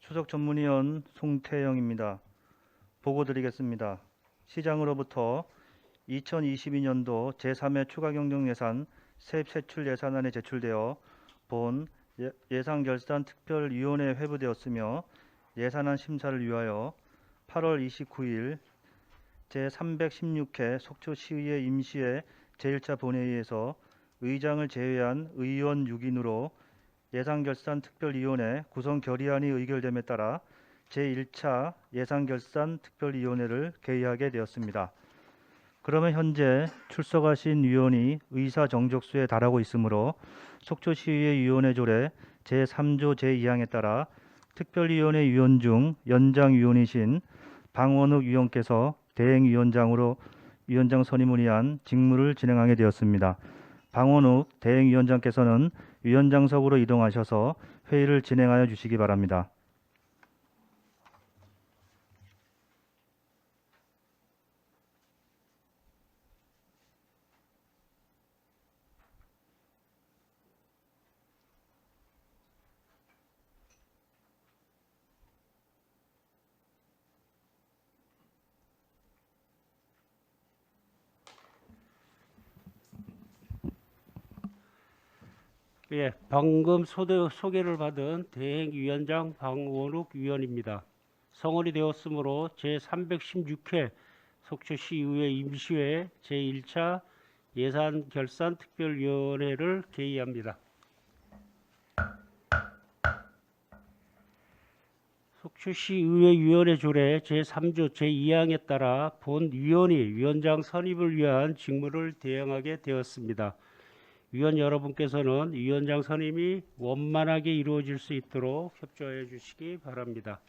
수석 전문위원 송태영입니다. 보고 드리겠습니다. 시장으로부터 2022년도 제3회 추가경정예산 세입세출 예산안이 제출되어 본 예산결산특별위원회에 회부되었으며 예산안 심사를 위하여 8월 29일 제316회 속초시의회 임시회 제1차 본회의에서 의장을 제외한 의원 6인으로 예산결산특별위원회 구성 결의안이 의결됨에 따라 제1차 예산결산특별위원회를 개의하게 되었습니다. 그러면 현재 출석하신 위원이 의사 정족수에 달하고 있으므로 속초시의회 위원회 조례 제3조 제2항에 따라 특별위원회 위원 중 연장위원이신 방원욱 위원께서 대행위원장으로 위원장 선임을 위한 직무를 진행하게 되었습니다. 방원욱 대행위원장께서는 위원장석으로 이동하셔서 회의를 진행하여 주시기 바랍니다. 방금 소개를 받은 대행위원장 방원욱 위원입니다. 성원이 되었으므로 제316회 속초시의회 임시회 제1차 예산결산특별위원회를 개의합니다. 속초시의회 위원회 조례 제3조 제2항에 따라 본 위원이 위원장 선임을 위한 직무를 대행하게 되었습니다. 위원 여러분께서는 위원장 선임이 원만하게 이루어질 수 있도록 협조해 주시기 바랍니다.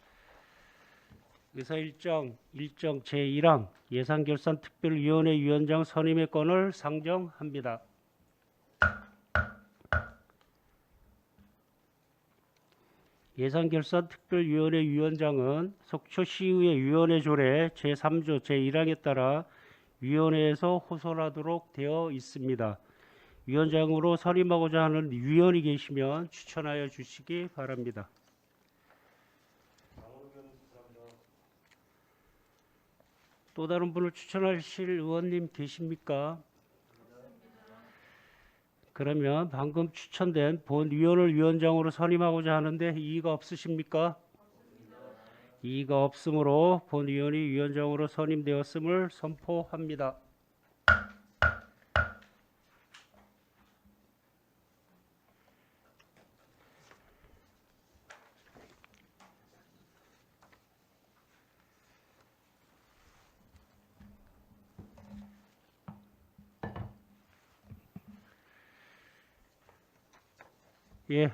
의사일정 제1항 예산결산특별위원회 위원장 선임의 건을 상정합니다. 예산결산특별위원회 위원장은 속초시의회 위원회 조례 제3조 제1항에 따라 위원회에서 호선하도록 되어 있습니다. 위원장으로 선임하고자 하는 위원이 계시면 추천하여 주시기 바랍니다. 또 다른 분을 추천하실 의원님 계십니까? 그러면 방금 추천된 본 위원을 위원장으로 선임하고자 하는데 이의가 없으십니까? 이의가 없으므로 본 위원이 위원장으로 선임되었음을 선포합니다.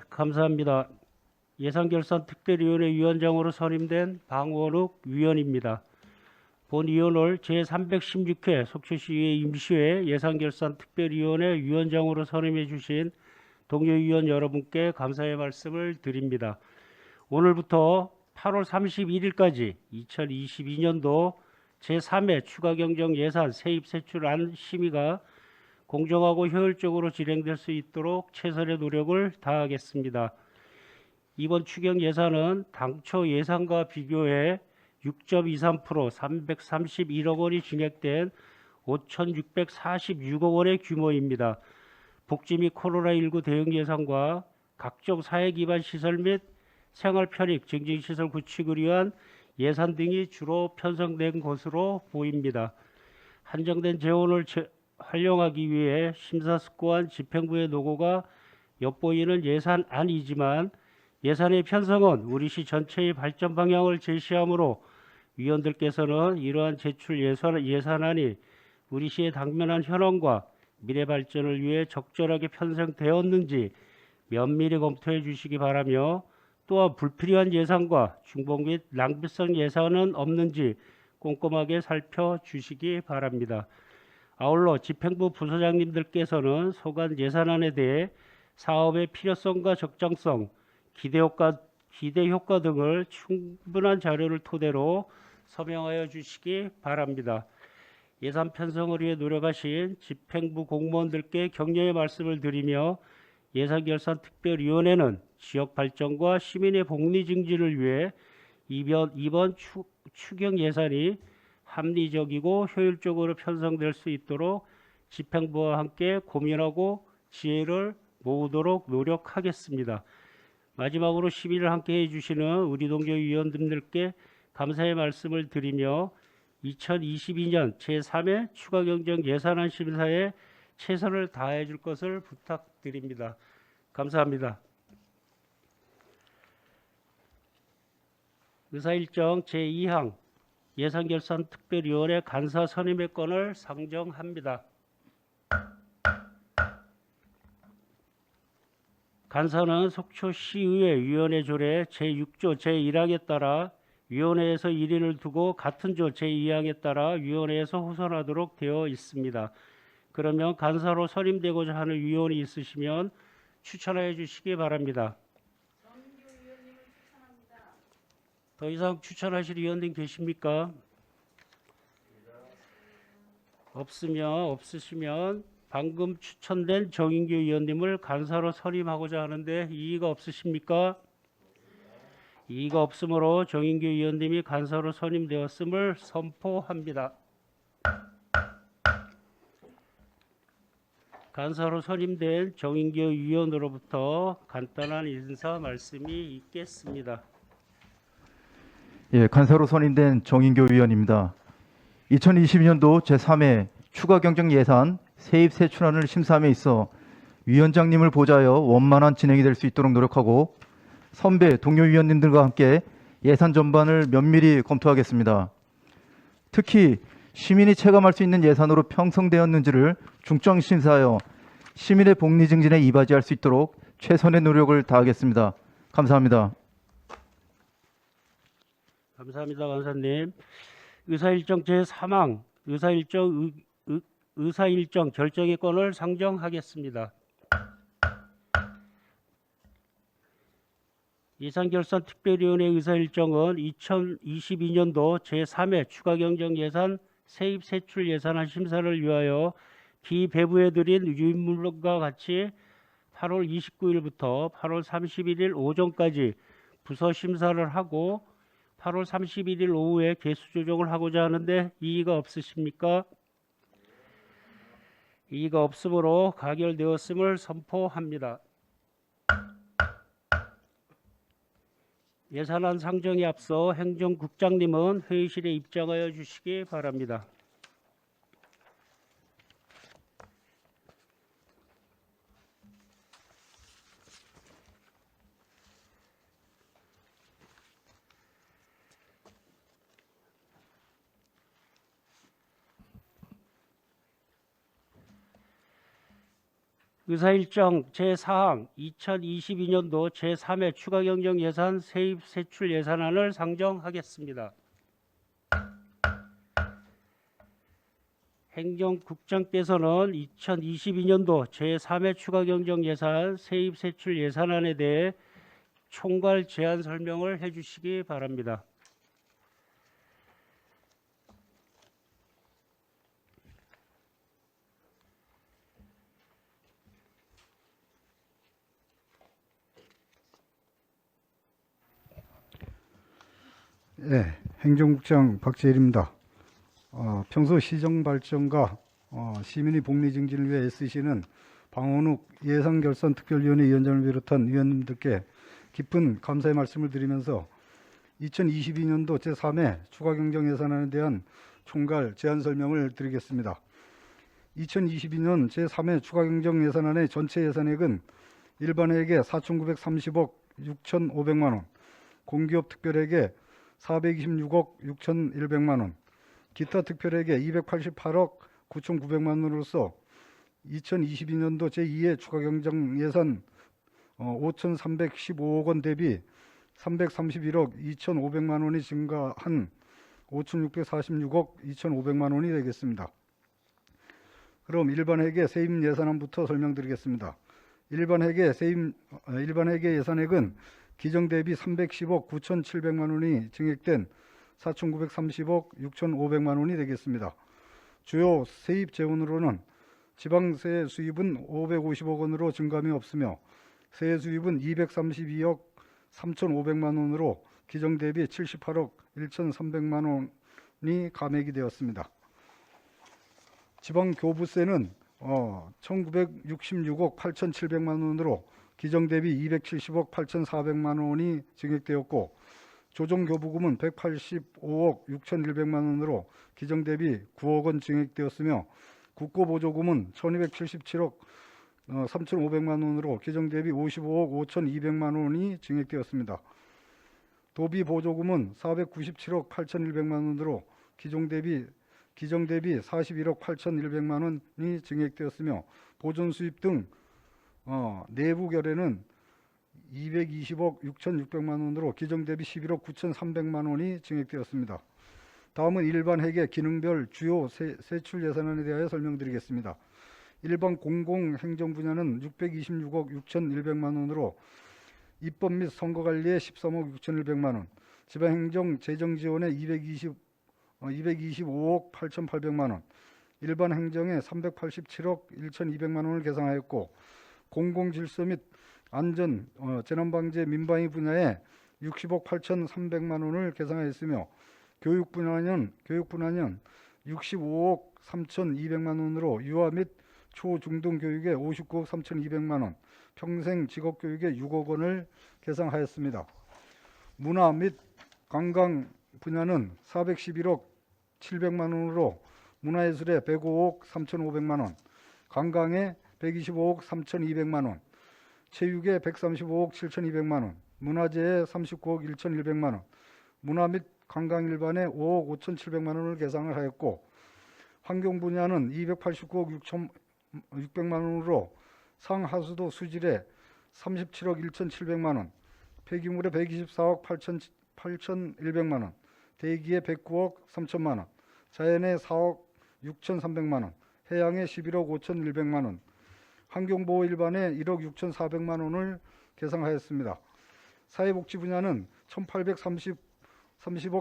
감사합니다. 예산결산특별위원회 위원장으로 선임된 방원욱 위원입니다. 본 위원을 제316회 속초시의회 임시회 예산결산특별위원회 위원장으로 선임해 주신 동료위원 여러분께 감사의 말씀을 드립니다. 오늘부터 8월 31일까지 2022년도 제3회 추가경정 예산 세입세출안 심의가 공정하고 효율적으로 진행될 수 있도록 최선의 노력을 다하겠습니다. 이번 추경 예산은 당초 예산과 비교해 6.23% 331억 원이 증액된 5,646억 원의 규모입니다. 복지 및 코로나19 대응 예산과 각종 사회 기반 시설 및 생활 편익 증진시설 구축을 위한 예산 등이 주로 편성된 것으로 보입니다. 한정된 재원을 활용하기 위해 심사숙고한 집행부의 노고가 엿보이는 예산안이지만 예산의 편성은 우리시 전체의 발전 방향을 제시하므로 위원들께서는 이러한 제출 예산안이 우리시의 당면한 현황과 미래 발전을 위해 적절하게 편성되었는지 면밀히 검토해 주시기 바라며 또한 불필요한 예산과 중복 및 낭비성 예산은 없는지 꼼꼼하게 살펴주시기 바랍니다. 아울러 집행부 부서장님들께서는 소관 예산안에 대해 사업의 필요성과 적정성, 기대 효과 등을 충분한 자료를 토대로 서명하여 주시기 바랍니다. 예산 편성을 위해 노력하신 집행부 공무원들께 격려의 말씀을 드리며 예산결산특별위원회는 지역 발전과 시민의 복리 증진을 위해 이번 추경 예산이 합리적이고 효율적으로 편성될 수 있도록 집행부와 함께 고민하고 지혜를 모으도록 노력하겠습니다. 마지막으로 시민을 함께 해주시는 우리 동료 위원님들께 감사의 말씀을 드리며 2022년 제3회 추가경정 예산안 심사에 최선을 다해 줄 것을 부탁드립니다. 감사합니다. 의사일정 제2항 예산결산특별위원회 간사 선임의 건을 상정합니다. 간사는 속초시의회 위원회 조례 제6조 제1항에 따라 위원회에서 1인을 두고 같은 조 제2항에 따라 위원회에서 호선하도록 되어 있습니다. 그러면 간사로 선임되고자 하는 위원이 있으시면 추천해 주시기 바랍니다. 더 이상 추천하실 위원님 계십니까? 없으시면 방금 추천된 정인규 위원님을 간사로 선임하고자 하는데 이의가 없으십니까? 이의가 없으므로 정인규 위원님이 간사로 선임되었음을 선포합니다. 간사로 선임된 정인규 위원으로부터 간단한 인사 말씀이 있겠습니다. 예, 간사로 선임된 정인교 위원입니다. 2022년도 제3회 추가경정 예산 세입세출안을 심사함에 있어 위원장님을 보좌하여 원만한 진행이 될 수 있도록 노력하고 선배 동료 위원님들과 함께 예산 전반을 면밀히 검토하겠습니다. 특히 시민이 체감할 수 있는 예산으로 편성되었는지를 중점 심사하여 시민의 복리 증진에 이바지할 수 있도록 최선의 노력을 다하겠습니다. 감사합니다. 감사합니다, 간사님. 의사일정 제3항 의사일정 결정의 건을 상정하겠습니다. 예산결산특별위원회 의사일정은 2022년도 제3회 추가경정예산 세입세출 예산안 심사를 위하여 기배부해드린 유인물과 같이 8월 29일부터 8월 31일 오전까지 부서 심사를 하고 8월 31일 오후에 개수 조정을 하고자 하는데 이의가 없으십니까? 이의가 없으므로 가결되었음을 선포합니다. 예산안 상정에 앞서 행정국장님은 회의실에 입장하여 주시기 바랍니다. 의사일정 제4항 2022년도 제3회 추가경정 예산 세입세출 예산안을 상정하겠습니다. 행정국장께서는 2022년도 제3회 추가경정 예산 세입세출 예산안에 대해 총괄 제안 설명을 해주시기 바랍니다. 네, 행정국장 박재일입니다. 평소 시정 발전과 시민의 복리 증진을 위해 애쓰시는 방원욱 예산결산특별위원회 위원장을 비롯한 위원님들께 깊은 감사의 말씀을 드리면서 2022년도 제3회 추가경정 예산안에 대한 총괄 제안 설명을 드리겠습니다. 2022년 제3회 추가경정 예산안의 전체 예산액은 일반회계 4,930억 6,500만 원, 공기업 특별회계 426억 6,100만 원, 기타 특별회계 288억 9,900만 원으로서 2022년도 제2회 추가경정 예산 5,315억 원 대비 331억 2,500만 원이 증가한 5,646억 2,500만 원이 되겠습니다. 그럼 일반회계 세입 예산안부터 설명드리겠습니다. 일반회계 예산액은 기정 대비 310억 9,700만 원이 증액된 4,930억 6,500만 원이 되겠습니다. 주요 세입 재원으로는 지방세 수입은 550억 원으로 증감이 없으며 세액 수입은 232억 3,500만 원으로 기정 대비 78억 1,300만 원이 감액이 되었습니다. 지방교부세는 1,966억 8,700만 원으로 기정 대비 270억 8,400만 원이 증액되었고, 조정교부금은 185억 6,100만 원으로 기정 대비 9억 원 증액되었으며, 국고보조금은 1,277억 3,500만 원으로 기정 대비 55억 5,200만 원이 증액되었습니다. 도비보조금은 497억 8,100만 원으로 기정 대비 41억 8,100만 원이 증액되었으며, 보존수입 등 내부 결에는 220억 6,600만 원으로 기정 대비 11억 9,300만 원이 증액되었습니다. 다음은 일반 회계 기능별 주요 세출 예산안에 대하여 설명드리겠습니다. 일반 공공행정 분야는 626억 6,100만 원으로 입법 및 선거관리에 13억 6,100만 원, 지방행정 재정지원에 225억 8,800만 원, 일반 행정에 387억 1,200만 원을 계상하였고, 공공질서 및 안전, 재난방재 민방위 분야에 60억 8,300만 원을 계상하였으며, 교육 분야는 65억 3,200만 원으로 유아 및 초중등 교육에 59억 3,200만 원, 평생 직업 교육에 6억 원을 계상하였습니다. 문화 및 관광 분야는 411억 700만 원으로 문화예술에 105억 3,500만 원, 관광에 125억 3,200만 원, 체육에 135억 7,200만 원, 문화재에 39억 1,100만 원, 문화 및 관광 일반에 5억 5,700만 원을 계상을 하였고, 환경 분야는 289억 6,600만 원으로 상하수도 수질에 37억 1,700만 원, 폐기물에 124억 8,100만 원, 대기에 109억 3천만 원, 자연에 4억 6,300만 원, 해양에 11억 5,100만 원, 환경보호 일반에 1억 6,400만 원을 계상하였습니다. 사회복지 분야는 1,830억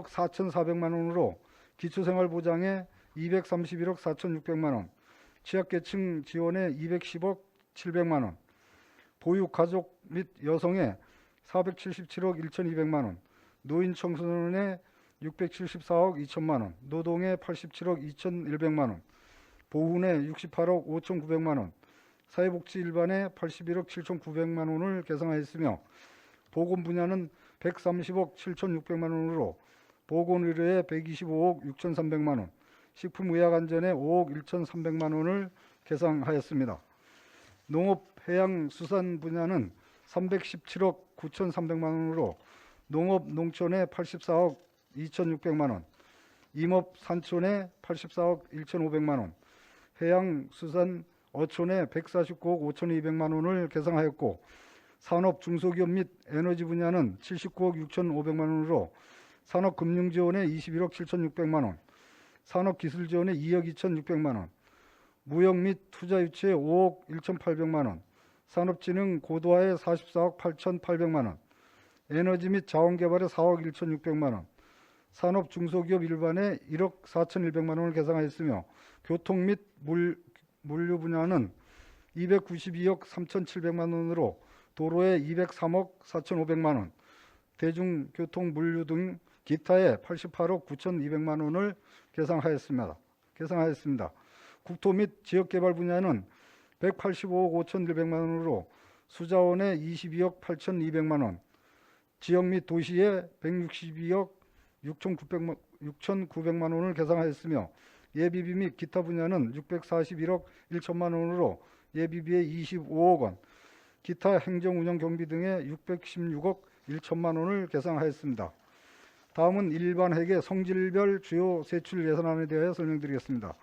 4,400만 원으로 기초생활보장에 231억 4,600만 원, 취약계층 지원에 210억 700만 원, 보육가족 및 여성에 477억 1,200만 원, 노인 청소년에 674억 2천만 원, 노동에 87억 2,100만 원, 보훈에 68억 5,900만 원, 사회복지 일반에 81억 7,900만 원을 계상하였으며, 보건 분야는 130억 7,600만 원으로 보건의료에 125억 6,300만 원, 식품의약안전에 5억 1,300만 원을 계상하였습니다. 농업해양수산 분야는 317억 9,300만 원으로 농업농촌에 84억 2,600만 원, 임업산촌에 84억 1,500만 원, 해양수산 어촌에 149억 5,200만 원을 계상하였고, 산업중소기업 및 에너지 분야는 79억 6,500만 원으로 산업금융지원에 21억 7,600만 원, 산업기술지원에 2억 2,600만 원, 무역 및 투자유치에 5억 1,800만 원, 산업진흥 고도화에 44억 8,800만 원, 에너지 및 자원개발에 4억 1,600만 원, 산업중소기업 일반에 1억 4,100만 원을 계상하였으며, 교통 및 물류 분야는 292억 3,700만 원으로 도로에 203억 4,500만 원, 대중교통 물류 등 기타에 88억 9,200만 원을 계상하였습니다. 국토 및 지역개발 분야는 185억 5,100만 원으로 수자원에 22억 8,200만 원, 지역 및 도시에 162억 6,900만 원을 계상하였으며, 예비비 및 기타 분야는 641억 1천만 원으로 예비비에 25억 원, 기타 행정운영 경비 등에 616억 1천만 원을 계상하였습니다. 다음은 일반 회계 성질별 주요 세출 예산안에 대하여 설명드리겠습니다.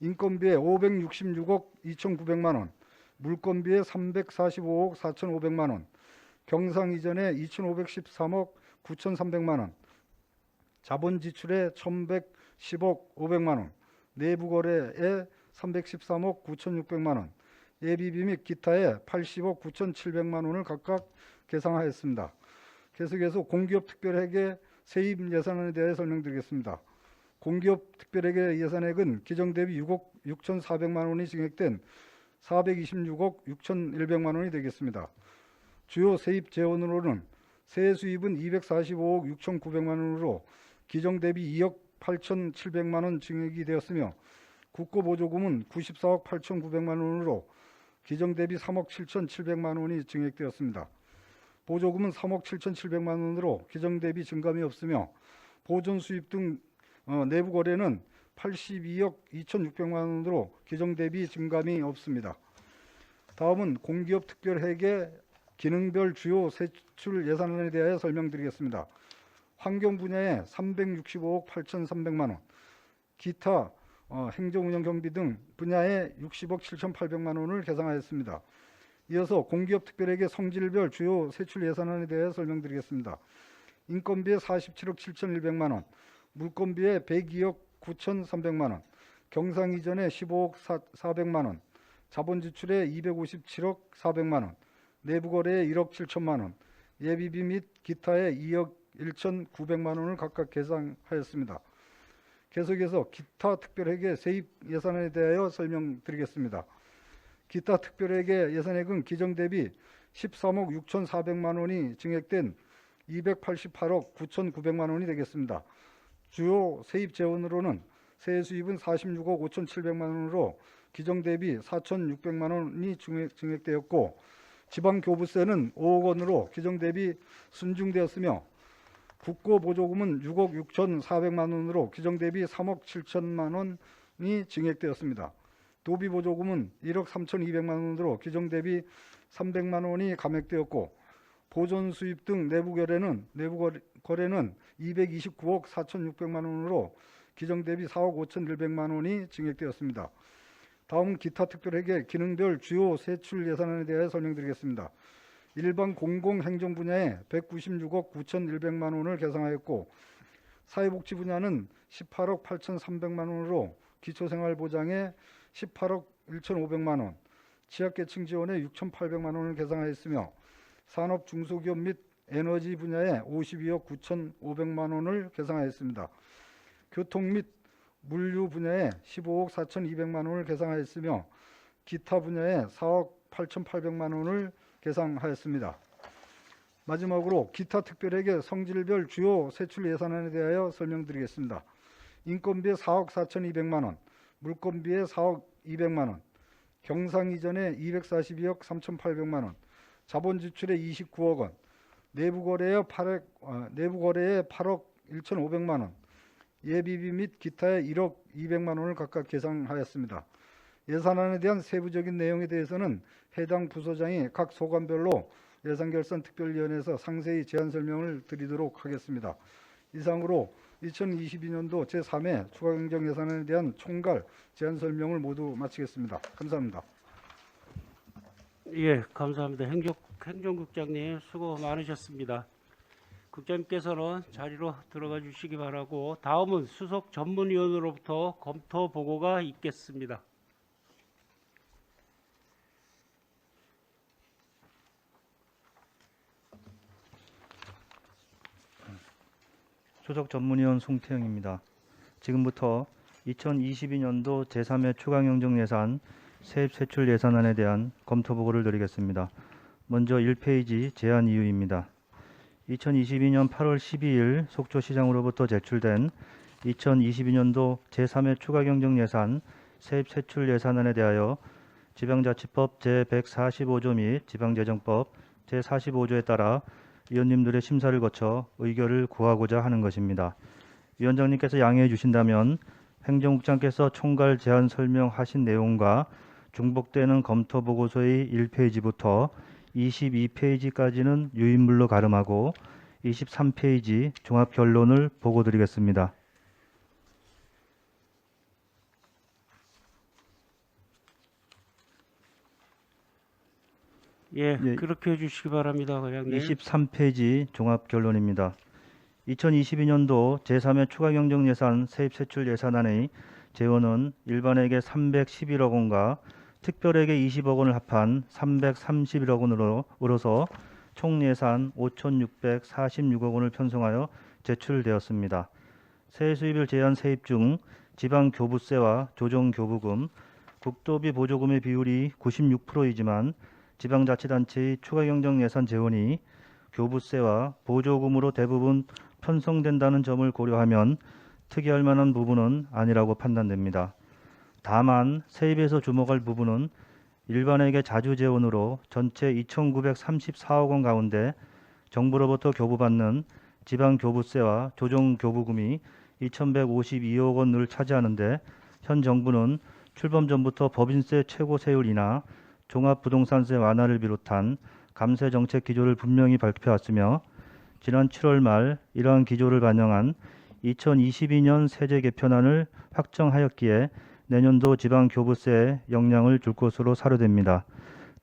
인건비에 566억 2,900만 원, 물건비에 345억 4,500만 원, 경상 이전에 2,513억 9,300만 원, 자본 지출에 1,110억 500만 원, 내부 거래에 313억 9,600만 원, 예비비 및 기타에 80억 9,700만 원을 각각 계상하였습니다. 계속해서 공기업 특별회계 세입 예산안에 대해 설명드리겠습니다. 공기업 특별회계 예산액은 기정 대비 6억 6,400만 원이 증액된 426억 6,100만 원이 되겠습니다. 주요 세입 재원으로는 세액 수입은 245억 6,900만 원으로 기정 대비 2억 8,700만 원 증액이 되었으며 국고 보조금은 94억 8,900만 원으로 기정 대비 3억 7,700만 원이 증액되었습니다. 보조금은 3억 7,700만 원으로 기정 대비 증감이 없으며 보존 수입 등 내부 거래는 82억 2,600만 원으로 기정 대비 증감이 없습니다. 다음은 공기업 특별회계 기능별 주요 세출 예산안에 대하여 설명드리겠습니다. 환경 분야에 365억 8,300만 원, 기타 행정운영 경비 등 분야에 60억 7,800만 원을 계상하였습니다. 이어서 공기업 특별회계 성질별 주요 세출 예산안에 대해 설명드리겠습니다. 인건비에 47억 7,100만 원, 물건비에 102억 9,300만 원, 경상 이전에 15억 400만 원, 자본 지출에 257억 400만 원, 내부 거래에 1억 7천만 원, 예비비 및 기타에 2억 1,900만 원을 각각 계상하였습니다. 계속해서 기타 특별회계 세입 예산에 대하여 설명드리겠습니다. 기타 특별회계 예산액은 기정 대비 13억 6,400만 원이 증액된 288억 9,900만 원이 되겠습니다. 주요 세입 재원으로는 세액 수입은 46억 5,700만 원으로 기정 대비 4,600만 원이 증액되었고 지방교부세는 5억 원으로 기정 대비 순증되었으며 국고 보조금은 6억 6,400만 원으로 기정 대비 3억 7천만 원이 증액되었습니다. 도비 보조금은 1억 3,200만 원으로 기정 대비 300만 원이 감액되었고 보존 수입 등 내부 거래는 229억 4,600만 원으로 기정 대비 4억 5,100만 원이 증액되었습니다. 다음은 기타 특별회계 기능별 주요 세출 예산안에 대해 설명드리겠습니다. 일반 공공행정 분야에 196억 9,100만 원을 계상하였고 사회복지 분야는 18억 8,300만 원으로 기초생활보장에 18억 1,500만 원, 취약계층 지원에 6,800만 원을 계상하였으며 산업 중소기업 및 에너지 분야에 52억 9,500만 원을 계상하였습니다. 교통 및 물류 분야에 15억 4,200만 원을 계상하였으며 기타 분야에 4억 8,800만 원을 계상하였습니다. 마지막으로 기타 특별회계 성질별 주요 세출 예산안에 대하여 설명드리겠습니다. 인건비에 4억 4,200만 원, 물건비에 4억 200만 원, 경상 이전에 242억 3,800만 원, 자본 지출에 29억 원, 내부 거래에 8억 1,500만 원, 예비비 및 기타에 1억 200만 원을 각각 계상하였습니다. 예산안에 대한 세부적인 내용에 대해서는 해당 부서장이 각 소관별로 예산결산특별위원회에서 상세히 제안 설명을 드리도록 하겠습니다. 이상으로 2022년도 제3회 추가경정 예산안에 대한 총괄 제안 설명을 모두 마치겠습니다. 감사합니다. 예, 감사합니다. 행정국장님 수고 많으셨습니다. 국장님께서는 자리로 들어가 주시기 바라고 다음은 수석 전문위원으로부터 검토 보고가 있겠습니다. 수석 전문위원 송태영입니다. 지금부터 2022년도 제3회 추가경정예산 세입세출 예산안에 대한 검토 보고를 드리겠습니다. 먼저 1페이지 제안 이유입니다. 2022년 8월 12일 속초시장으로부터 제출된 2022년도 제3회 추가경정예산 세입세출 예산안에 대하여 지방자치법 제145조 및 지방재정법 제45조에 따라 위원님들의 심사를 거쳐 의결을 구하고자 하는 것입니다. 위원장님께서 양해해 주신다면 행정국장께서 총괄 제안 설명하신 내용과 중복되는 검토 보고서의 1페이지부터 22페이지까지는 유인물로 가름하고 23페이지 종합 결론을 보고 드리겠습니다. 예, 예. 그렇게 해주시기 바랍니다, 과장님. 23페이지 종합 결론입니다. 2022년도 제3회 추가경정예산 세입세출 예산안의 재원은 일반에게 311억 원과 특별에게 20억 원을 합한 331억 원으로서 총 예산 5,646억 원을 편성하여 제출되었습니다. 세수입을 제한 세입 중 지방교부세와 조정교부금, 국도비 보조금의 비율이 96%이지만 지방자치단체의 추가경정 예산 재원이 교부세와 보조금으로 대부분 편성된다는 점을 고려하면 특이할 만한 부분은 아니라고 판단됩니다. 다만 세입에서 주목할 부분은 일반에게 자주 재원으로 전체 2,934억 원 가운데 정부로부터 교부받는 지방교부세와 조정교부금이 2,152억 원을 차지하는데 현 정부는 출범 전부터 법인세 최고 세율이나 종합부동산세 완화를 비롯한 감세 정책 기조를 분명히 밝혀왔으며 지난 7월 말 이러한 기조를 반영한 2022년 세제 개편안을 확정하였기에 내년도 지방교부세에 영향을 줄 것으로 사료됩니다.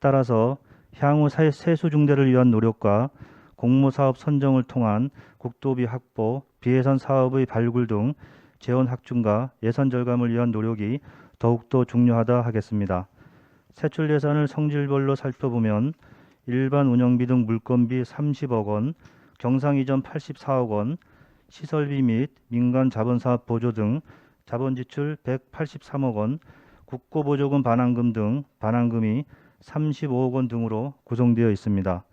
따라서 향후 세수 중대를 위한 노력과 공모사업 선정을 통한 국도비 확보, 비예산 사업의 발굴 등 재원 확충과 예산 절감을 위한 노력이 더욱더 중요하다 하겠습니다. 세출 예산을 성질별로 살펴보면 일반 운영비 등 물건비 30억 원, 경상 이전 84억 원, 시설비 및 민간 자본사업 보조 등 자본 지출 183억 원, 국고보조금 반환금 등 반환금이 35억 원 등으로 구성되어 있습니다.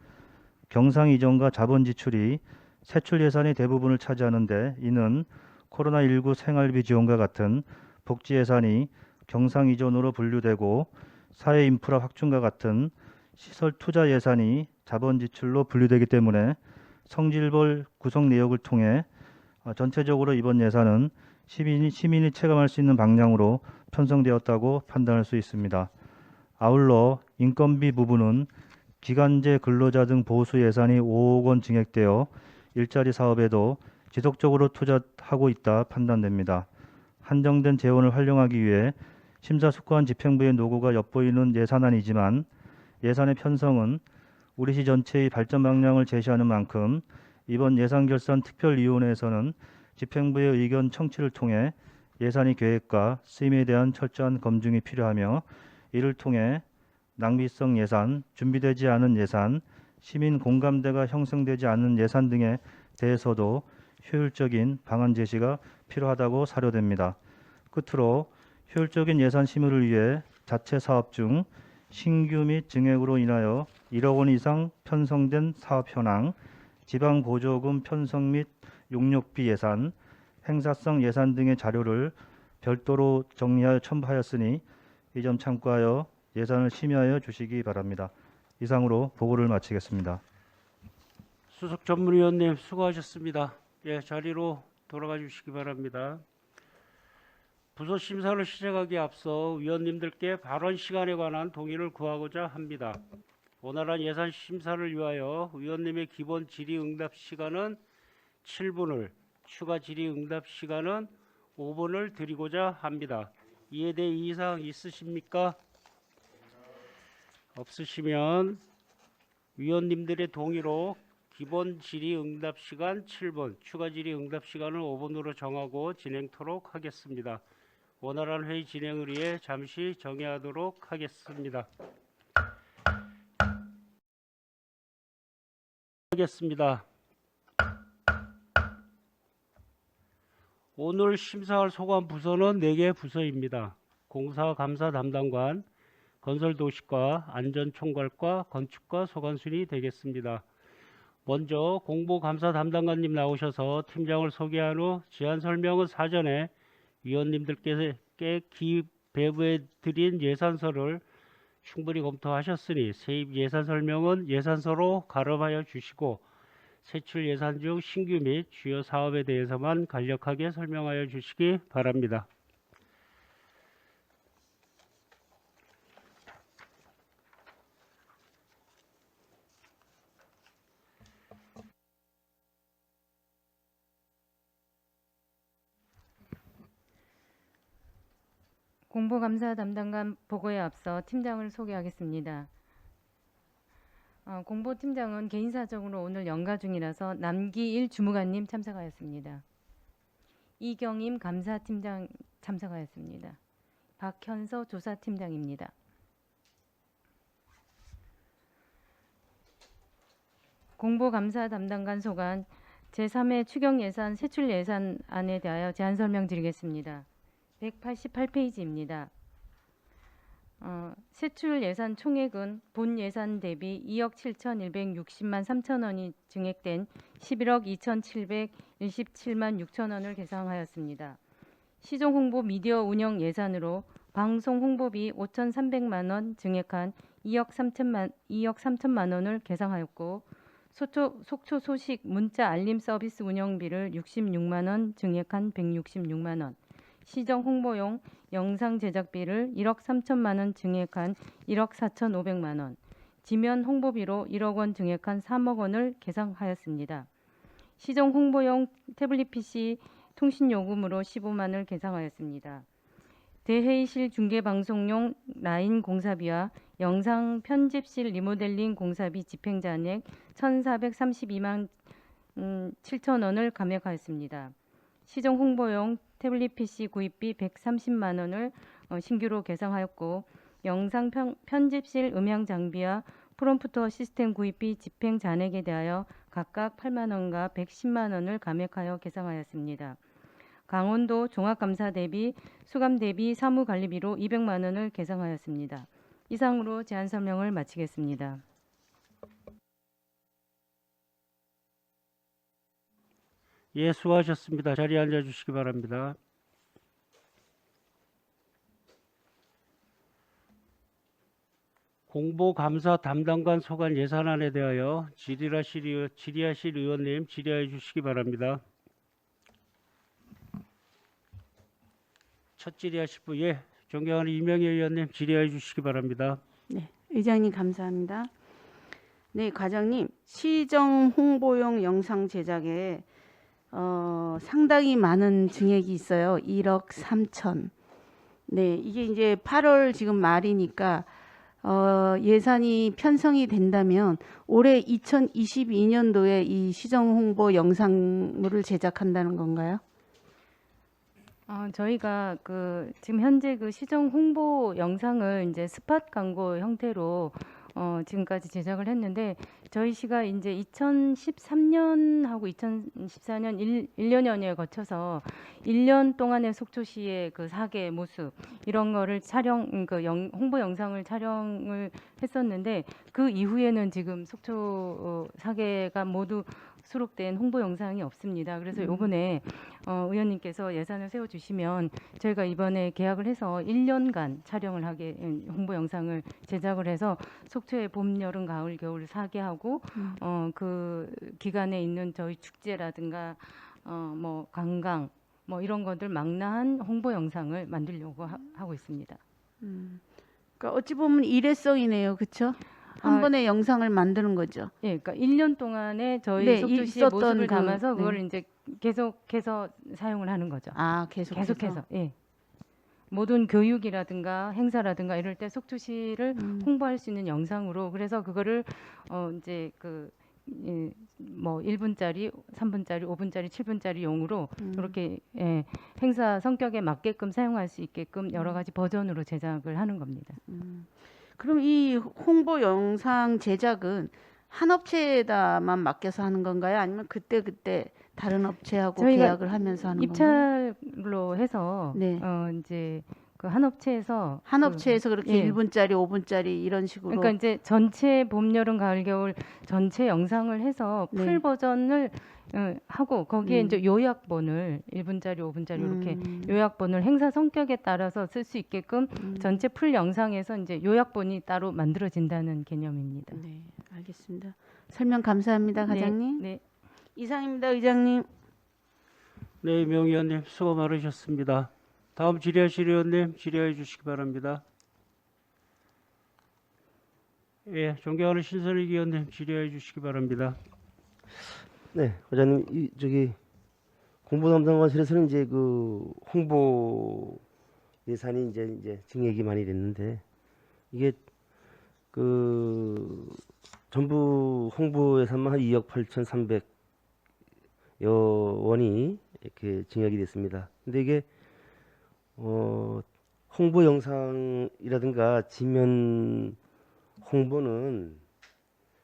경상 이전과 자본 지출이 세출 예산의 대부분을 차지하는데 이는 코로나19 생활비 지원과 같은 복지 예산이 경상 이전으로 분류되고 사회 인프라 확충과 같은 시설 투자 예산이 자본 지출로 분류되기 때문에 성질별 구성 내역을 통해 전체적으로 이번 예산은 시민이 체감할 수 있는 방향으로 편성되었다고 판단할 수 있습니다. 아울러 인건비 부분은 기간제 근로자 등 보수 예산이 5억 원 증액되어 일자리 사업에도 지속적으로 투자하고 있다 판단됩니다. 한정된 재원을 활용하기 위해 심사숙고한 집행부의 노고가 엿보이는 예산안이지만 예산의 편성은 우리시 전체의 발전 방향을 제시하는 만큼 이번 예산결산특별위원회에서는 집행부의 의견 청취를 통해 예산의 계획과 쓰임에 대한 철저한 검증이 필요하며 이를 통해 낭비성 예산, 준비되지 않은 예산, 시민 공감대가 형성되지 않은 예산 등에 대해서도 효율적인 방안 제시가 필요하다고 사료됩니다. 끝으로 효율적인 예산 심의를 위해 자체 사업 중 신규 및 증액으로 인하여 1억 원 이상 편성된 사업 현황, 지방 보조금 편성 및 용역비 예산, 행사성 예산 등의 자료를 별도로 정리하여 첨부하였으니 이 점 참고하여 예산을 심의하여 주시기 바랍니다. 이상으로 보고를 마치겠습니다. 수석 전문위원님 수고하셨습니다. 예, 자리로 돌아가 주시기 바랍니다. 부서 심사를 시작하기에 앞서 위원님들께 발언 시간에 관한 동의를 구하고자 합니다. 원활한 예산 심사를 위하여 위원님의 기본 질의응답 시간은 7분을, 추가 질의응답 시간은 5분을 드리고자 합니다. 이에 대해 이의사항 있으십니까? 없으시면 위원님들의 동의로 기본 질의응답 시간 7분, 추가 질의응답 시간을 5분으로 정하고 진행토록 하겠습니다. 원활한 회의 진행을 위해 잠시 정회하도록 하겠습니다. 오늘 심사할 소관 부서는 4개 부서입니다. 공사 감사 담당관, 건설도시과, 안전총괄과, 건축과 소관순이 되겠습니다. 먼저 공보감사 담당관님 나오셔서 팀장을 소개한 후 제안 설명은 사전에 위원님들께 배부해 드린 예산서를 충분히 검토하셨으니 세입 예산 설명은 예산서로 가름하여 주시고 세출 예산 중 신규 및 주요 사업에 대해서만 간략하게 설명하여 주시기 바랍니다. 공보감사 담당관 보고에 앞서 팀장을 소개하겠습니다. 공보팀장은 개인 사정으로 오늘 연가 중이라서 남기일 주무관님 참석하였습니다. 이경임 감사팀장 참석하였습니다. 박현서 조사팀장입니다. 공보감사 담당관 소관 제3회 추경예산 세출예산안에 대하여 제안 설명드리겠습니다. 188페이지입니다. 세출 예산 총액은 본 예산 대비 2억 7,160만 3천 원이 증액된 11억 2,717만 6천 원을 계상하였습니다. 시정 홍보 미디어 운영 예산으로 방송 홍보비 5,300만 원 증액한 2억 3천만 원을 계상하였고 속초 소식 문자 알림 서비스 운영비를 66만 원 증액한 166만 원, 시정 홍보용 영상 제작비를 1억 3천만 원 증액한 1억 4,500만 원, 지면 홍보비로 1억 원 증액한 3억 원을 계상하였습니다. 시정 홍보용 태블릿 PC 통신 요금으로 15만 원을 계상하였습니다. 대회의실 중계방송용 라인 공사비와 영상 편집실 리모델링 공사비 집행잔액 1,432만 7천 원을 감액하였습니다. 시정 홍보용 태블릿 PC 구입비 130만 원을 신규로 계상하였고 영상 편집실 음향 장비와 프롬프터 시스템 구입비 집행 잔액에 대하여 각각 8만 원과 110만 원을 감액하여 계상하였습니다. 강원도 종합감사 대비 수감 대비 사무관리비로 200만 원을 계상하였습니다. 이상으로 제안 설명을 마치겠습니다. 예, 수고하셨습니다. 자리에 앉아주시기 바랍니다. 공보감사 담당관 소관 예산안에 대하여 질의하실 의원님 질의해 주시기 바랍니다. 첫 질의하실 분, 예, 존경하는 이명희 의원님 질의해 주시기 바랍니다. 네, 의장님 감사합니다. 네, 과장님, 시정 홍보용 영상 제작에 상당히 많은 증액이 있어요. 1억 3천. 네, 이게 이제 8월 지금 말이니까 예산이 편성이 된다면 올해 2022년도에 이 시정 홍보 영상물을 제작한다는 건가요? 저희가 지금 현재 시정 홍보 영상을 이제 스팟 광고 형태로 지금까지 제작을 했는데 저희 시가 이제 2013년하고 2014년 1년여에 거쳐서 1년 동안의 속초시의 사계 모습 이런 거를 홍보 영상을 촬영을 했었는데 그 이후에는 지금 속초 사계가 모두 수록된 홍보 영상이 없습니다. 그래서 이번에 의원님께서 예산을 세워주시면 저희가 이번에 계약을 해서 1년간 촬영을 하게 홍보 영상을 제작을 해서 속초의 봄, 여름, 가을, 겨울 사계하고 그 기간에 있는 저희 축제라든가 뭐 관광 뭐 이런 것들 망라한 홍보 영상을 만들려고 하고 있습니다. 그러니까 어찌 보면 일회성이네요, 그렇죠? 한 번에 영상을 만드는 거죠. 예, 그러니까 1년 동안에 저희 네, 속초시의 있었던 모습을 담아서 네. 그걸 이제 계속해서 사용을 하는 거죠. 아, 계속해서. 예. 모든 교육이라든가 행사라든가 이럴 때 속초시를 홍보할 수 있는 영상으로 그래서 그거를 이제 뭐 1분짜리, 3분짜리, 5분짜리, 7분짜리 용으로 이렇게 행사 성격에 맞게끔 사용할 수 있게끔 여러 가지 버전으로 제작을 하는 겁니다. 그럼 이 홍보 영상 제작은 한 업체에다만 맡겨서 하는 건가요? 아니면 그때 다른 업체하고 저희가 계약을 하면서 하는 건가요? 입찰로 해서 네. 이제 한 업체에서 한 업체에서 그렇게 예. 1분짜리, 5분짜리 이런 식으로. 그러니까 이제 전체 봄, 여름, 가을, 겨울 전체 영상을 해서 풀 네. 버전을 하고 거기에 이제 요약본을 1분짜리, 5분짜리 이렇게 요약본을 행사 성격에 따라서 쓸 수 있게끔 전체 풀 영상에서 이제 요약본이 따로 만들어진다는 개념입니다. 네, 알겠습니다. 설명 감사합니다, 과장님. 네. 이상입니다, 의장님. 네, 이명희 의원님 수고 많으셨습니다. 다음 질의하실 의원님 질의해 주시기 바랍니다. 예, 존경하는 신선익 의원님 질의해 주시기 바랍니다. 네, 과장님, 공보 담당관실에서는 이제 홍보 예산이 이제 증액이 많이 됐는데 이게 전부 홍보 예산만 한 2억 8,300여 원이 이렇게 증액이 됐습니다. 근데 이게 홍보 영상이라든가 지면 홍보는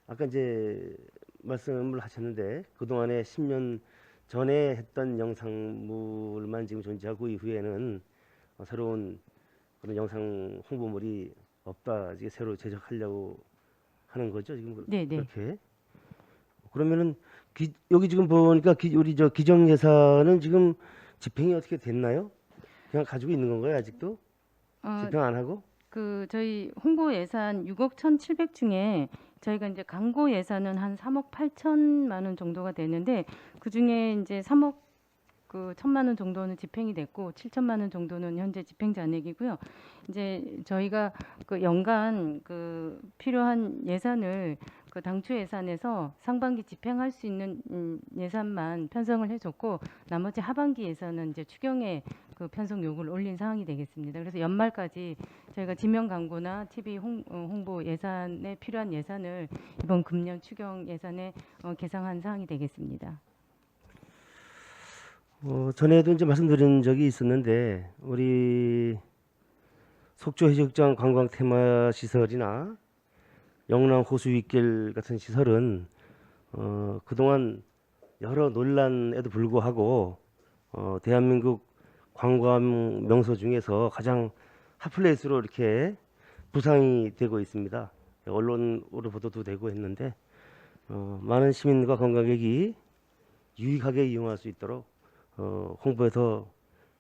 아까 이제 말씀을 하셨는데 그동안에 10년 전에 했던 영상물만 지금 존재하고 이후에는 새로운 그런 영상 홍보물이 없다. 이게 새로 제작하려고 하는 거죠, 지금 네, 네. 그렇게. 그러면은 여기 지금 보니까 우리 저 기정 예산은 지금 집행이 어떻게 됐나요? 그냥 가지고 있는 건가요, 아직도? 어, 집행 안 하고? 그 저희 홍보 예산 6억 1,700 중에 저희가 이제 광고 예산은 한 3억 8천만 원 정도가 되는데 그 중에 이제 3억 그 1,000만 원 정도는 집행이 됐고 7천만 원 정도는 현재 집행 잔액이고요. 이제 저희가 그 연간 그 필요한 예산을 그 당초 예산에서 상반기 집행할 수 있는 예산만 편성을 해줬고 나머지 하반기 예산은 이제 추경에 그 편성 요구를 올린 사항이 되겠습니다. 그래서 연말까지 저희가 지명 광고나 TV 홍보 예산에 필요한 예산을 이번 금년 추경 예산에 계상한 사항이 되겠습니다. 전에도 이제 말씀드린 적이 있었는데 우리 속초 해수욕장 관광 테마 시설이나 영남 호수 윗길 같은 시설은 그동안 여러 논란에도 불구하고 대한민국 관광 명소 중에서 가장 핫플레이스로 이렇게 부상이 되고 있습니다. 언론으로 보도도 되고 했는데 많은 시민과 관광객이 유익하게 이용할 수 있도록 홍보에 더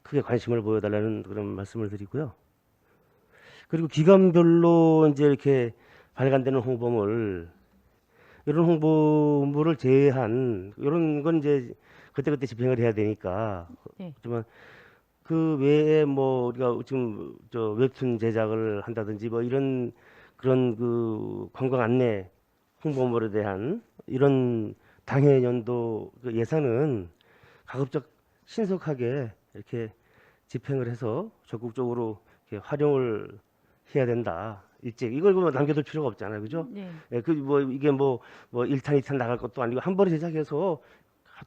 크게 관심을 보여달라는 그런 말씀을 드리고요. 그리고 기간별로 이제 이렇게 발간되는 홍보물, 이런 홍보물을 제외한 이런 건 이제 그때그때 집행을 해야 되니까. 네. 하지만 그 외에 뭐 우리가 지금 저 웹툰 제작을 한다든지 뭐 이런 그런 그 관광 안내 홍보물에 대한 이런 당해 연도 그 예산은 가급적 신속하게 이렇게 집행을 해서 적극적으로 이렇게 활용을 해야 된다. 일찍 이걸 뭐 남겨둘 필요가 없잖아요, 그죠? 네. 예, 그 뭐 이게 뭐 1탄 2탄 나갈 것도 아니고 한 번에 제작해서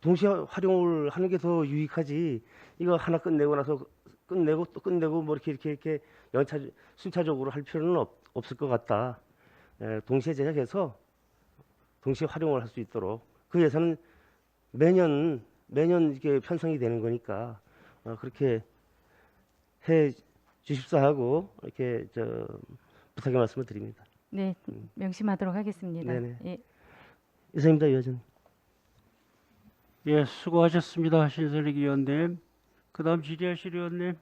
동시에 활용을 하는 게 더 유익하지. 이거 하나 끝내고 나서 끝내고 또 끝내고 뭐 이렇게 연차 순차적으로 할 필요는 없을 것 같다. 예, 동시에 제작해서 동시에 활용을 할 수 있도록 그 예산은 매년 이게 편성이 되는 거니까 그렇게 해 주십사 하고 이렇게 부탁의 말씀을 드립니다. 네, 명심하도록 하겠습니다. 네네. 예. 이상입니다, 위원장. 예, 수고하셨습니다. 신선익 위원님. 그다음 질의하실 위원님.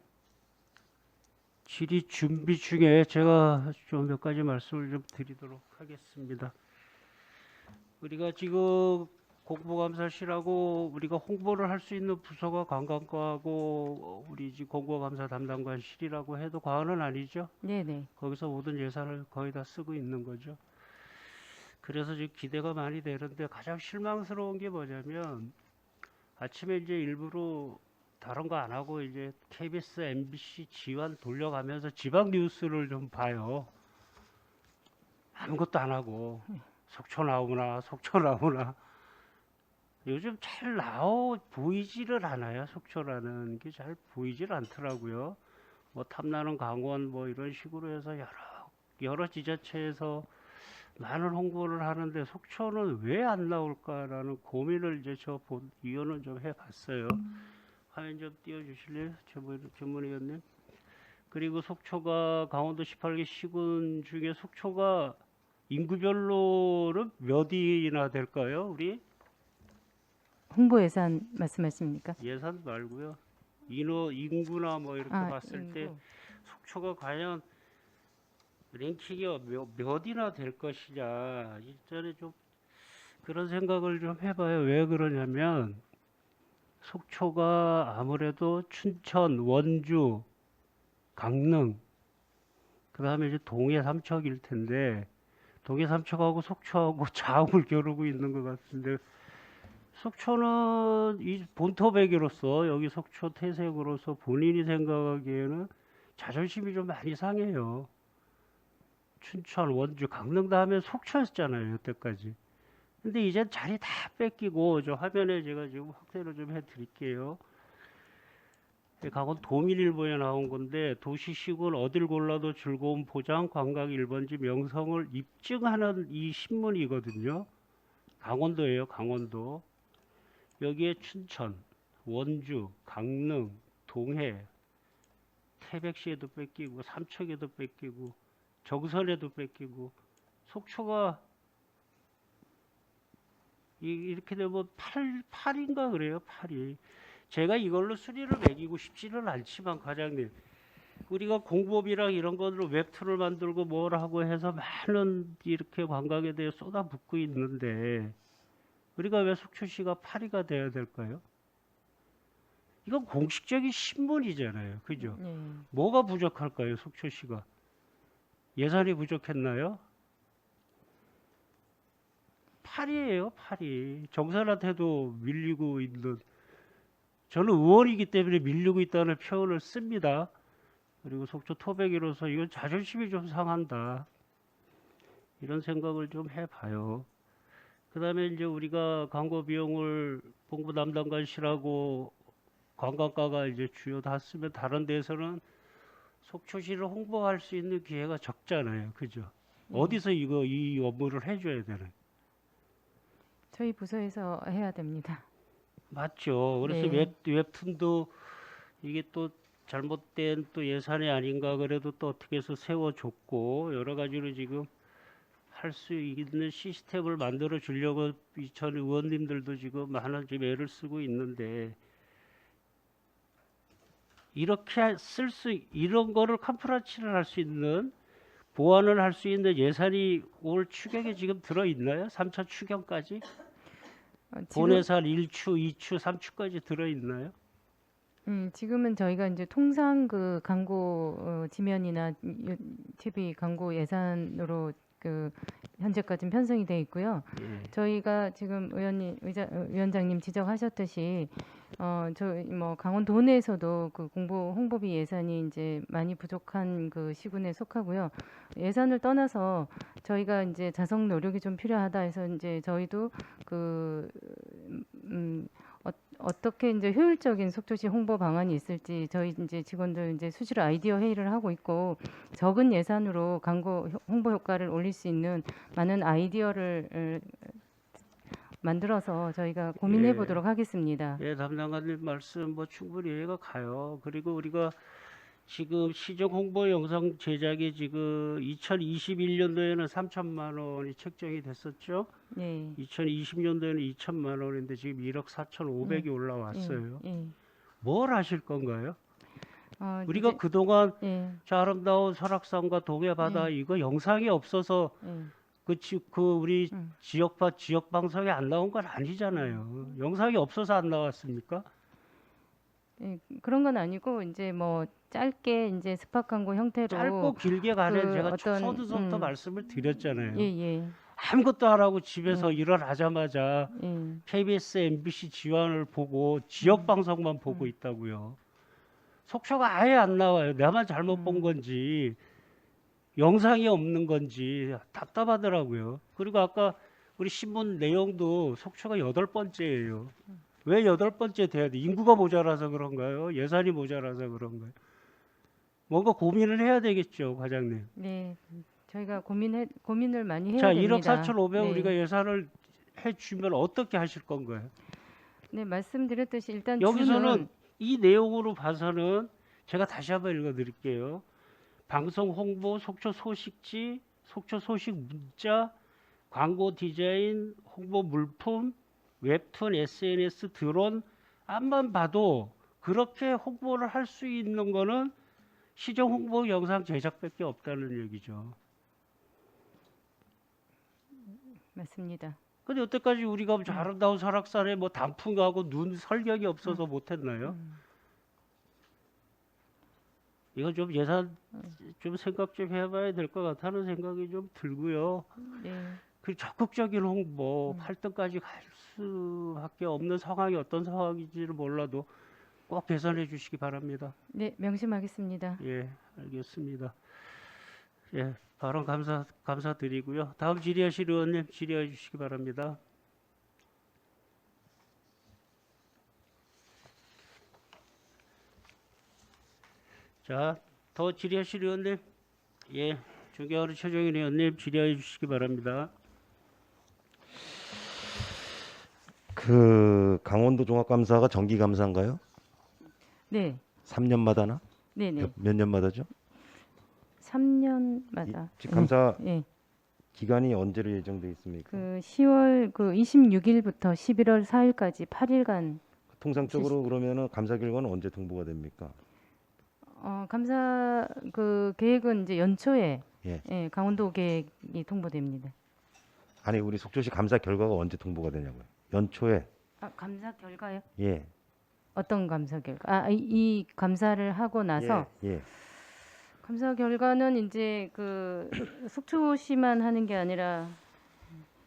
질의 준비 중에 제가 좀 몇 가지 말씀을 좀 드리도록 하겠습니다. 우리가 지금 공보감사실하고 우리가 홍보를 할 수 있는 부서가 관광과하고 우리 지금 공보감사 담당관실이라고 해도 과언은 아니죠. 네, 네. 거기서 모든 예산을 거의 다 쓰고 있는 거죠. 그래서 지금 기대가 많이 되는데 가장 실망스러운 게 뭐냐면 아침에 이제 일부러 다른 거 안 하고 이제 KBS, MBC 지환 돌려가면서 지방 뉴스를 좀 봐요. 아무것도 안 하고 속초 나오나 요즘 잘 보이지를 않아요. 속초라는 게 잘 보이질 않더라고요. 뭐 탐나는 강원 뭐 이런 식으로 해서 여러 지자체에서 많은 홍보를 하는데 속초는 왜 안 나올까라는 고민을 이제 본 위원은 좀 해봤어요. 화면 좀 띄워주실래요, 전문위원님? 그리고 속초가 강원도 18개 시군 중에 속초가 인구별로는 몇 위나 될까요, 우리? 홍보 예산 말씀하십니까? 예산 말고요. 인구나 뭐 이렇게 봤을 때 인구. 속초가 과연 랭킹이 몇이나 될 것이냐. 이전에 좀 그런 생각을 좀 해봐요. 왜 그러냐면 속초가 아무래도 춘천, 원주, 강릉, 그 다음에 이제 동해 삼척일 텐데 동해 삼척하고 속초하고 좌우를 겨루고 있는 것 같은데 속초는 이 본토백으로서 여기 속초 태색으로서 본인이 생각하기에는 자존심이 좀 많이 상해요. 춘천, 원주, 강릉 다음에 속초였잖아요, 여태까지. 근데 이제 자리 다 뺏기고 저 화면에 제가 지금 확대를 좀 해드릴게요. 강원 도민일보에 나온 건데 도시시군 어딜 골라도 즐거운 보장 관광 1번지 명성을 입증하는 이 신문이거든요. 강원도예요, 강원도. 여기에 춘천, 원주, 강릉, 동해, 태백시에도 뺏기고 삼척에도 뺏기고 정선에도 뺏기고 속초가 이렇게 되면 8인가 그래요. 8이. 제가 이걸로 순위를 매기고 싶지는 않지만 과장님, 우리가 공법이랑 이런 것으로 웹툰을 만들고 뭘 하고 해서 많은 이렇게 관광에 대해 쏟아붓고 있는데 우리가 왜 속초시가 8위가 돼야 될까요? 이건 공식적인 신문이잖아요. 그죠? 네. 뭐가 부족할까요? 속초시가. 예산이 부족했나요? 8위예요. 8위. 정산한테도 밀리고 있는, 저는 의원이기 때문에 밀리고 있다는 표현을 씁니다. 그리고 속초 토백이로서 이건 자존심이 좀 상한다. 이런 생각을 좀 해봐요. 그 다음에 이제 우리가 광고 비용을 본부 담당관실하고 관광과가 이제 주요 다 쓰면 다른 데서는 속초시를 홍보할 수 있는 기회가 적잖아요. 그죠? 어디서 이 업무를 해줘야 되는? 저희 부서에서 해야 됩니다. 맞죠. 그래서 네. 웹툰도 이게 또 잘못된 또 예산이 아닌가 그래도 또 어떻게 해서 세워줬고 여러 가지로 지금 할 수 있는 시스템을 만들어 주려고 전 의원님들도 지금 많은 지금 애를 쓰고 있는데 이렇게 이런 거를 컴프라치를 할 수 있는 보완을 할 수 있는 예산이 올 추경에 지금 들어 있나요? 3차 추경까지? 지금, 본예산 1추, 2추, 3추까지 들어 있나요? 지금은 저희가 이제 통상 그 광고 지면이나 TV 광고 예산으로 그 현재까지는 편성이 돼 있고요. 예. 저희가 지금 위원장님 지적하셨듯이 저희 뭐 강원도 내에서도 그 홍보비 예산이 이제 많이 부족한 그 시군에 속하고요. 예산을 떠나서 저희가 이제 자성 노력이 좀 필요하다 해서 이제 저희도 그 어떻게 이제 효율적인 속초시 홍보 방안이 있을지 저희 이제 직원들 이제 수시로 아이디어 회의를 하고 있고 적은 예산으로 광고 홍보 효과를 올릴 수 있는 많은 아이디어를 만들어서 저희가 고민해 예. 보도록 하겠습니다. 예, 담당관님 말씀 뭐 충분히 이해가 가요. 그리고 우리가 지금 시정 홍보 영상 제작이 지금 2021년도에는 3천만 원이 책정이 됐었죠. 네. 2020년도에는 2천만 원인데 지금 1억 4,500이 올라왔어요. 예. 뭘 하실 건가요? 우리가 이제, 그동안 예. 저 아름다운 설악산과 동해바다 이거 영상이 없어서 우리 음. 지역 방송에 안 나온 건 아니잖아요. 영상이 없어서 안 나왔습니까? 예, 그런 건 아니고 이제 뭐 짧게 이제 스팟 광고 형태로 짧고 길게 가는 그 제가 어떤, 서두서부터 말씀을 드렸잖아요. 예. 아무것도 안 하고 집에서 일어나자마자 예. KBS, MBC 지원을 보고 지역 방송만 보고 있다고요. 속초가 아예 안 나와요. 내만 잘못 본 건지 영상이 없는 건지 답답하더라고요. 그리고 아까 우리 신문 내용도 속초가 8번째예요. 왜 8번째 돼야 돼? 인구가 모자라서 그런가요? 예산이 모자라서 그런가요? 뭔가 고민을 해야 되겠죠, 과장님. 네. 저희가 고민을 많이 해야 자, 됩니다. 1억 4,500 네. 우리가 예산을 해주면 어떻게 하실 건가요? 네, 말씀드렸듯이 일단 여기서는 주는 이 내용으로 봐서는 제가 다시 한번 읽어드릴게요. 방송 홍보, 속초 소식지, 속초 소식 문자, 광고 디자인, 홍보 물품, 웹툰, SNS, 드론 안만 봐도 그렇게 홍보를 할 수 있는 거는 시정 홍보 영상 제작밖에 없다는 얘기죠. 맞습니다. 근데 여태까지 우리가 저 아름다운 설악산에 뭐 단풍하고 눈 설경이 없어서 못했나요? 이거 좀 예산 좀 생각 좀 해봐야 될 것 같다는 생각이 좀 들고요. 네. 그 적극적인 홍보 8등까지 갈 수밖에 없는 상황이 어떤 상황인지를 몰라도 꼭 개선해 주시기 바랍니다. 네, 명심하겠습니다. 예, 알겠습니다. 예, 발언 감사드리고요. 다음 질의하실 의원님 질의해 주시기 바랍니다. 자, 더 질의하실 의원님, 예, 존경하는 최종인 의원님 질의해 주시기 바랍니다. 그 강원도 종합감사가 정기감사인가요? 네. 3년마다나? 네. 몇 년마다죠? 3년 맞아. 지금 감사 예. 기간이 언제로 예정돼 있습니까? 그 10월 26일부터 11월 4일까지 8일간 통상적으로 그러면은 감사 결과는 언제 통보가 됩니까? 감사 그 계획은 이제 연초에 예. 예, 강원도 계획이 통보됩니다. 아니 우리 속초시 감사 결과가 언제 통보가 되냐고요? 연초에. 감사 결과요? 예. 어떤 감사 결과? 이 감사를 하고 나서 예. 감사 결과는 이제 그 속초시만 하는 게 아니라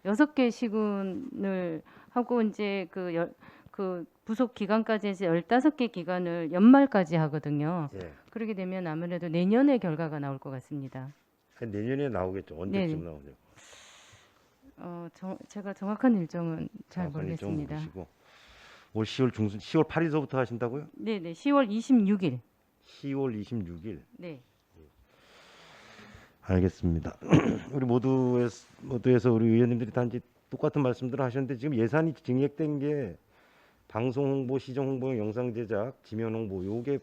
6개 시군을 하고 이제 그 부속 기관까지 해서 15개 기관을 연말까지 하거든요. 예. 그렇게 되면 아무래도 내년에 결과가 나올 것 같습니다. 내년에 나오겠죠. 언제쯤 네네. 나오죠? 제가 정확한 일정은 잘 정확한 일정은 모르겠습니다. 모르시고. 올 10월 중순 10월 8일서부터 하신다고요? 네네. 10월 26일. 10월 26일. 네. 알겠습니다. 우리 모두에서 우리 의원님들이 다 이제 똑같은 말씀들을 하셨는데 지금 예산이 증액된 게 방송 홍보, 시정 홍보, 영상 제작, 지면 홍보 요게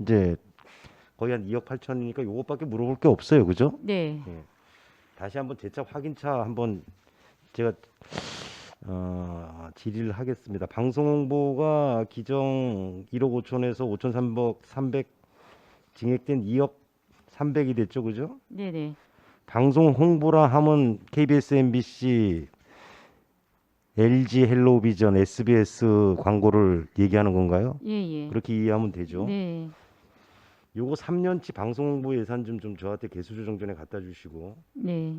이제 거의 한 2억 8천이니까 요것밖에 물어볼 게 없어요. 그죠? 네. 다시 한번 재차 확인차 한번 제가 질의를 하겠습니다. 방송 홍보가 기정 1억 5천에서 5천300 증액된 2억 300이 됐죠. 그죠? 네네. 방송 홍보라 하면 KBS, MBC, LG 헬로비전, SBS 광고를 얘기하는 건가요? 예. 그렇게 이해하면 되죠. 네. 요거 3년치 방송 홍보 예산 좀 저한테 개수 조정 전에 갖다 주시고 네.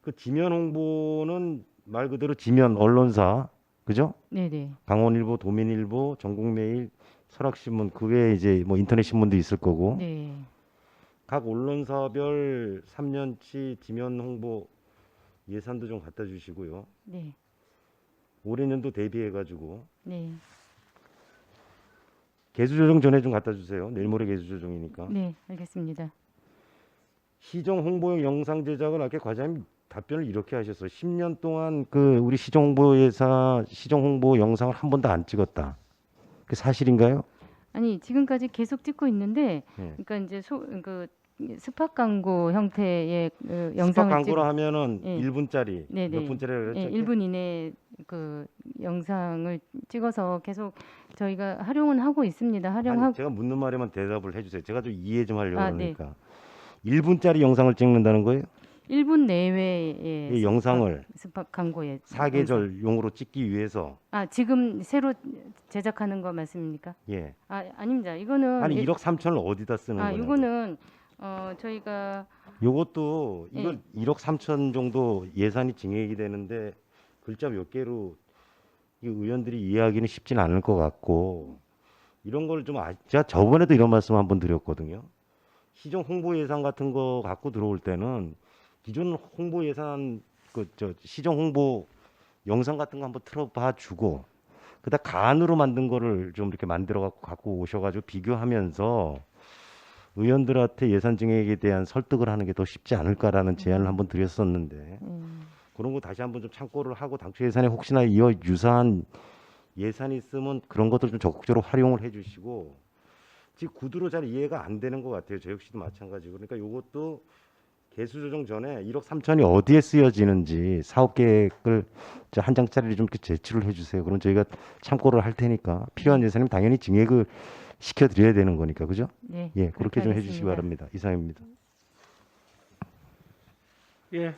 그 지면 홍보는 말 그대로 지면 언론사 그죠? 네네. 강원일보, 도민일보, 전국메일, 설악신문 그 외에 이제 뭐 인터넷 신문도 있을 거고 네. 각 언론사별 3년치 지면 홍보 예산도 좀 갖다 주시고요. 네. 올해 년도 대비해 가지고 네. 개수 조정 전에 좀 갖다 주세요. 내일 모레 개수 조정이니까. 네. 알겠습니다. 시정 홍보용 영상 제작을 아까 과장님 답변을 이렇게 하셨어요. 10년 동안 그 우리 시정 홍보회사 시정 홍보 영상을 한 번도 안 찍었다. 그 사실인가요? 아니 지금까지 계속 찍고 있는데, 예. 그러니까 이제 스팟 광고 형태의 스팟 영상을 광고라 하면은 예. 1분짜리 네네. 몇 분짜리라고 그랬죠? 1분 이내 그 영상을 찍어서 계속 저희가 활용은 하고 있습니다. 아니, 활용하고 제가 묻는 말에만 대답을 해주세요. 제가 좀 이해 좀 하려고 네. 그러니까 1분짜리 영상을 찍는다는 거예요? 1분 내외의 이 영상을 스팟 광고에 사계절용으로 찍기 위해서 지금 새로 제작하는 거 말씀입니까? 예. 아닙니다. 이거는 아니 1억 3천을 어디다 쓰는 거냐고. 이거는 저희가 요것도 이걸 예. 1억 3천 정도 예산이 증액이 되는데 글자 몇 개로 이 의원들이 이해하기는 쉽진 않을 것 같고 이런 걸 좀 제가 저번에도 이런 말씀 한번 드렸거든요. 시정 홍보 예산 같은 거 갖고 들어올 때는 기존 홍보 예산 시정 홍보 영상 같은 거 한번 틀어봐 주고 그다음 간으로 만든 거를 좀 이렇게 만들어 갖고 오셔가지고 비교하면서 의원들한테 예산 증액에 대한 설득을 하는 게 더 쉽지 않을까라는 제안을 한번 드렸었는데 그런 거 다시 한번 좀 참고를 하고 당초 예산에 혹시나 이어 유사한 예산이 있으면 그런 것들 좀 적극적으로 활용을 해주시고 지금 구두로 잘 이해가 안 되는 것 같아요. 저 역시도 마찬가지고 그러니까 이것도 개수 조정 전에 1억 3천이 어디에 쓰여지는지 사업 계획을 한 장짜리 좀 이렇게 제출을 해주세요. 그럼 저희가 참고를 할 테니까 필요한 예산이면 당연히 증액을 시켜드려야 되는 거니까 그죠? 네. 예, 그렇게 좀 해주시기 하겠습니다. 바랍니다. 이상입니다. 예,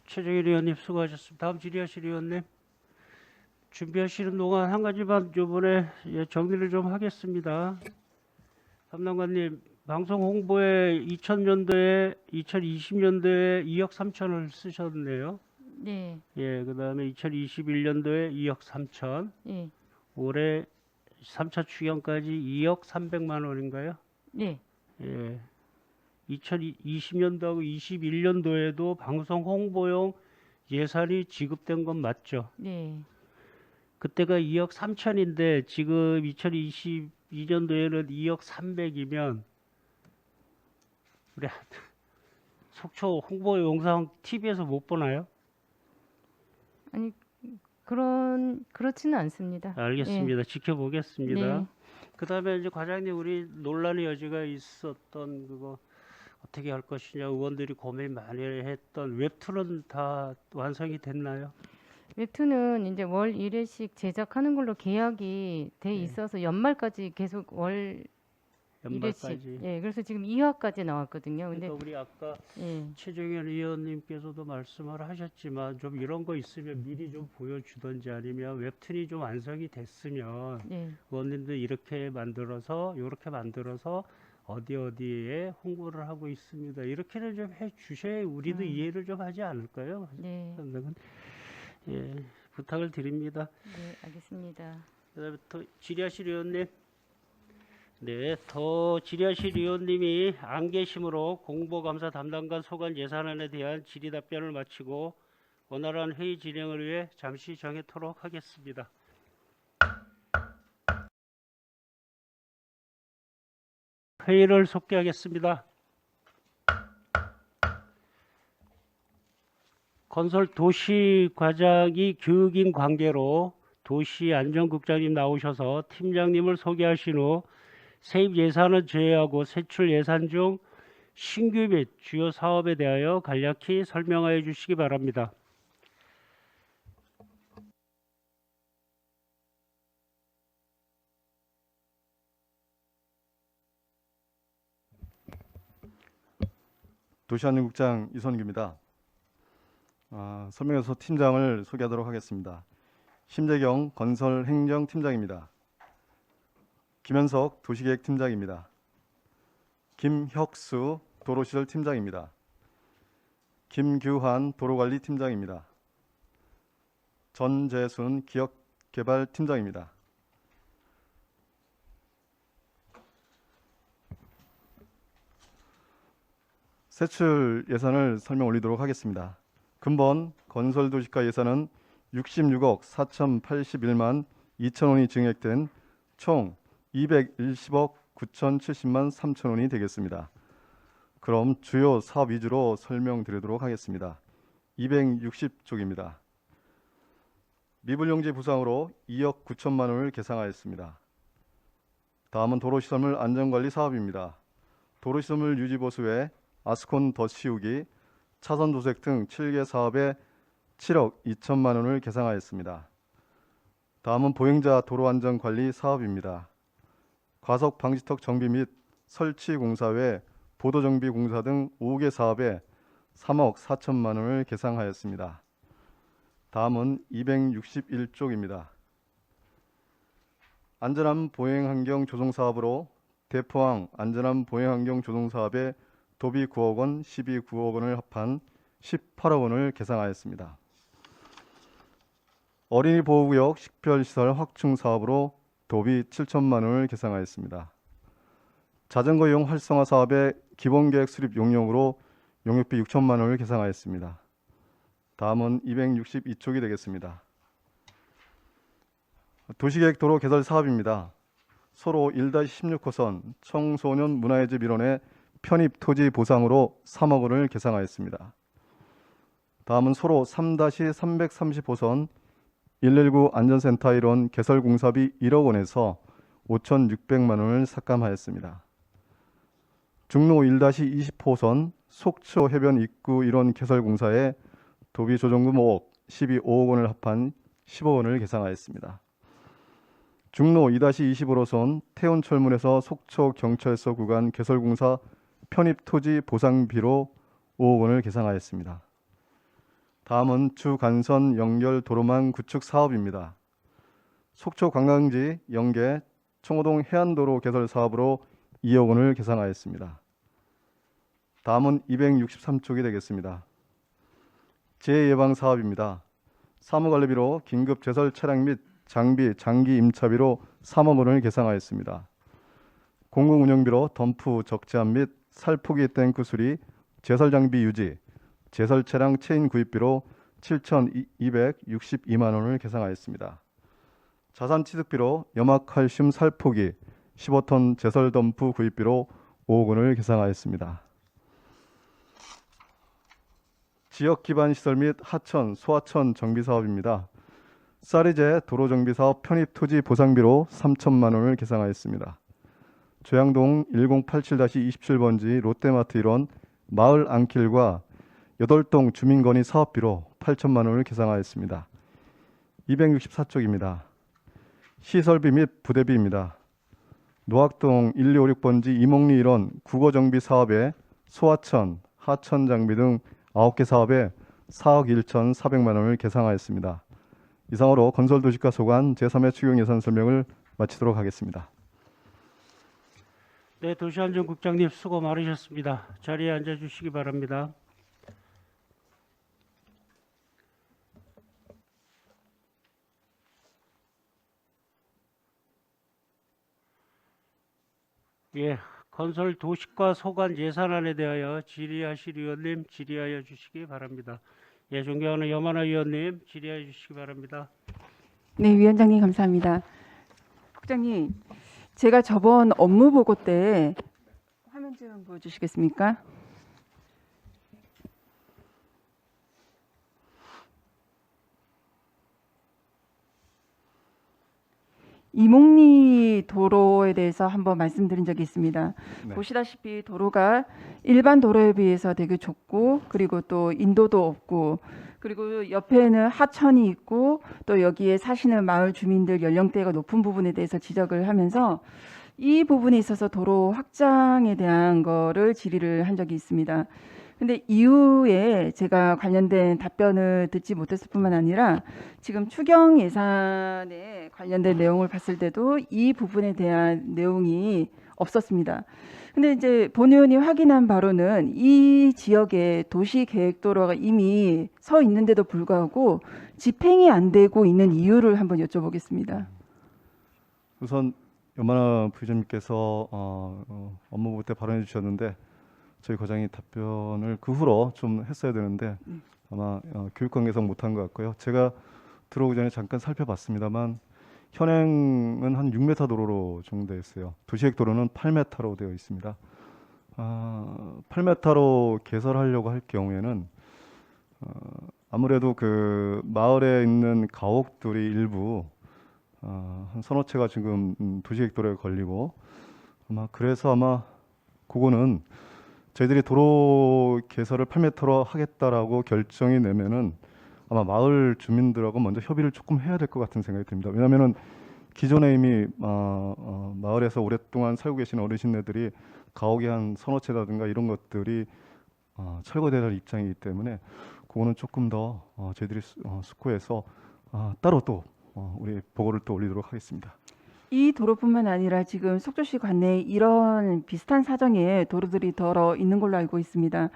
최정일 의원님 수고하셨습니다. 다음 질의하실 의원님. 준비하시는 동안 한 가지만 이번에 정리를 좀 하겠습니다. 담당관님, 방송 홍보에 2000년도에 2020년도에 2억 3천을 쓰셨네요. 네. 예, 그다음에 2021년도에 2억 3천, 예. 올해 3차 추경까지 2억 300만 원인가요? 네. 예. 2020년도하고 21년도에도 방송 홍보용 예산이 지급된 건 맞죠? 네. 그때가 2억 3천인데 지금 2022년도에는 2억 300이면 우리 속초 홍보 영상 TV에서 못 보나요? 아니 그렇지는 않습니다. 알겠습니다. 지켜보겠습니다. 네. 그다음에 이제 과장님 우리 논란의 여지가 있었던 그거 어떻게 할 것이냐 의원들이 고민 많이 했던 웹툰은 다 완성이 됐나요? 웹툰은 이제 월 1회씩 제작하는 걸로 계약이 돼 네. 있어서 연말까지 계속 월 1회씩. 연말까지. 예, 그래서 지금 2화까지 나왔거든요. 근데 그러니까 우리 아까 예, 최정현 의원님께서도 말씀을 하셨지만 좀 이런 거 있으면 미리 좀 보여주든지 아니면 웹툰이 좀 완성이 됐으면 예, 의원님들 이렇게 만들어서 이렇게 만들어서 어디에 홍보를 하고 있습니다. 이렇게는 좀 해주셔야 우리도 이해를 좀 하지 않을까요? 네, 예, 부탁을 드립니다. 네, 알겠습니다. 그다음에 또 지리하실 의원님. 네, 더 지리하실 의원님이 안 계심으로 공보감사 담당관 소관 예산안에 대한 질의 답변을 마치고 원활한 회의 진행을 위해 잠시 정해토록 하겠습니다. 회의를 속개하겠습니다. 건설 도시과장이 교육인 관계로 도시안전국장님 나오셔서 팀장님을 소개하신 후 세입 예산을 제외하고 세출 예산 중 신규 및 주요 사업에 대하여 간략히 설명하여 주시기 바랍니다. 도시안전국장 이선규입니다. 설명해서 팀장을 소개하도록 하겠습니다. 심재경 건설행정팀장입니다. 김현석 도시계획팀장입니다. 김혁수 도로시설팀장입니다. 김규환 도로관리팀장입니다. 전재순 기업개발팀장입니다. 세출 예산을 설명 올리도록 하겠습니다. 근본 건설도시가 예산은 66억 4,081만 2천 원이 증액된 총 210억 9,070만 3천 원이 되겠습니다. 그럼 주요 사업 위주로 설명드리도록 하겠습니다. 260쪽입니다. 미불용지 부상으로 2억 9천만 원을 계상하였습니다. 다음은 도로시설물 안전관리 사업입니다. 도로시설물 유지보수 외 아스콘 덧씌우기, 차선 도색 등 7개 사업에 7억 2천만 원을 계상하였습니다. 다음은 보행자 도로안전관리 사업입니다. 과속 방지턱 정비 및 설치 공사 외 보도정비 공사 등 5개 사업에 3억 4천만 원을 계상하였습니다. 다음은 261쪽입니다. 안전한 보행환경 조성 사업으로 대포항 안전한 보행환경 조성 사업에 도비 9억 원, 시비 9억 원을 합한 18억 원을 계상하였습니다. 어린이 보호구역 식별시설 확충 사업으로 도비 7천만 원을 계상하였습니다. 자전거 이용 활성화 사업의 기본계획 수립 용역으로 용역비 6천만 원을 계상하였습니다. 다음은 262쪽이 되겠습니다. 도시계획 도로 개설 사업입니다. 소로 1-16호선 청소년 문화의 집 일원의 편입 토지 보상으로 3억 원을 계상하였습니다. 다음은 소로 3-330호선 119 안전센터 일원 개설 공사비 1억 원에서 5,600만 원을 삭감하였습니다. 중로 1-20호선 속초 해변 입구 일원 개설 공사에 도비 조정금 5억, 시비 5억 원을 합한 10억 원을 계상하였습니다. 중로 2-25호선 태운철문에서 속초 경찰서 구간 개설 공사 편입 토지 보상비로 5억 원을 계상하였습니다. 다음은 주간선 연결 도로망 구축 사업입니다. 속초 관광지 연계 청호동 해안도로 개설 사업으로 2억 원을 계상하였습니다. 다음은 263쪽이 되겠습니다. 재예방 사업입니다. 사무관리비로 긴급 제설 차량 및 장비, 장기 임차비로 3억 원을 계상하였습니다. 공공운영비로 덤프 적재함 및 살포기 탱크 수리, 제설 장비 유지, 제설 차량 체인 구입비로 7,262만 원을 계상하였습니다. 자산 취득비로 염화칼슘 살포기 15톤 제설 덤프 구입비로 5억 원을 계상하였습니다. 지역 기반 시설 및 하천, 소하천 정비 사업입니다. 쌀이제 도로 정비 사업 편입 토지 보상비로 3천만 원을 계상하였습니다. 조양동 1087-27번지 롯데마트 일원 마을 안길과 8동 주민건의 사업비로 8천만 원을 계상하였습니다. 264쪽입니다. 시설비 및 부대비입니다. 노학동 1256번지 이목리 일원 국어정비 사업에 소하천, 하천 장비 등 9개 사업에 4억 1,400만 원을 계상하였습니다. 이상으로 건설도시과 소관 제3회 추경 예산 설명을 마치도록 하겠습니다. 네, 도시안전국장님 수고 많으셨습니다. 자리에 앉아주시기 바랍니다. 예, 건설 도시과 소관 예산안에 대하여 질의하실 의원님 질의하여 주시기 바랍니다. 예, 존경하는 염하나 의원님 질의하여 주시기 바랍니다. 네, 위원장님 감사합니다. 국장님, 제가 저번 업무 보고 때 화면 좀 보여주시겠습니까? 이목리 도로에 대해서 한번 말씀드린 적이 있습니다. 네. 보시다시피 도로가 일반 도로에 비해서 되게 좁고 그리고 또 인도도 없고 그리고 옆에는 하천이 있고 또 여기에 사시는 마을 주민들 연령대가 높은 부분에 대해서 지적을 하면서 이 부분에 있어서 도로 확장에 대한 거를 질의를 한 적이 있습니다. 근데 이후에 제가 관련된 답변을 듣지 못했을 뿐만 아니라 지금 추경 예산에 관련된 내용을 봤을 때도 이 부분에 대한 내용이 없었습니다. 근데 이제 본 의원이 확인한 바로는 이 지역에 도시계획도로가 이미 서 있는데도 불구하고 집행이 안 되고 있는 이유를 한번 여쭤보겠습니다. 우선 염하나 부의장님께서 업무 보고 때 발언해 주셨는데 저희 과장이 답변을 그 후로 좀 했어야 되는데 아마 교육 관계상 못한 것 같고요. 제가 들어오기 전에 잠깐 살펴봤습니다만 현행은 한 6m 도로로 정되어 있어요. 도시계획 도로는 8m로 되어 있습니다. 8m로 개설하려고 할 경우에는 아무래도 그 마을에 있는 가옥들이 일부 한 서너 채가 지금 도시계획 도로에 걸리고 아마 그거는 저희들이 도로 개설을 8m로 하겠다라고 결정이 내면은 아마 마을 주민들하고 먼저 협의를 조금 해야 될 것 같은 생각이 듭니다. 왜냐하면은 기존에 이미 마을에서 오랫동안 살고 계신 어르신네들이 가옥이 한 서너 채라든가 이런 것들이 철거될 입장이기 때문에 그거는 조금 더 저희들이 숙고해서 따로 또 우리 보고를 또 올리도록 하겠습니다. 이 도로뿐만 아니라 지금 속초시 관내에 이런 비슷한 사정의 도로들이 더러 있는 걸로 알고 있습니다.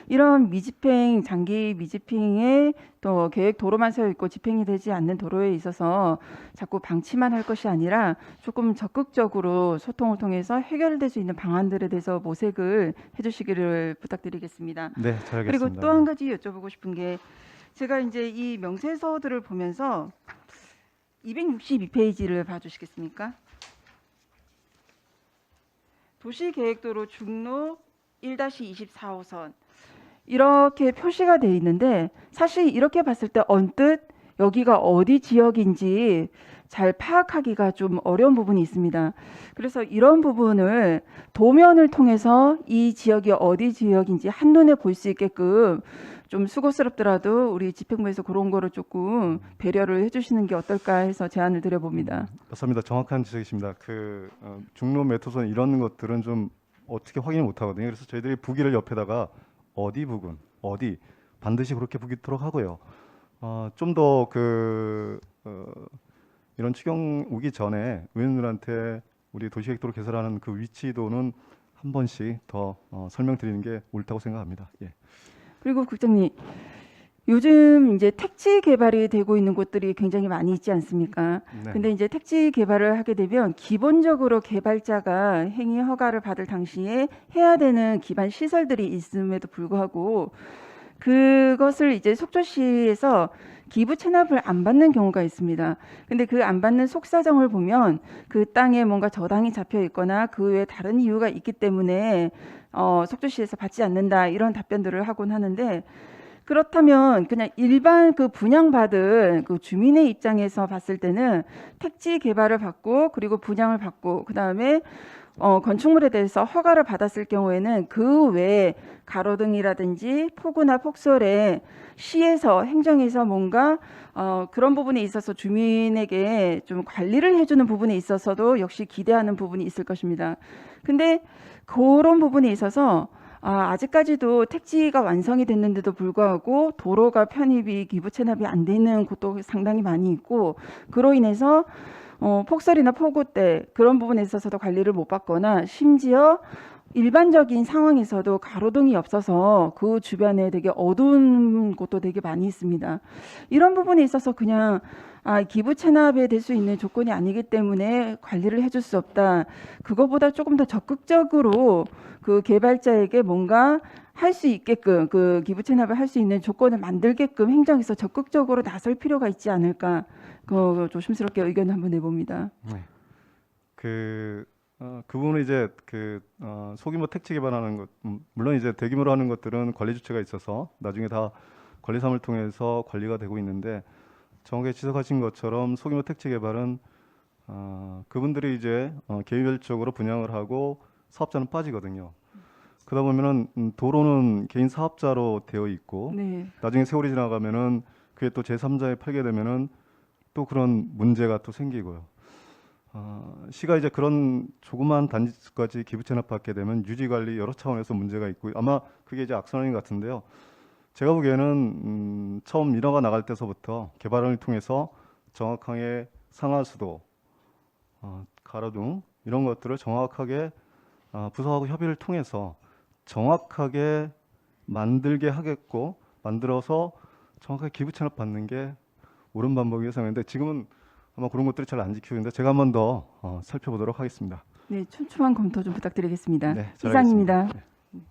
이런 미집행, 장기 미집행에 또 계획 도로만 세워 있고 집행이 되지 않는 도로에 있어서 자꾸 방치만 할 것이 아니라 조금 적극적으로 소통을 통해서 해결될 수 있는 방안들에 대해서 모색을 해주시기를 부탁드리겠습니다. 네, 잘 알겠습니다. 그리고 또 한 가지 여쭤보고 싶은 게 제가 이제 이 명세서들을 보면서 262페이지를 봐주시겠습니까? 도시계획도로 중로 1-24호선 이렇게 표시가 돼 있는데 사실 이렇게 봤을 때 언뜻 여기가 어디 지역인지 잘 파악하기가 좀 어려운 부분이 있습니다. 그래서 이런 부분을 도면을 통해서 이 지역이 어디 지역인지 한눈에 볼 수 있게끔 좀 수고스럽더라도 우리 집행부에서 그런 거를 조금 배려를 해주시는 게 어떨까 해서 제안을 드려봅니다. 맞습니다. 정확한 지적이십니다. 중로 메토선 이런 것들은 좀 어떻게 확인을 못하거든요. 그래서 저희들이 부기를 옆에다가 어디 부근, 어디 반드시 그렇게 부기토록 하고요. 좀 더 이런 추경 오기 전에 의원들한테 우리 도시계획도로 개설하는 그 위치도는 한 번씩 더 설명드리는 게 옳다고 생각합니다. 예. 그리고 국장님, 요즘 이제 택지 개발이 되고 있는 곳들이 굉장히 많이 있지 않습니까? 네. 근데 이제 택지 개발을 하게 되면 기본적으로 개발자가 행위 허가를 받을 당시에 해야 되는 기반 시설들이 있음에도 불구하고 그것을 이제 속초시에서 기부 체납을 안 받는 경우가 있습니다. 근데 그 안 받는 속사정을 보면 그 땅에 뭔가 저당이 잡혀 있거나 그 외에 다른 이유가 있기 때문에 속초시에서 받지 않는다 이런 답변들을 하곤 하는데 그렇다면 그냥 일반 그 분양받은 그 주민의 입장에서 봤을 때는 택지 개발을 받고 그리고 분양을 받고 그다음에 건축물에 대해서 허가를 받았을 경우에는 그 외에 가로등이라든지 폭우나 폭설에 시에서 행정에서 뭔가 그런 부분에 있어서 주민에게 좀 관리를 해주는 부분에 있어서도 역시 기대하는 부분이 있을 것입니다. 근데 그런 부분에 있어서 아직까지도 택지가 완성이 됐는데도 불구하고 도로가 편입이 기부 체납이 안 돼 있는 곳도 상당히 많이 있고, 그로 인해서 폭설이나 폭우 때 그런 부분에 있어서도 관리를 못 받거나, 심지어 일반적인 상황에서도 가로등이 없어서 그 주변에 되게 어두운 곳도 되게 많이 있습니다. 이런 부분에 있어서 그냥 기부 체납에 될 수 있는 조건이 아니기 때문에 관리를 해줄 수 없다. 그거보다 조금 더 적극적으로 그 개발자에게 뭔가 할 수 있게끔, 그 기부 체납을 할 수 있는 조건을 만들게끔 행정에서 적극적으로 나설 필요가 있지 않을까. 그 조심스럽게 의견을 한번 내봅니다. 네. 그 부분은 이제 소규모 택지 개발하는 것, 물론 이제 대규모로 하는 것들은 관리 주체가 있어서 나중에 다 관리사무를 통해서 관리가 되고 있는데, 정확히 지적하신 것처럼 소규모 택지 개발은 그분들이 이제 개별적으로 분양을 하고 사업자는 빠지거든요. 그러다 보면은 도로는 개인 사업자로 되어 있고, 네. 나중에 세월이 지나가면은 그게 또 제3자에 팔게 되면은 또 그런 문제가 또 생기고요. 시가 이제 그런 조그만 단지까지 기부 체납 받게 되면 유지 관리 여러 차원에서 문제가 있고, 아마 그게 이제 악순환인 것 같은데요. 제가 보기에는 처음 인허가 나갈 때서부터 개발을 통해서 정확하게 상하수도, 가로등 이런 것들을 정확하게 부서하고 협의를 통해서 정확하게 만들게 하겠고, 만들어서 정확하게 기부 체납 받는 게 옳은 방법이라고 생각하는데, 지금은 아마 그런 것들이 잘 안 지키고 있는데 제가 한 번 더 살펴보도록 하겠습니다. 네, 촘촘한 검토 좀 부탁드리겠습니다. 네, 이상입니다. 잘하겠습니다. 네.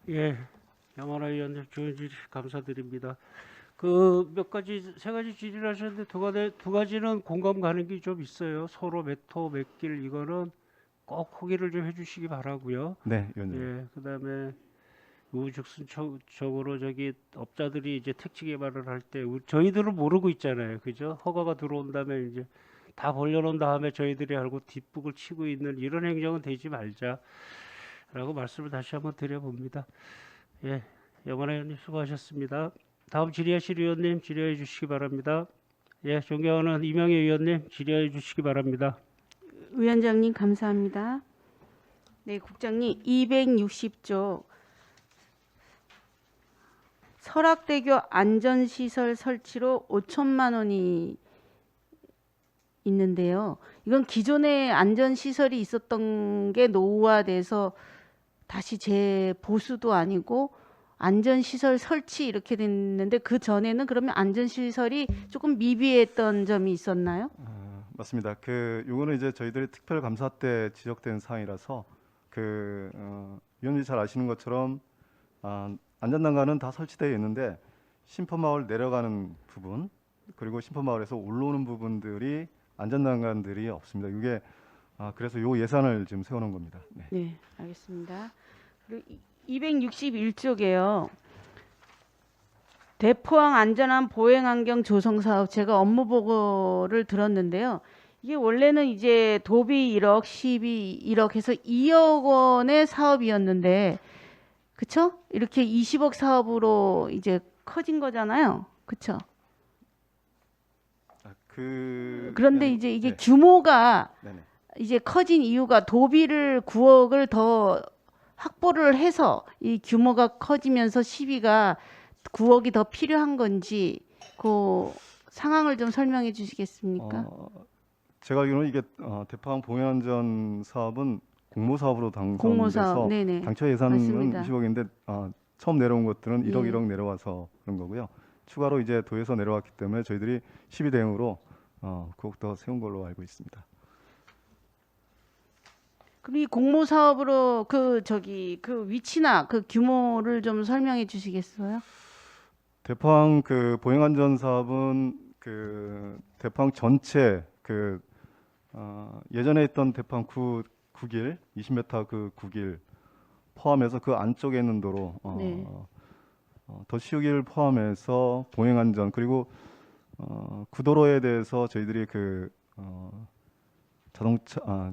예, 양원하 의원님 좋은 질의 감사드립니다. 그 세 가지 질의를 하셨는데 두 가지는 공감 가는 게 좀 있어요. 서로 몇호 몇길 이거는 꼭 호기를 좀 해주시기 바라고요. 네, 위원님. 예, 그다음에 우후죽순적으로 저기 업자들이 이제 택지 개발을 할 때 저희들은 모르고 있잖아요, 그죠? 허가가 들어온 다음에 이제 다 벌려놓은 다음에 저희들이 알고 뒷북을 치고 있는 이런 행정은 되지 말자라고 말씀을 다시 한번 드려봅니다. 예, 영원하 의원님 수고하셨습니다. 다음 질의하실 의원님 질의해 주시기 바랍니다. 예, 존경하는 이명희 의원님 질의해 주시기 바랍니다. 위원장님 감사합니다. 네, 국장님 260조 설악대교 안전시설 설치로 5천만 원이 있는데요. 이건 기존에 안전시설이 있었던 게 노후화돼서 다시 재보수도 아니고 안전시설 설치 이렇게 됐는데, 그 전에는 그러면 안전시설이 조금 미비했던 점이 있었나요? 맞습니다. 요거는 이제 저희들이 특별 감사 때 지적된 사항이라서 위원님이 잘 아시는 것처럼 안전난간은 다 설치되어 있는데, 심포마을 내려가는 부분 그리고 심포마을에서 올라오는 부분들이 안전난간들이 없습니다. 이게 그래서 요 예산을 지금 세워놓은 겁니다. 네. 네, 알겠습니다. 그리고 261쪽에요. 대포항 안전한 보행환경 조성 사업, 제가 업무 보고를 들었는데요. 이게 원래는 이제 도비 1억, 시비 1억 해서 2억 원의 사업이었는데, 그쵸? 이렇게 20억 사업으로 이제 커진 거잖아요. 그쵸? 그런데 이제 이게 네. 규모가 네네. 이제 커진 이유가 도비를 9억을 더 확보를 해서 이 규모가 커지면서 시비가 9억이 더 필요한 건지 그 상황을 좀 설명해 주시겠습니까? 제가 알기로는 이게 대포항 보행안전 사업은 공모 사업으로 공모 사업, 당선돼서 네네. 당초 예산은 맞습니다. 20억인데 처음 내려온 것들은 1억 예. 1억 내려와서 그런 거고요. 추가로 이제 도에서 내려왔기 때문에 저희들이 12 대응으로 그것 더 세운 걸로 알고 있습니다. 그럼 이 공모 사업으로 그 위치나 그 규모를 좀 설명해 주시겠어요? 대포항 보행안전 사업은 대포항 전체 예전에 있던 대포항 9길 20m 그 9길 포함해서 그 안쪽에 있는 도로 네. 더 포함해서 보행안전 그리고 구도로에 대해서 저희들이 자동차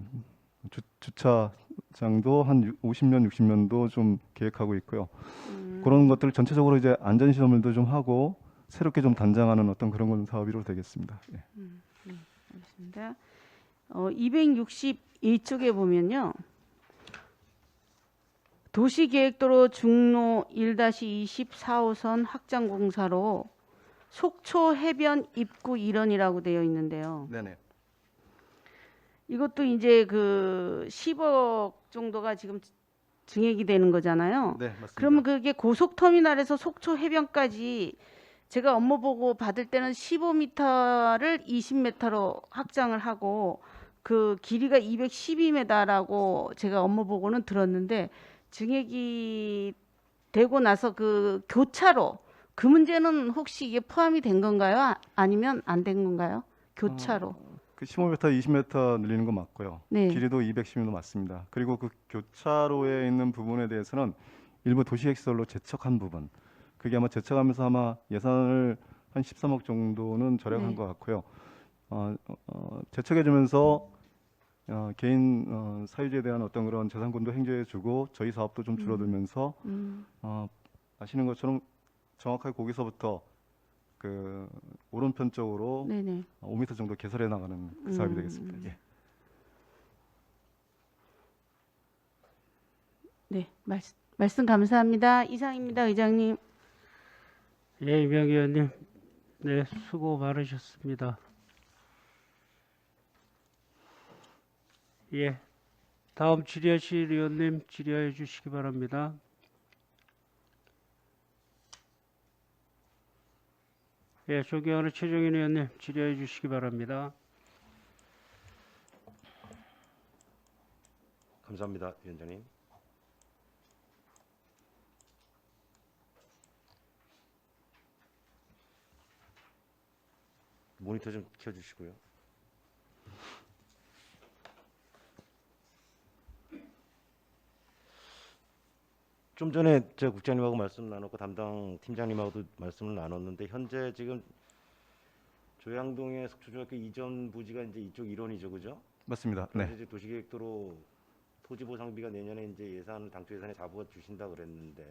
주차장도 한 50년, 60년도 좀 계획하고 있고요. 그런 것들을 전체적으로 이제 안전시설물도 좀 하고 새롭게 좀 단장하는 어떤 그런 건 사업으로 되겠습니다. 예. 알겠습니다. 261쪽에 보면요. 도시계획도로 중로 1-24호선 확장 공사로 속초 해변 입구 일원이라고 되어 있는데요. 네네. 이것도 이제 그 10억 정도가 지금 증액이 되는 거잖아요. 네, 맞습니다. 그러면 그게 고속터미널에서 속초 해변까지 제가 업무 보고 받을 때는 15m를 20m로 확장을 하고 그 길이가 212m라고 제가 업무 보고는 들었는데 증액이 되고 나서 그 교차로 그 문제는 혹시 이게 포함이 된 건가요? 아니면 안 된 건가요? 교차로. 그 15m, 20m 늘리는 거 맞고요. 네. 길이도 210m 맞습니다. 그리고 그 교차로에 있는 부분에 대해서는 일부 도시계획시설로 제척한 부분, 그게 아마 제척하면서 아마 예산을 한 13억 정도는 절약한 네. 것 같고요. 제척해주면서 개인 사유지에 대한 어떤 그런 재산권도 행조해주고 저희 사업도 좀 줄어들면서 아시는 것처럼 정확하게 거기서부터 그 오른편 쪽으로 네네. 5m 정도 개설해 나가는 그 사업이 되겠습니다. 예. 네, 말씀 감사합니다. 이상입니다, 의장님. 예, 이명 의원님, 네, 수고 많으셨습니다. 예, 다음 질의하실 의원님 질의해 주시기 바랍니다. 예, 존경하는 최종인 의원님 질의해 주시기 바랍니다. 감사합니다, 위원장님. 모니터 좀 켜주시고요. 좀 전에 제가 국장님하고 말씀 나눴고 담당 팀장님하고도 말씀을 나눴는데 현재 지금 조양동의 속초중학교 이전 부지가 이제 이쪽 일원이죠, 그죠? 맞습니다. 그래서 네. 이제 도시계획도로 토지보상비가 내년에 이제 예산 당초 예산에 잡아 주신다 그랬는데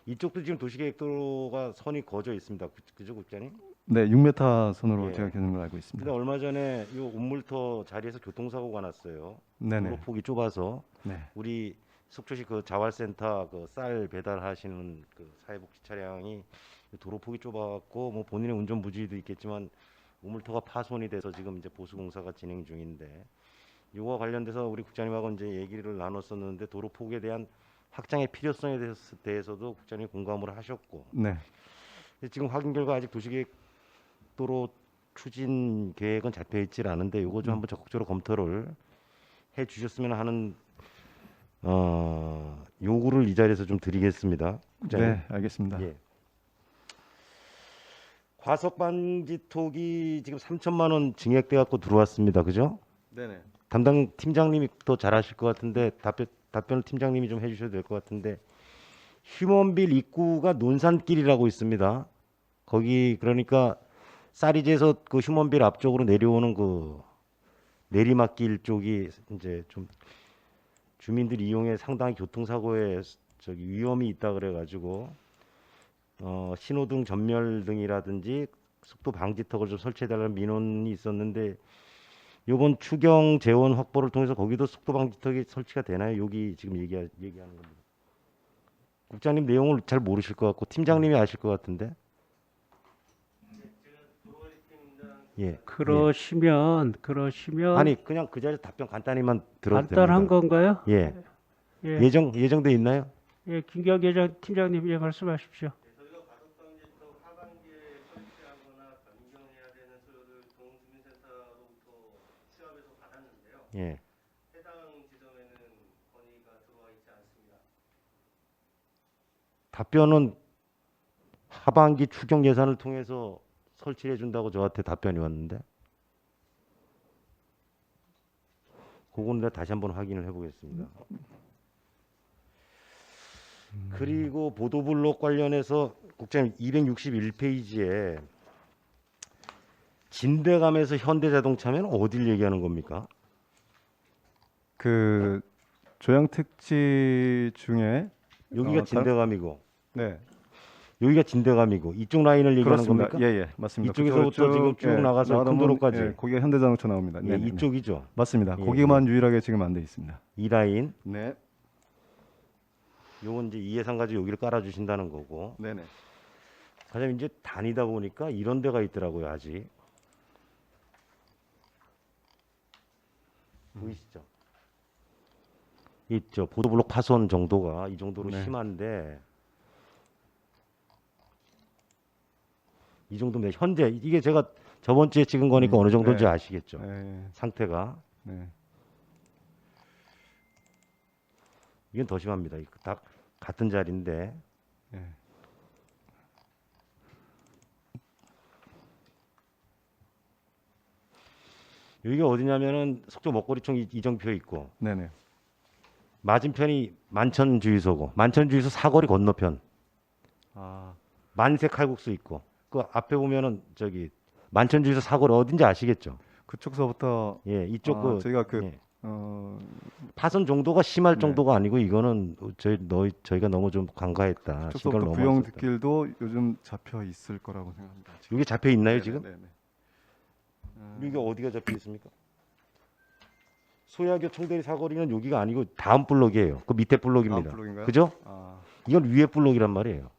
이쪽도 지금 도시계획도로가 선이 거져 있습니다. 그죠, 국장님? 네, 6m 선으로 예. 제가 계는 걸 알고 근데 있습니다. 얼마 전에 이 온물터 자리에서 교통사고가 났어요. 네네. 도로폭이 좁아서 네. 우리 속초시 그 자활센터 그 쌀 배달하시는 그 사회복지 차량이 도로폭이 좁아갖고 뭐 본인의 운전 부주의도 있겠지만 우물터가 파손이 돼서 지금 이제 보수 공사가 진행 중인데 이와 관련돼서 우리 국장님하고 이제 얘기를 나눴었는데 도로폭에 대한 확장의 필요성에 대해서도 국장님이 공감을 하셨고 네. 지금 확인 결과 아직 도시계획도로 추진 계획은 잡혀 있질 않은데 이거 좀 한번 적극적으로 검토를 해 주셨으면 하는 요구를 이 자리에서 좀 드리겠습니다. 국장님. 네, 알겠습니다. 예. 과석방지턱이 지금 3천만 원 증액돼 갖고 들어왔습니다. 그죠? 네네. 담당 팀장님이 더 잘하실 것 같은데 답변을 팀장님이 좀 해주셔도 될 것 같은데 휴먼빌 입구가 논산길이라고 있습니다. 거기 그러니까 쌀이제에서 그 휴먼빌 앞쪽으로 내려오는 그 내리막길 쪽이 이제 좀 주민들 이용에 상당히 교통사고에 저기 위험이 있다 그래가지고 신호등 전멸 등이라든지 속도 방지턱을 좀 설치해달라는 민원이 있었는데 이번 추경 재원 확보를 통해서 거기도 속도 방지턱이 설치가 되나요? 여기 지금 얘기하는 겁니다. 국장님 내용을 잘 모르실 것 같고 팀장님이 아실 것 같은데. 예. 그러시면 아니 그냥 그 자리에서 답변 간단히만 들어도 간단한 됩니다. 건가요? 예. 예, 예정돼 있나요? 예, 김경 회장 팀장님 예 말씀하십시오. 예. 답변은 하반기 추경 예산을 통해서 설치해 준다고 저한테 답변이 왔는데 그건 내가 다시 한번 확인을 해보겠습니다. 그리고 보도블록 관련해서 국장님 261페이지에 진대감에서 현대자동차면 어딜 얘기하는 겁니까? 그 조양 택지 중에 여기가 진대감이고 네, 여기가 진대감이고 이쪽 라인을 얘기하는 그렇습니다. 겁니까? 예, 맞습니다. 이쪽에서부터 그쪽으로 지금 쭉 나가서 나가다 큰 보면, 도로까지. 예, 거기가 현대자동차 나옵니다. 예, 네, 이쪽이죠. 맞습니다. 예, 거기만 유일하게 지금 안 돼 있습니다. 이 라인. 네, 요건 이제 이 예산 가지고 여기를 깔아 주신다는 거고. 네, 네. 과장님 이제 다니다 보니까 이런 데가 있더라고요, 아직. 보이시죠? 있죠. 보도블록 파손 정도가 이 정도로 네. 심한데 이 정도면 현재 이게 제가 저번 주에 찍은 거니까 어느 정도인지 네. 아시겠죠? 네, 상태가 네. 이건 더 심합니다. 이거 다 같은 자리인데 네. 여기가 어디냐면은 속초 먹거리청 이정표 있고 네, 네. 맞은편이 만천주유소고 만천주유소 사거리 건너편 아, 만세 칼국수 있고 그 앞에 보면은 저기 만천주유소 사거리 어딘지 아시겠죠? 그쪽서부터 예, 이쪽 그 저희가 그 예. 어, 파손 정도가 심할 네. 정도가 아니고 이거는 저희가 너무 좀 간과했다. 그쪽서부터 시간을 구형 넘어섰다. 뒷길도 요즘 잡혀 있을 거라고 생각합니다. 지금. 여기 잡혀 있나요 네, 지금? 네, 네, 네. 여기 어디가 잡혀 있습니까? 소야교 청대리 사거리는 여기가 아니고 다음 블록이에요. 그 밑에 블록입니다. 다음 블록인가요? 그죠? 아, 이건 위에 블록이란 말이에요.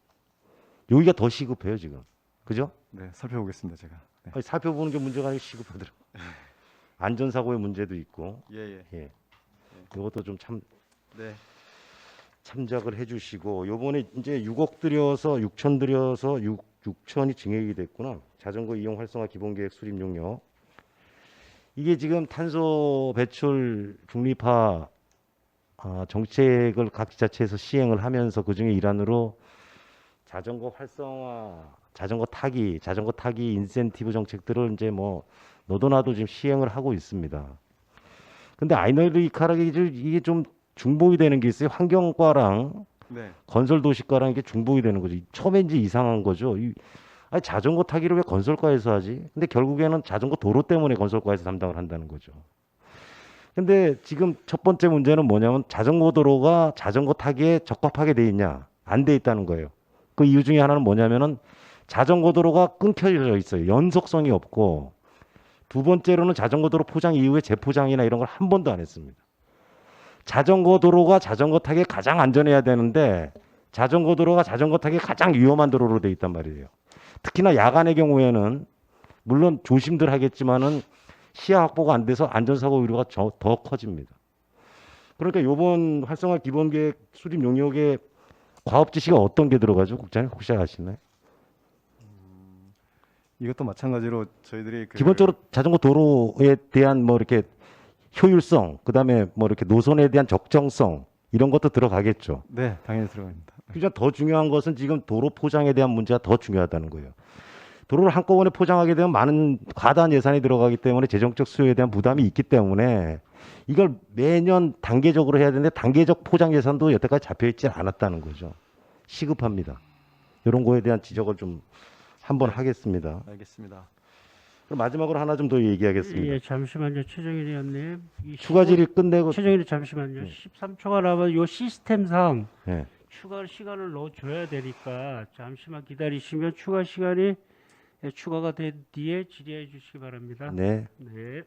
여기가 더 시급해요 지금. 그죠? 네, 살펴보겠습니다, 제가. 네. 아니, 살펴보는 게 문제가 아니고 시급하더라고. 안전사고의 문제도 있고. 예, 예. 예. 이것도 좀 네. 참작을 해주시고 요번에 이제 6억 들여서 6천 들여서 6천이 증액이 됐구나. 자전거 이용 활성화 기본계획 수립 용역. 이게 지금 탄소 배출 중립화 정책을 각 지자체에서 시행을 하면서 그중에 일환으로 자전거 활성화, 자전거 타기 인센티브 정책들을 이제 뭐 너도 나도 지금 시행을 하고 있습니다. 근데 아이러니컬하게 이게 좀 중복이 되는 게 있어요. 환경과랑 네. 건설도시과랑 이게 중복이 되는 거죠. 처음에 이제 이상한 거죠. 아니, 자전거 타기를 왜 건설과에서 하지? 근데 결국에는 자전거 도로 때문에 건설과에서 담당을 한다는 거죠. 근데 지금 첫 번째 문제는 뭐냐면 자전거 도로가 자전거 타기에 적합하게 돼 있냐? 안 돼 있다는 거예요. 그 이유 중에 하나는 뭐냐면은 자전거 도로가 끊겨져 있어요. 연속성이 없고 두 번째로는 자전거 도로 포장 이후에 재포장이나 이런 걸 한 번도 안 했습니다. 자전거 도로가 자전거 타기에 가장 안전해야 되는데 자전거 도로가 자전거 타기에 가장 위험한 도로로 돼 있단 말이에요. 특히나 야간의 경우에는 물론 조심들 하겠지만은 시야 확보가 안 돼서 안전사고 위로가 더 커집니다. 그러니까 이번 활성화 기본계획 수립 용역에 과업 지시가 어떤 게 들어가죠, 국장님 혹시 아시나요? 이것도 마찬가지로 저희들이 기본적으로 자전거 도로에 대한 뭐 이렇게 효율성, 그다음에 뭐 이렇게 노선에 대한 적정성 이런 것도 들어가겠죠. 네, 당연히 들어갑니다. 그죠? 더 중요한 것은 지금 도로 포장에 대한 문제가 더 중요하다는 거예요. 도로를 한꺼번에 포장하게 되면 많은 과다한 예산이 들어가기 때문에 재정적 수요에 대한 부담이 있기 때문에 이걸 매년 단계적으로 해야 되는데 단계적 포장 예산도 여태까지 잡혀있지 않았다는 거죠. 시급합니다. 이런 거에 대한 지적을 좀 한번 하겠습니다. 알겠습니다. 그럼 마지막으로 하나 좀 더 얘기하겠습니다. 예, 잠시만요, 최정일 의원님. 추가 질의 끝내고 최정일 잠시만요. 13초가 남아 요 시스템상 네. 추가 시간을 넣어줘야 되니까 잠시만 기다리시면 추가 시간이 추가가 된 뒤에 질의해 주시기 바랍니다. 네. 네.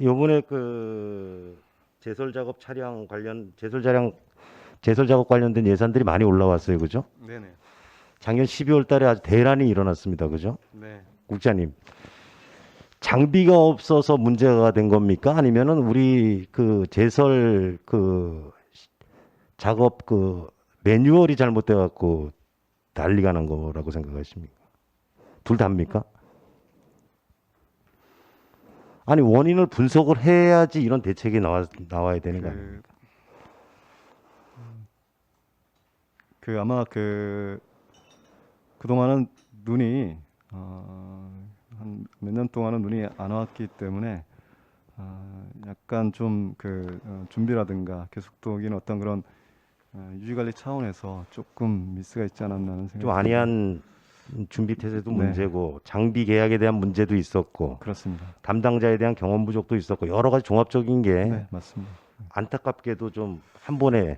요번에 제설 작업 관련된 예산들이 많이 올라왔어요. 그죠? 네네. 작년 12월 달에 아주 대란이 일어났습니다. 그죠? 네. 국장님. 장비가 없어서 문제가 된 겁니까? 아니면은 우리 제설 작업 매뉴얼이 잘못돼 갖고 난리가 난 거라고 생각하십니까? 둘 다입니까? 아니 원인을 분석을 해야지 이런 대책이 나와야 되는 거 아닙니까? 아마 그동안은 눈이 한 몇 년 동안은 눈이 안 왔기 때문에 약간 좀 준비라든가 계속적인 어떤 그런 유지관리 차원에서 조금 미스가 있지 않았나 하는 생각이 좀 안이한 준비 태세도 네. 문제고 장비 계약에 대한 문제도 있었고 그렇습니다. 담당자에 대한 경험 부족도 있었고 여러 가지 종합적인 게 네, 맞습니다. 안타깝게도 좀 한 번에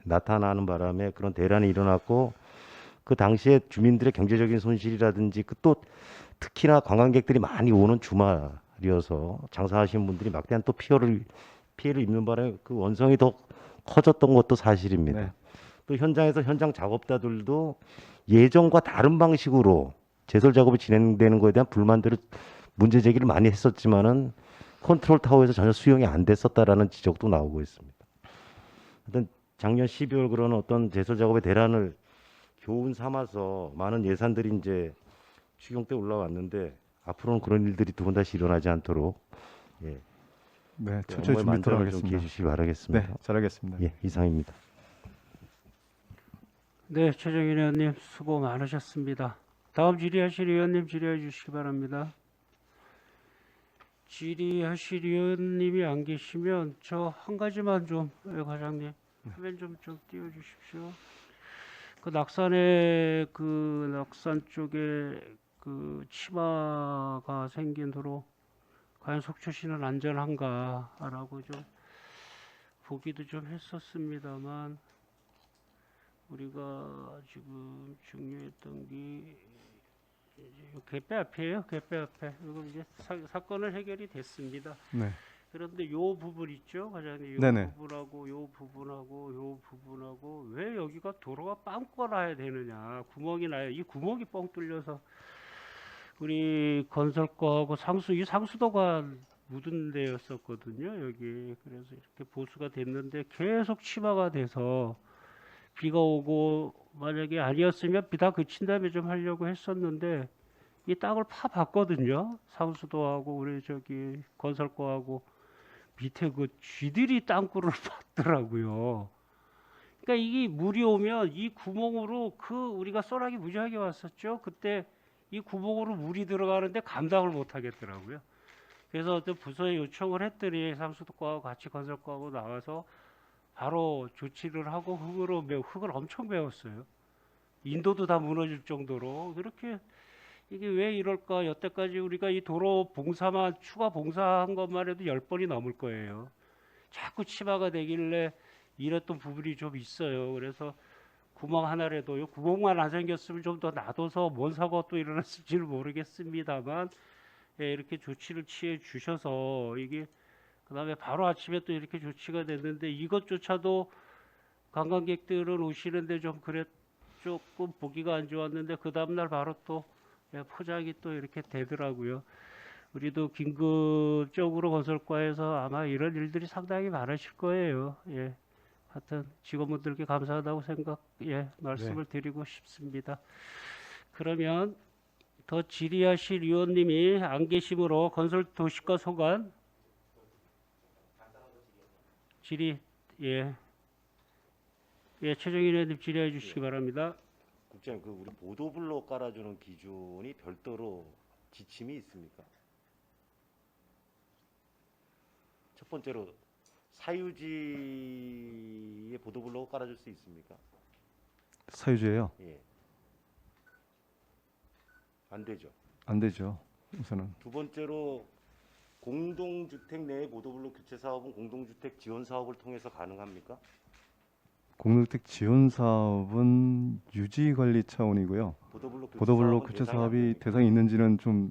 나타나는 바람에 그런 대란이 일어났고 그 당시에 주민들의 경제적인 손실이라든지 그 또 특히나 관광객들이 많이 오는 주말이어서 장사하시는 분들이 막대한 또 피해를 입는 바람에 그 원성이 더 커졌던 것도 사실입니다. 네. 또 현장에서 현장 작업자들도 예전과 다른 방식으로 제설 작업이 진행되는 것에 대한 불만들을 문제 제기를 많이 했었지만은 컨트롤 타워에서 전혀 수용이 안 됐었다라는 지적도 나오고 있습니다. 하여튼 작년 12월 그런 어떤 제설 작업의 대란을 교훈 삼아서 많은 예산들이 이제 추경 때 올라왔는데 앞으로는 그런 일들이 두 번 다시 일어나지 않도록 네, 그 철저히 업무의 준비 만전을 좀 들어가겠습니다. 기해 주시기 바라겠습니다. 네, 잘하겠습니다. 예, 이상입니다. 네, 최정인 의원님 수고 많으셨습니다. 다음 질의하실 의원님 질의해 주시기 바랍니다. 질의하실 의원님이 안 계시면 저 한 가지만 좀 과장님 화면 좀 띄워주십시오. 그 낙산에 그 낙산 쪽에 그 치마가 생긴 도로 과연 속초시는 안전한가라고 좀 보기도 좀 했었습니다만 우리가 지금 중요했던 게 개폐 앞이에요. 개폐 앞에 이거 이제 사건은 해결이 됐습니다. 네. 그런데 요 부분 있죠, 과장님. 요 네네. 부분하고 왜 여기가 도로가 빵꾸 나야 되느냐? 구멍이 나요. 이 구멍이 뻥 뚫려서 우리 건설과하고 이 상수도가 묻은 데였었거든요. 여기 그래서 이렇게 보수가 됐는데 계속 치마가 돼서 비가 오고 만약에 아니었으면 비 다 그친 다음에 좀 하려고 했었는데 이 땅을 파봤거든요. 상수도하고 우리 저기 건설과하고 밑에 그 쥐들이 땅굴을 파더라고요. 그러니까 이게 물이 오면 이 구멍으로 우리가 소나기 무지하게 왔었죠. 그때 이 구멍으로 물이 들어가는데 감당을 못 하겠더라고요. 그래서 어떤 부서에 요청을 했더니 상수도과하고 같이 건설과하고 나와서 바로 조치를 하고 흙을 엄청 메웠어요. 인도도 다 무너질 정도로. 그렇게 이게 왜 이럴까? 여태까지 우리가 이 도로 봉사만 추가 봉사한 것만 해도 10번이 넘을 거예요. 자꾸 치마가 되길래 이랬던 부분이 좀 있어요. 그래서 구멍 하나라도 구멍만 안 생겼으면 좀 더 놔둬서 뭔 사고가 또 일어났을지는 모르겠습니다만 이렇게 조치를 취해 주셔서 이게 그다음에 바로 아침에 또 이렇게 조치가 됐는데 이것조차도 관광객들은 오시는데 좀 조금 보기가 안 좋았는데 그 다음날 바로 또 포장이 또 이렇게 되더라고요. 우리도 긴급적으로 건설과에서 아마 이런 일들이 상당히 많으실 거예요. 예. 하여튼 직원분들께 감사하다고 말씀을 드리고 싶습니다. 그러면 더 질의하실 위원님이 안 계시므로 건설도시과 소관 질의 최정인 의원님 질의해 주시기 바랍니다. 국장님, 그 우리 보도블록 깔아주는 기준이 별도로 지침이 있습니까? 첫 번째로 사유지에 보도블록 깔아줄 수 있습니까? 사유지예요. 예. 안 되죠. 안 되죠. 우선은 두 번째로 공동주택 내의 보도블록 교체 사업은 공동주택 지원 사업을 통해서 가능합니까? 공동주택 지원 사업은 유지 관리 차원이고요. 보도블록 교체 사업이 대상이 있는지는 좀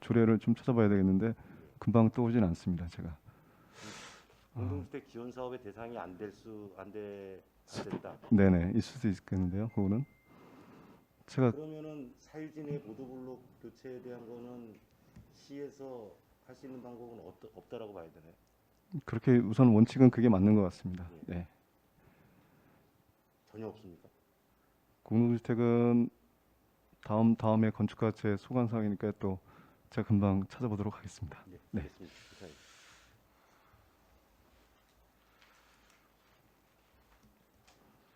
조례를 좀 찾아봐야 되겠는데 금방 떠오진 않습니다. 제가. 공동주택 지원 사업의 대상이 안 됐다. 네네, 있을 수도 있겠는데요. 그거는 제가 그러면은 사유지 내 보도블록 교체에 대한 거는 시에서 할 수 있는 방법은 없다라고 봐야 되나요? 그렇게 우선 원칙은 그게 맞는 것 같습니다. 네. 전혀 없습니까? 공동주택은 다음에 건축가 제 소관 사항이니까 또 제가 금방 찾아보도록 하겠습니다. 네. 알겠습니다.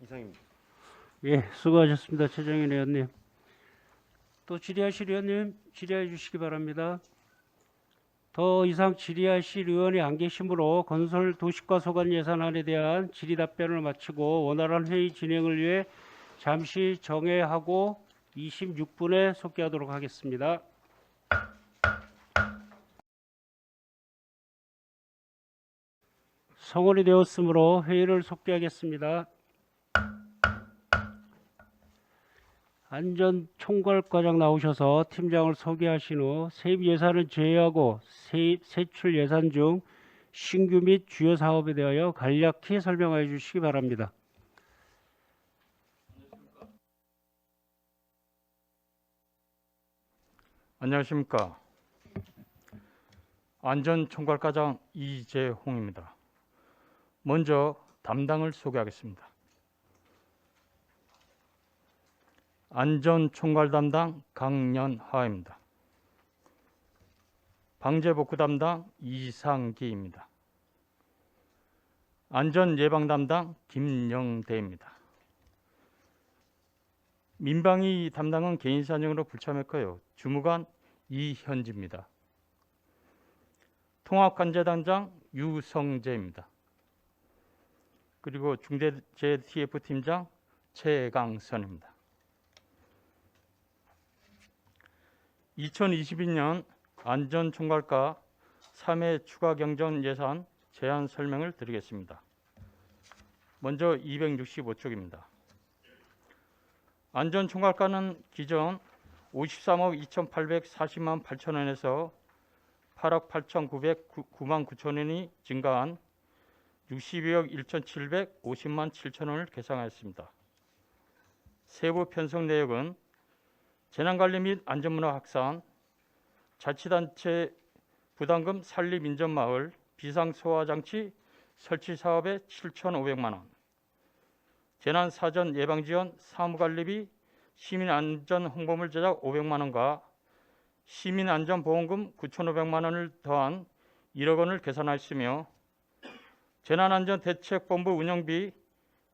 이상입니다. 이상입니다. 예, 수고하셨습니다. 최정인 의원님. 또 질의하실 의원님 질의해 주시기 바랍니다. 더 이상 질의하실 의원이 안 계시므로 건설 도시과 소관 예산안에 대한 질의 답변을 마치고 원활한 회의 진행을 위해 잠시 정회하고 26분에 속개하도록 하겠습니다. 성원이 되었으므로 회의를 속개하겠습니다. 안전총괄과장 나오셔서 팀장을 소개하신 후 세입 예산을 제외하고 세출 예산 중 신규 및 주요 사업에 대하여 간략히 설명해 주시기 바랍니다. 안녕하십니까. 안전총괄과장 이재홍입니다. 먼저 담당을 소개하겠습니다. 안전총괄 담당 강연하입니다. 방재복구 담당 이상기입니다. 안전예방 담당 김영대입니다. 민방위 담당은 개인 사정으로 불참했고요. 주무관 이현지입니다. 통합관제단장 유성재입니다. 그리고 중대재해-TF 팀장 최강선입니다. 2022년 안전총괄과 3회 추가 경정 예산 제안 설명을 드리겠습니다. 먼저 265쪽입니다. 안전총괄과는 기존 53억 2,840만 8천 원에서 8억 8,909만 9천 원이 증가한 62억 1,750만 7천 원을 계상하였습니다. 세부 편성 내역은 재난관리 및 안전문화 확산, 자치단체 부담금 산림인접마을 비상소화장치 설치 사업에 7,500만 원, 재난사전 예방지원 사무관리비 시민안전홍보물 제작 500만 원과 시민안전보험금 9,500만 원을 더한 1억 원을 계산하였으며 재난안전대책본부 운영비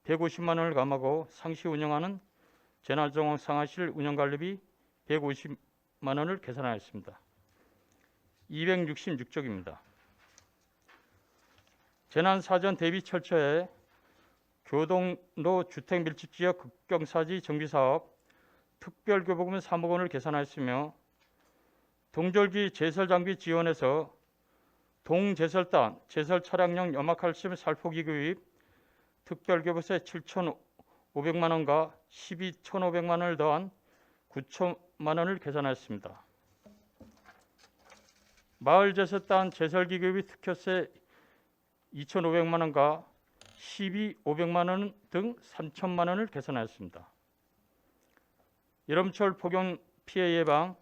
150만 원을 감하고 상시 운영하는 재난정황상황실 운영관리비 150만 원을 계산하였습니다. 266쪽입니다. 재난사전 대비 철저에 교동로 주택밀집지역 극경사지 정비사업 특별교부금 3억 원을 계산하였으며 동절기 제설장비 지원에서 동제설단 제설 차량용 염화칼슘 살포기 구입 특별교부세 7,500만 원과 12,500만 원을 더한 9천만 원을 계산하였습니다. 마을 제설단 제설기 구입 특효세 2,500만 원과 12,500만 원 등 3천만 원을 계산하였습니다. 여름철 폭염 피해 예방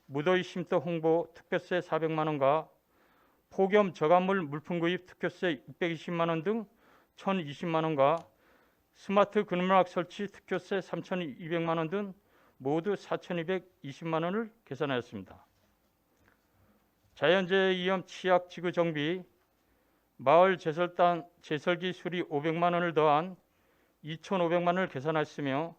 무더위 쉼터 홍보 특별세 400만 원과 폭염 저감물 물품 구입 특효세 620만 원 등 1,020만 원과 스마트 그늘막 설치 특효세 3,200만 원 등 모두 4,220만 원을 계산하였습니다. 자연재해 위험 취약 지구 정비 마을 제설단 제설기 수리 500만 원을 더한 2,500만 원을 계산하였으며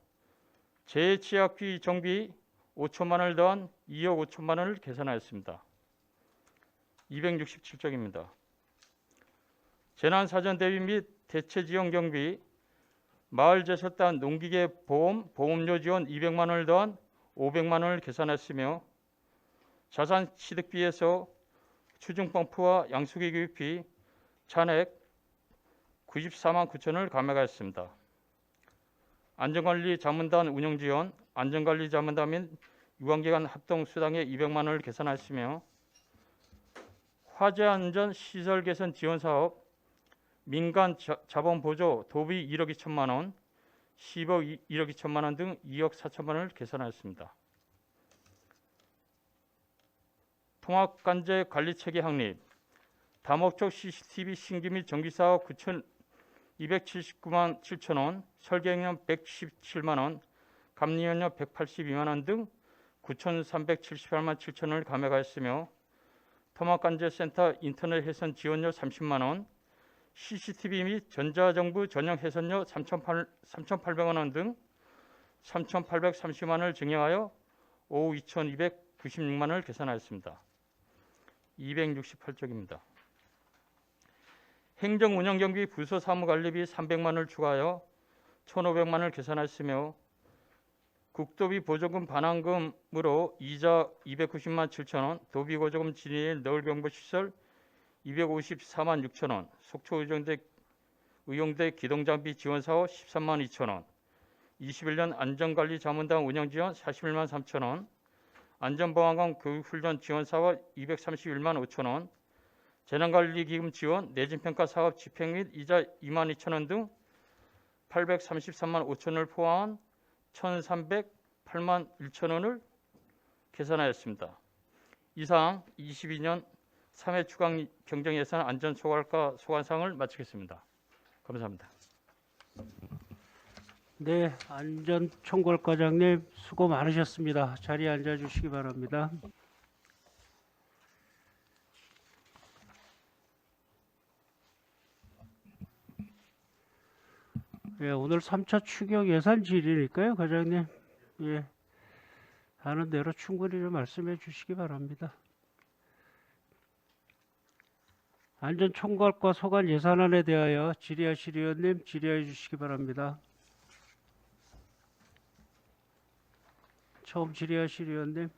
재해 취약비 정비 5천만 원을 더한 2억 5천만 원을 계산하였습니다. 267쪽입니다. 재난사전 대비 및 대체지원 경비 마을 제설단 농기계 보험 보험료 지원 200만 원을 더한 500만 원을 계산했으며 자산 취득비에서 추중펌프와 양수기 교육비 잔액 94만 9천 원을 감액하였습니다. 안전관리 자문단 운영 지원 안전관리 자문단 및 유관기관 합동 수당에 200만 원을 계산하였으며 화재안전 시설 개선 지원 사업 민간 자본 보조 도비 1억 2천만 원, 10억 1억 2천만 원 등 2억 4천만 원을 계산하였습니다. 통합관제 관리체계 확립, 다목적 CCTV 신규 및 정비사업 9,279만 7천 원, 설계행료 117만 원, 감리연료 182만 원 등 9,378만 7천 원을 감액하였으며 통합관제센터 인터넷 회선 지원료 30만 원, CCTV 및 전자정부 전용 회선료 3,800만 원 등 3,830만 원을 증여하여 5억 2,296만 원을 계산하였습니다. 268쪽입니다. 행정운영경비 부서사무관리비 300만 원을 추가하여 1,500만 원을 계산하였으며 국도비 보조금 반환금으로 이자 290만 7천 원, 도비 보조금 진입 너울경보시설 254만 6천 원, 속초 의용대 기동장비 지원 사업 13만 2천 원, 21년 안전관리 자문단 운영 지원 41만 3천 원, 안전보안관 교육훈련 지원 사업 231만 5천 원, 재난관리기금 지원, 내진평가 사업 집행 및 이자 2만 2천 원 등 833만 5천 원을 포함한 1,308만 1천 원을 계산하였습니다. 이상 22년 3회 추가 경정 예산 안전 소관과 소관상을 마치겠습니다. 감사합니다. 네, 안전총괄과장님 수고 많으셨습니다. 자리에 앉아 주시기 바랍니다. 예, 오늘 3차 추경 예산 질의니까요, 과장님. 예, 하는 대로 충분히 좀 말씀해 주시기 바랍니다. 안전총괄과 소관 예산안에 대하여 질의하실 의원님 질의해 주시기 바랍니다. 처음 질의하실 의원님.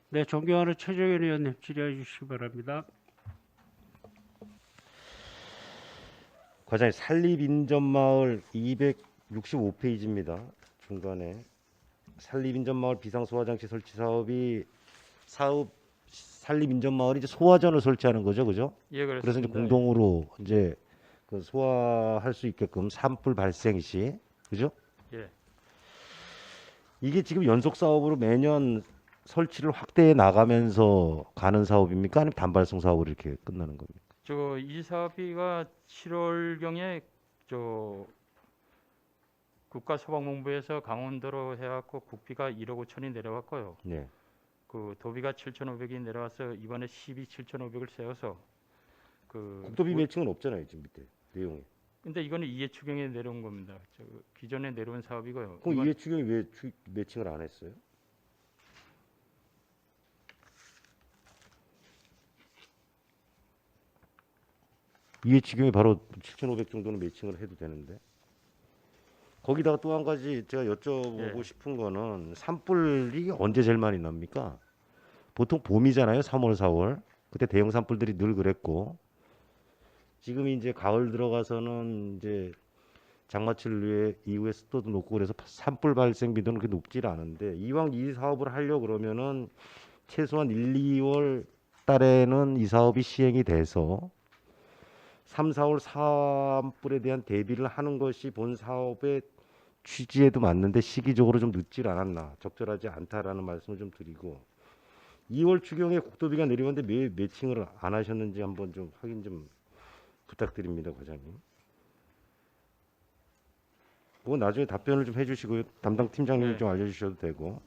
네, 존경하는 최정현 의원님 질의해 주시기 바랍니다. 과장님, 산립인접마을 265페이지입니다. 중간에 산립인접마을 비상소화장치 설치 사업이 산립인접마을이 이제 소화전을 설치하는 거죠, 그죠? 예, 그렇습니다. 그래서 이제 공동으로 이제 그 소화할 수 있게끔 산불 발생 시, 그죠? 예. 이게 지금 연속 사업으로 매년 설치를 확대해 나가면서 가는 사업입니까? 아니면 단발성 사업으로 이렇게 끝나는 겁니까? 이 사업비가 7월경에 국가소방본부에서 강원도로 해갖고 국비가 1억 5천이 내려왔고요. 네. 그 도비가 7,500이 내려와서 이번에 7,500을 세워서 국도비 매칭은 없잖아요, 지금 밑에 내용이. 근데 이거는 이해 추경에 내려온 겁니다. 기존에 내려온 사업이고요. 그럼 이해 추경이 왜 매칭을 안 했어요? 이해 추경이 바로 7,500 정도는 매칭을 해도 되는데. 거기다가 또 한 가지 제가 여쭤보고 예. 싶은 거는 산불이 언제 제일 많이 납니까? 보통 봄이잖아요, 3월, 4월. 그때 대형 산불들이 늘 그랬고. 지금 이제 가을 들어가서는 이제 장마철 이후에 습도도 높고 그래서 산불 발생 빈도는 그렇게 높지 않은데 이왕 이 사업을 하려고 그러면은 최소한 1, 2월 달에는 이 사업이 시행이 돼서 3, 4월 산불에 대한 대비를 하는 것이 본 사업의 취지에도 맞는데 시기적으로 좀 늦질 않았나, 적절하지 않다라는 말씀을 좀 드리고 2월 추경에 국도비가 내려왔는데 왜 매칭을 안 하셨는지 한번 좀 확인 좀 부탁드립니다, 과장님. 그거 나중에 답변을 좀 해주시고요. 담당 팀장님이 네. 좀 알려주셔도 되고.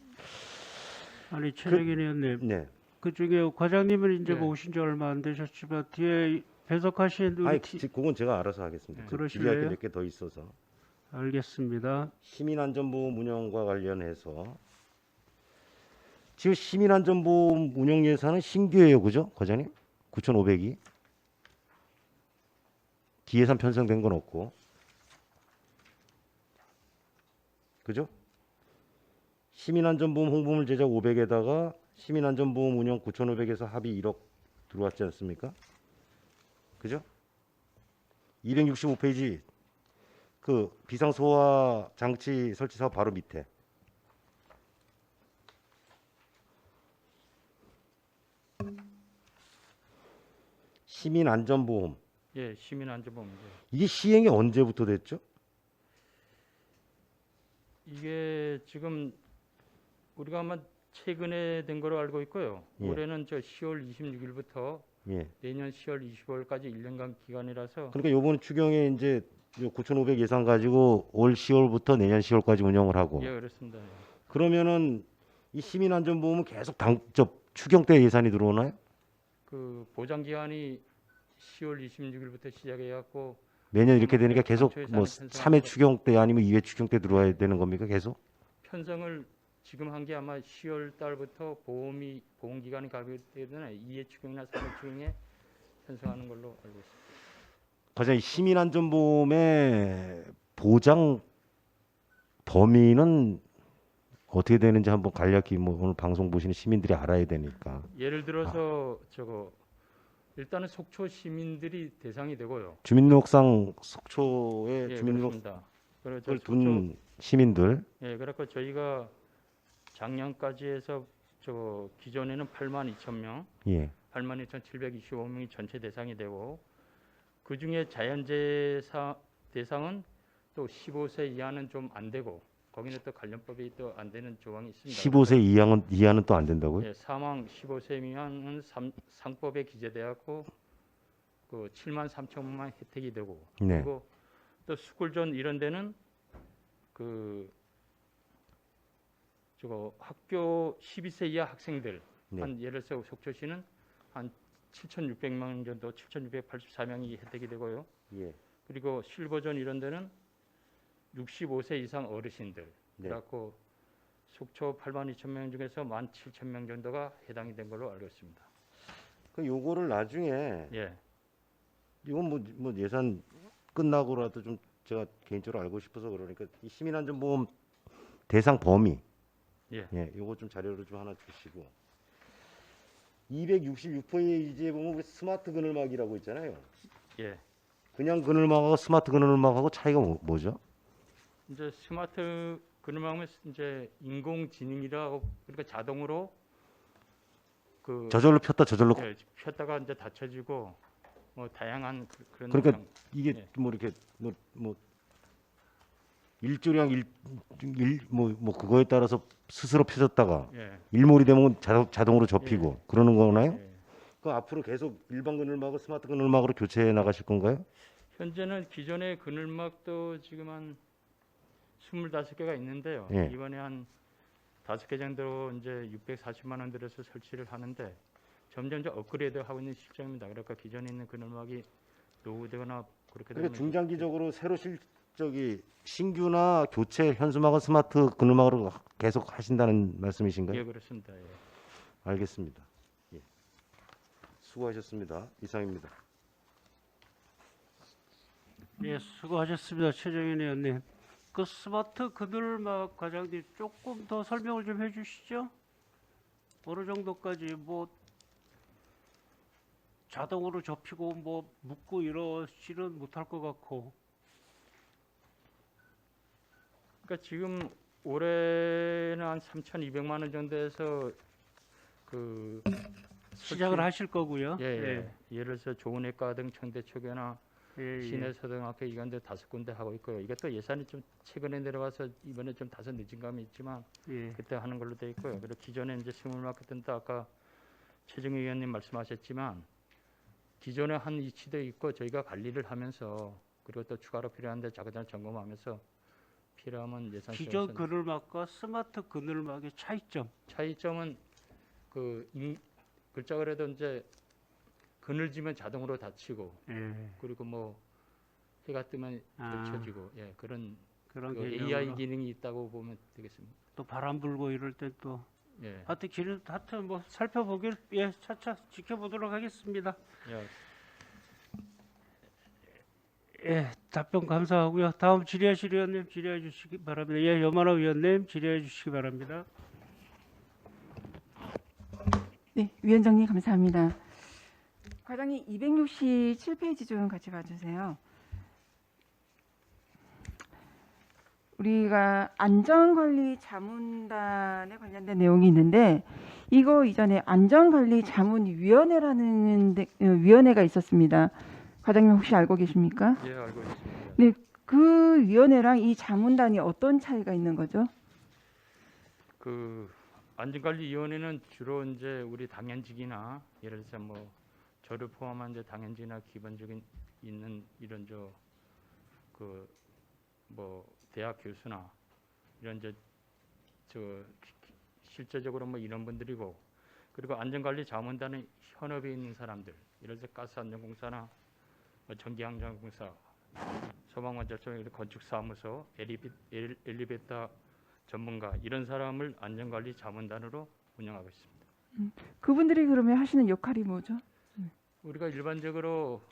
아니 최정현 의원님, 네. 그중에 과장님은 이제 네. 뭐 오신 지 얼마 안 되셨지만 뒤에 배석하신 우리 아니, 그건 제가 알아서 하겠습니다. 그러실래요? 질의할 게 몇 개 더 있어서. 알겠습니다. 시민안전보험 운영과 관련해서 지금 시민안전보험 운영 예산은 신규예요, 그죠, 과장님? 9,500이 기예산 편성된 건 없고, 그죠? 시민안전보험 홍보물 제작 500에다가 시민안전보험 운영 9,500에서 합의 1억 들어왔지 않습니까? 그죠? 265페이지 그 비상소화 장치 설치 사업 바로 밑에 시민안전보험, 예, 시민안전보험. 이게 시행이 언제부터 됐죠? 이게 지금 우리가 아마 최근에 된 거로 알고 있고요. 예. 올해는 10월 26일부터 예. 내년 10월 25일까지 1년간 기간이라서 그러니까 요번 추경에 이제 9,500 예산 가지고 올 10월부터 내년 10월까지 운영을 하고. 예, 그렇습니다. 그러면은 이 시민안전보험은 계속 추경 때 예산이 들어오나요? 그 보장 기한이 10월 26일부터 시작해 갖고 매년 이렇게 되니까 계속 당초 뭐 예산을 3회 추경 때 아니면 2회 추경 때 들어와야 되는 겁니까, 계속? 편성을 지금 한 게 아마 10월 달부터 보험 기간이 가기 때문에 2회 추경이나 3회 추경에 편성하는 걸로 알고 있습니다. 과장님, 시민안전보험의 보장 범위는 어떻게 되는지 한번 간략히 뭐 오늘 방송 보시는 시민들이 알아야 되니까. 예를 들어서 저거 일단은 속초 시민들이 대상이 되고요. 주민등록상 속초에 예, 주민등록 그렇습니다. 그리고 저 을 속초 둔 시민들. 예, 그래서 저희가 작년까지 해서 저 기존에는 82,000명, 예. 82,725명이 전체 대상이 되고 그 중에 자연재해 대상은 또 15세 이하는 좀 안 되고 거기는 또 관련법이 또 안 되는 조항이 있습니다. 15세 이하는 또 안 된다고요? 예, 사망 15세 미만은 상법에 기재되었고 그 7만 3천만 혜택이 되고 네. 그리고 또 스쿨존 이런 데는 그 저거 학교 12세 이하 학생들 네. 한 예를 들어서 속초시는 한 7,600명 정도 7,684명이 혜택이 되고요. 예. 그리고 실버존 이런 데는 65세 이상 어르신들 네. 그래갖고 속초 82,000명 중에서 17,000명 정도가 해당이 된 걸로 알고 있습니다. 그 요거를 나중에 예, 이건 뭐 예산 끝나고라도 좀 제가 개인적으로 알고 싶어서 그러니까 이 시민안전보험 대상 범위 예, 요거 좀 자료를 좀 하나 주시고 266페이지에 보면 스마트 그늘막이라고 있잖아요. 예. 그냥 그늘막하고 스마트 그늘막하고 차이가 뭐죠? 이제 스마트 그늘막은 이제 인공지능이라고 그러니까 자동으로 그 저절로 폈다 저절로 예, 폈다가 이제 닫혀지고 뭐 다양한 그런 그러니까 장- 이게 예. 뭐 이렇게 뭐 일조량 뭐 그거에 따라서 스스로 펴졌다가 예, 일몰이 되면 자동으로 접히고 그러는 거나요? 예. 그 앞으로 계속 일반 그늘막을 스마트 그늘막으로 교체해 나가실 건가요? 현재는 기존의 그늘막도 지금 한 25개가 있는데요. 예. 이번에 한 5개 정도 이제 640만 원 들여서 설치를 하는데 점점 업그레이드 하고 있는 실정입니다. 그러니까 기존에 있는 그늘막이 노후되거나 그렇게 되면 그러니까 중장기적으로 새로 신규나 교체 현수막은 스마트 그늘막으로 계속 하신다는 말씀이신가요? 예, 그렇습니다. 예. 알겠습니다. 예. 수고하셨습니다. 이상입니다. 예, 수고하셨습니다. 최정현 의원님. 그 스마트 그늘막 과장님 조금 더 설명을 좀 해주시죠. 어느 정도까지 뭐 자동으로 접히고 뭐 묶고 이러지는 못할 것 같고. 그러니까 지금 올해는 한 3,200만 원 정도에서 그 시작을 하실 거고요. 예, 예. 예를 들어서 좋은외과 등 청대초교나 예, 예. 시내초등학교 이런 데 5군데 하고 있고요. 이것도 예산이 좀 최근에 내려가서 이번에 좀 다소 늦은 감이 있지만 예. 그때 하는 걸로 돼 있고요. 그리고 기존에 이제 스물마켓도 아까 최정희 의원님 말씀하셨지만 기존에 한 위치도 있고 저희가 관리를 하면서 그리고 또 추가로 필요한데 자그마치 점검하면서 필요하면 예산 기존 수용해서 그늘막과 스마트 그늘막의 차이점은 글자 그래도 이제 그늘지면 자동으로 닫히고 예. 그리고 뭐 해가 뜨면 아. 펼쳐지고 예 그런 그런 그 개념으로. AI 기능이 있다고 보면 되겠습니다. 또 바람 불고 이럴 때 또 예. 하여튼 뭐 살펴보길 차차 지켜보도록 하겠습니다. 예. 예, 답변 감사하고요. 다음 질의하실 의원님 질의해 주시기 바랍니다. 예, 여만호 의원님 질의해 주시기 바랍니다. 네, 위원장님 감사합니다. 과장님 267페이지 좀 같이 봐주세요. 우리가 안전관리 자문단에 관련된 내용이 있는데 이거 이전에 안전관리자문위원회라는 위원회가 있었습니다. 과장님 혹시 알고 계십니까? 예, 알고 있습니다. 네, 그 위원회랑 이 자문단이 어떤 차이가 있는 거죠? 그 안전관리위원회는 주로 이제 우리 당연직이나 예를 들어서 뭐 저를 포함한 이제 당연직이나 기본적인 있는 이런 그 뭐 대학 교수나 이런 실제적으로 뭐 이런 분들이고 그리고 안전관리 자문단은 현업에 있는 사람들 예를 들어서 가스안전공사나 뭐 전기항전공사 소방관절청 건축사무소 엘리베이터 전문가 이런 사람을 안전관리 자문단으로 운영하고 있습니다. 그분들이 그러면 하시는 역할이 뭐죠? 우리가 일반적으로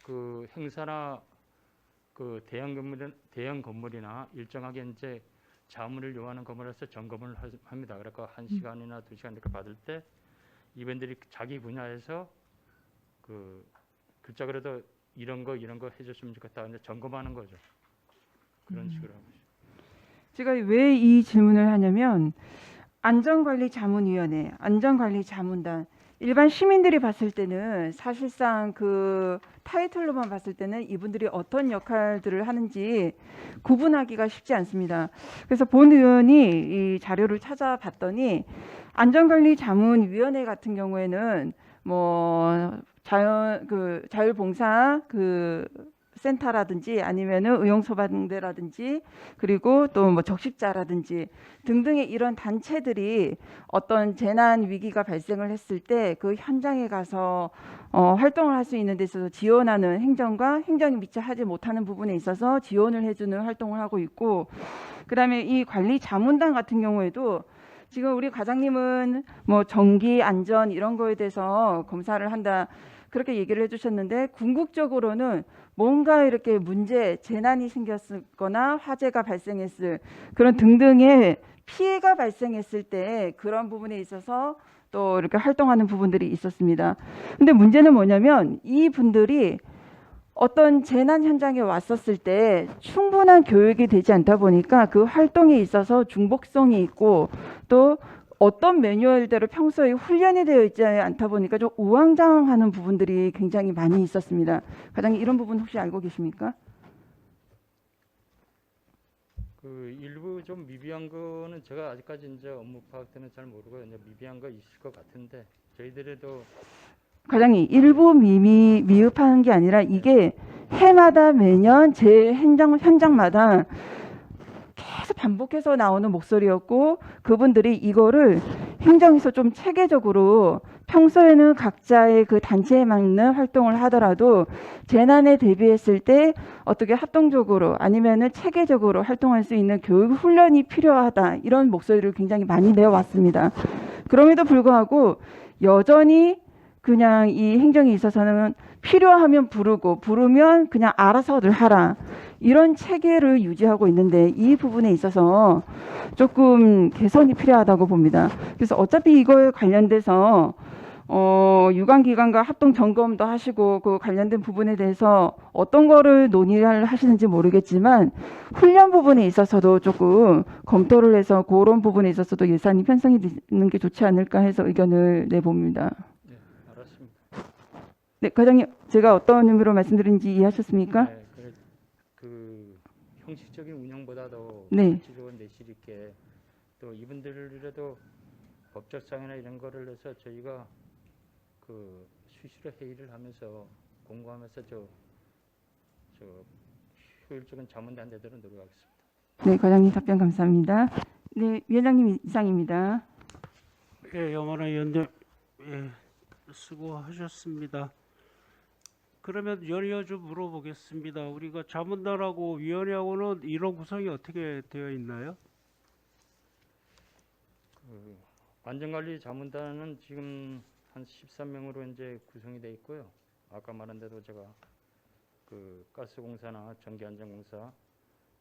그 행사나 그 대형 건물이나 일정하게 이제 자문을 요하는 건물에서 점검을 합니다. 그러니까 1시간이나 2시간 이렇게 받을 때 이분들이 자기 분야에서 그 글자 그래도 이런 거 해줬으면 좋겠다. 근데 점검하는 거죠. 그런 식으로 하고 있어요. 제가 왜 이 질문을 하냐면 안전관리자문위원회, 안전관리자문단 일반 시민들이 봤을 때는 사실상 그 타이틀로만 봤을 때는 이분들이 어떤 역할들을 하는지 구분하기가 쉽지 않습니다. 그래서 본 의원이 이 자료를 찾아봤더니 안전관리자문위원회 같은 경우에는 뭐 자율봉사 센터라든지 아니면은 의용소방대라든지 그리고 또 뭐 적십자라든지 등등의 이런 단체들이 어떤 재난 위기가 발생을 했을 때 그 현장에 가서 활동을 할 수 있는 데 있어서 지원하는 행정과 행정이 미처 하지 못하는 부분에 있어서 지원을 해주는 활동을 하고 있고, 그다음에 이 관리 자문단 같은 경우에도 지금 우리 과장님은 뭐 전기 안전 이런 거에 대해서 검사를 한다 그렇게 얘기를 해주셨는데, 궁극적으로는 뭔가 이렇게 재난이 생겼거나 화재가 발생했을 그런 등등의 피해가 발생했을 때 그런 부분에 있어서 또 이렇게 활동하는 부분들이 있었습니다. 근데 문제는 뭐냐면 이 분들이 어떤 재난 현장에 왔었을 때 충분한 교육이 되지 않다 보니까 그 활동에 있어서 중복성이 있고 또 어떤 매뉴얼대로 평소에 훈련이 되어 있지 않다 보니까 좀 우왕좌왕하는 부분들이 굉장히 많이 있었습니다. 과장님 이런 부분 혹시 알고 계십니까? 그 일부 좀 미비한 거는 제가 아직까지 이제 업무 파악 때는 잘 모르고 이제 미비한 거 있을 것 같은데 저희들에도 과장님 일부 미흡한 게 아니라 이게 해마다 매년 제 현장마다 계속 반복해서 나오는 목소리였고, 그분들이 이거를 행정에서 좀 체계적으로 평소에는 각자의 그 단체에 맞는 활동을 하더라도 재난에 대비했을 때 어떻게 합동적으로 아니면은 체계적으로 활동할 수 있는 교육 훈련이 필요하다, 이런 목소리를 굉장히 많이 내어왔습니다. 그럼에도 불구하고 여전히 그냥 이 행정에 있어서는 필요하면 부르면 그냥 알아서들 하라, 이런 체계를 유지하고 있는데 이 부분에 있어서 조금 개선이 필요하다고 봅니다. 그래서 어차피 이거에 관련돼서 유관기관과 합동 점검도 하시고 그 관련된 부분에 대해서 어떤 거를 논의를 하시는지 모르겠지만 훈련 부분에 있어서도 조금 검토를 해서 그런 부분에 있어서도 예산이 편성이 되는 게 좋지 않을까 해서 의견을 내봅니다. 네, 알았습니다. 네, 과장님, 제가 어떤 의미로 말씀드린지 이해하셨습니까? 네, 그 형식적인 운영보다도 네. 구체적으로 내실 있게 또 이분들이라도 법적상이나 이런 거를 해서 저희가 그 수시로 회의를 하면서 공부하면서 저 효율적인 자문단 되도록 노력하겠습니다. 네, 과장님 답변 감사합니다. 네, 위원장님 이상입니다. 예, 염원호 의원님, 예, 수고하셨습니다. 그러면 연이어 좀 물어보겠습니다. 우리가 자문단하고 위원회하고는 이런 구성이 어떻게 되어 있나요? 그 안전관리 자문단은 지금 한 13명으로 이제 구성이 돼 있고요. 아까 말한 대로 제가 그 가스공사나 전기안전공사,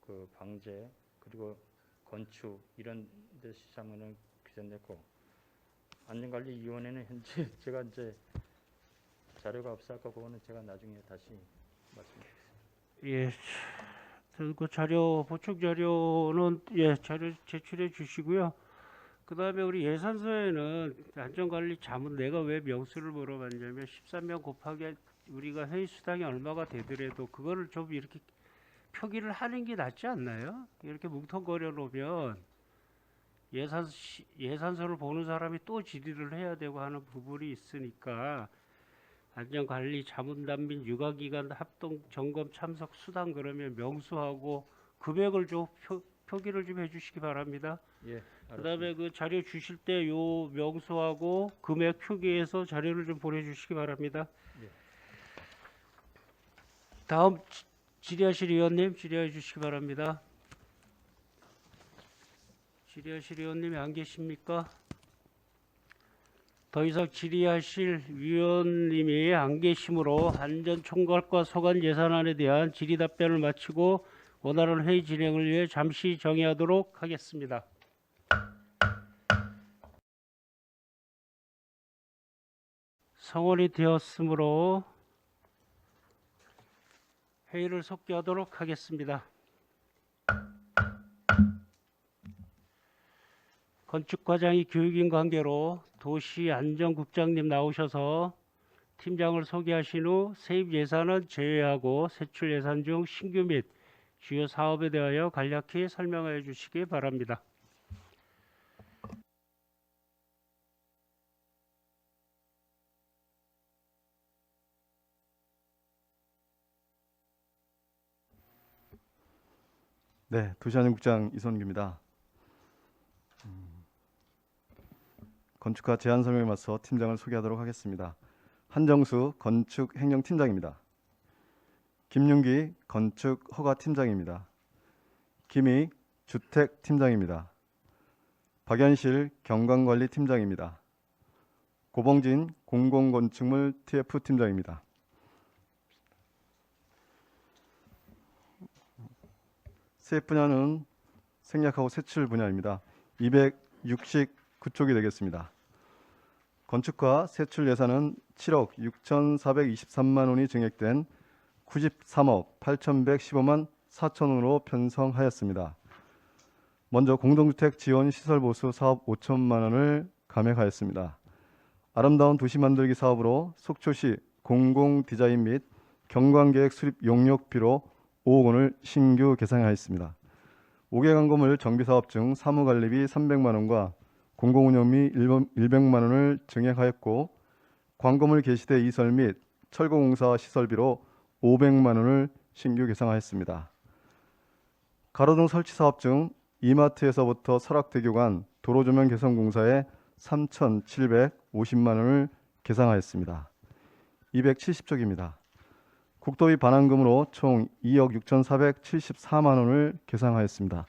그 방제 그리고 건축 이런 데 시장은 규정됐고, 안전관리위원회는 현재 제가 이제 자료가 없어서 그거는 제가 나중에 다시 말씀드리겠습니다. 예, 그 자료 보충 자료는 예 자료 제출해 주시고요. 그 다음에 우리 예산서에는 안전관리 자문, 내가 왜 명수를 물어봤냐면 13명 곱하기 우리가 회의 수당이 얼마가 되더라도 그거를 좀 이렇게 표기를 하는 게 낫지 않나요? 이렇게 뭉텅거려 놓으면 예산서를 보는 사람이 또 질의를 해야 되고 하는 부분이 있으니까 안전관리 자문단 및 유관기관 합동 점검 참석 수당 그러면 명수하고 금액을 좀 표기를 좀 해주시기 바랍니다. 예. 그다음에 그 자료 주실 때 요 명수하고 금액 표기해서 자료를 좀 보내주시기 바랍니다. 예. 다음 질의하실 의원님 질의해 주시기 바랍니다. 질의하실 의원님이 안 계십니까? 더 이상 질의하실 위원님이 안 계시므로 안전총괄과 소관 예산안에 대한 질의 답변을 마치고 원활한 회의 진행을 위해 잠시 정의하도록 하겠습니다. 성원이 되었으므로 회의를 속기하도록 하겠습니다. 건축과장이 교육인 관계로 도시안전국장님 나오셔서 팀장을 소개하신 후 세입 예산은 제외하고 세출 예산 중 신규 및 주요 사업에 대하여 간략히 설명하여 주시기 바랍니다. 네, 도시안전국장 이선규입니다. 건축과 제안 설명에 맞서 팀장을 소개하도록 하겠습니다. 한정수 건축행정팀장입니다. 김윤기 건축허가팀장입니다. 김희 주택팀장입니다. 박연실 경관관리팀장입니다. 고봉진 공공건축물 TF팀장입니다. 세입 분야는 생략하고 세출 분야입니다. 269쪽이 되겠습니다. 건축과 세출 예산은 7억 6,423만 원이 증액된 93억 8,115만 4천 원으로 편성하였습니다. 먼저 공동주택 지원 시설 보수 사업 5천만 원을 감액하였습니다. 아름다운 도시 만들기 사업으로 속초시 공공 디자인 및 경관계획 수립 용역비로 5억 원을 신규 계상하였습니다. 5개간 건물 정비 사업 중 사무관리비 300만 원과 공공운영비 100만 원을 증액하였고 광고물 게시대 이설 및 철거공사 시설비로 500만 원을 신규 계상하였습니다. 가로등 설치 사업 중 이마트에서부터 설악대교 간 도로조명 개선 공사에 3,750만 원을 계상하였습니다. 270쪽입니다. 국도비 반환금으로 총 2억 6,474만 원을 계상하였습니다.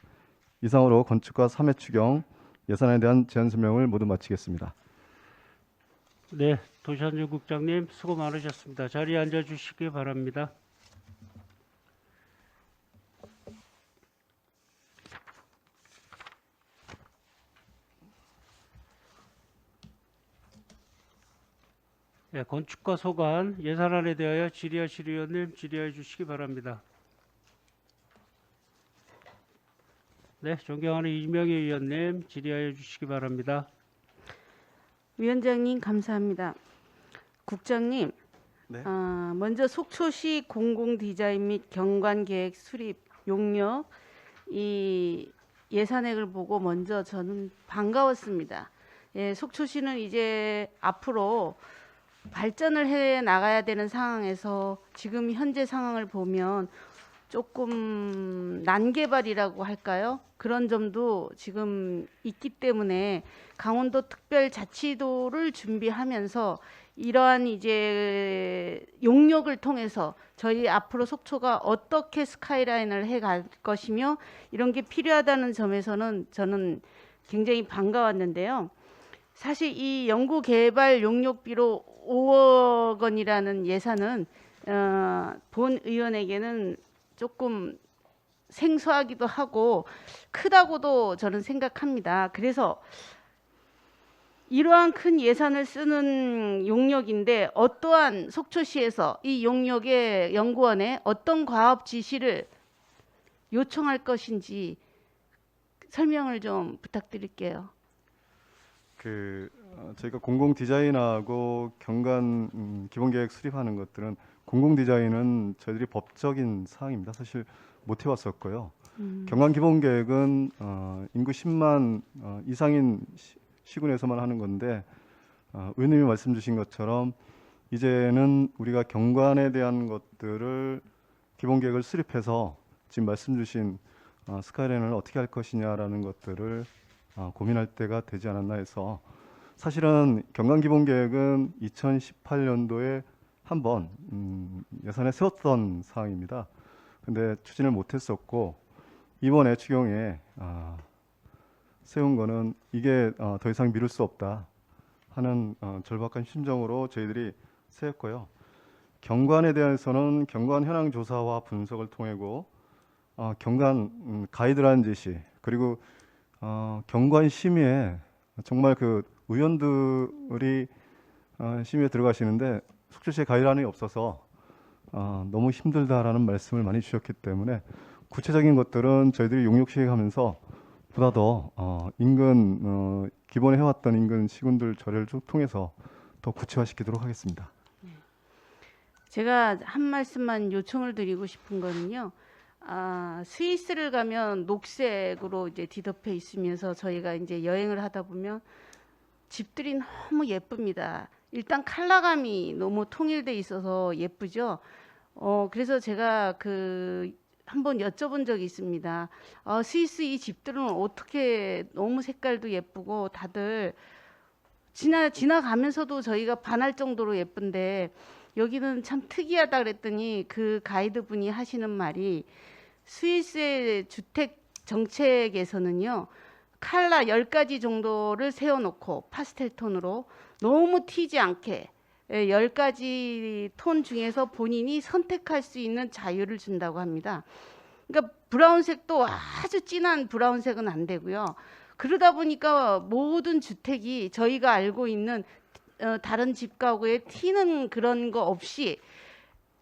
이상으로 건축과 3회 추경 예산에 대한 제안 설명을 모두 마치겠습니다. 네, 도시안전국장님 수고 많으셨습니다. 자리에 앉아 주시기 바랍니다. 네, 건축과 소관 예산안에 대하여 질의하실 의원님 질의해 주시기 바랍니다. 네, 존경하는 이명희 의원님 질의하여 주시기 바랍니다. 위원장님 감사합니다. 국장님, 네. 먼저 속초시 공공디자인 및 경관계획 수립 용역 이 예산액을 보고 먼저 저는 반가웠습니다. 예, 속초시는 이제 앞으로 발전을 해 나가야 되는 상황에서 지금 현재 상황을 보면 조금 난개발이라고 할까요? 그런 점도 지금 있기 때문에 강원도 특별자치도를 준비하면서 이러한 이제 용역을 통해서 저희 앞으로 속초가 어떻게 스카이라인을 해갈 것이며 이런 게 필요하다는 점에서는 저는 굉장히 반가웠는데요. 사실 이 연구개발 용역비로 5억 원이라는 예산은 본 의원에게는 조금 생소하기도 하고 크다고도 저는 생각합니다. 그래서 이러한 큰 예산을 쓰는 용역인데 어떠한 속초시에서 이 용역의 연구원에 어떤 과업 지시를 요청할 것인지 설명을 좀 부탁드릴게요. 저희가 공공 디자인하고 경관 기본계획 수립하는 것들은 공공 디자인은 저희들이 법적인 사항입니다. 사실 못 해왔었고요. 경관 기본계획은 인구 10만 이상인 시군에서만 하는 건데 의원님이 말씀 주신 것처럼 이제는 우리가 경관에 대한 것들을 기본계획을 수립해서 지금 말씀 주신 스카이라인을 어떻게 할 것이냐라는 것들을 고민할 때가 되지 않았나 해서 사실은 경관기본계획은 2018년도에 한번 예산에 세웠던 사항입니다. 근데 추진을 못했었고 이번에 추경에 세운 거는 이게 더 이상 미룰 수 없다 하는 절박한 심정으로 저희들이 세웠고요. 경관에 대해서는 경관 현황 조사와 분석을 통하고 경관 가이드라인 제시 그리고 경관 심의에 정말 그 의원들이 심의에 들어가시는데 속초시에 가이드라인이 없어서 너무 힘들다라는 말씀을 많이 주셨기 때문에 구체적인 것들은 저희들이 용역시행하면서 보다 더 인근 기본에 해왔던 인근 시군들 조례를 쭉 통해서 더 구체화시키도록 하겠습니다. 제가 한 말씀만 요청을 드리고 싶은 거는요. 스위스를 가면 녹색으로 이제 뒤덮여 있으면서 저희가 이제 여행을 하다 보면 집들이 너무 예쁩니다. 일단 컬러감이 너무 통일돼 있어서 예쁘죠. 그래서 제가 한번 여쭤본 적이 있습니다. 스위스 이 집들은 어떻게 너무 색깔도 예쁘고 다들 지나가면서도 저희가 반할 정도로 예쁜데 여기는 참 특이하다 그랬더니 그 가이드분이 하시는 말이 스위스의 주택 정책에서는요. 컬러 10가지 정도를 세워놓고 파스텔 톤으로 너무 튀지 않게 10가지 톤 중에서 본인이 선택할 수 있는 자유를 준다고 합니다. 그러니까 브라운색도 아주 진한 브라운색은 안 되고요. 그러다 보니까 모든 주택이 저희가 알고 있는 다른 집 가구에 튀는 그런 거 없이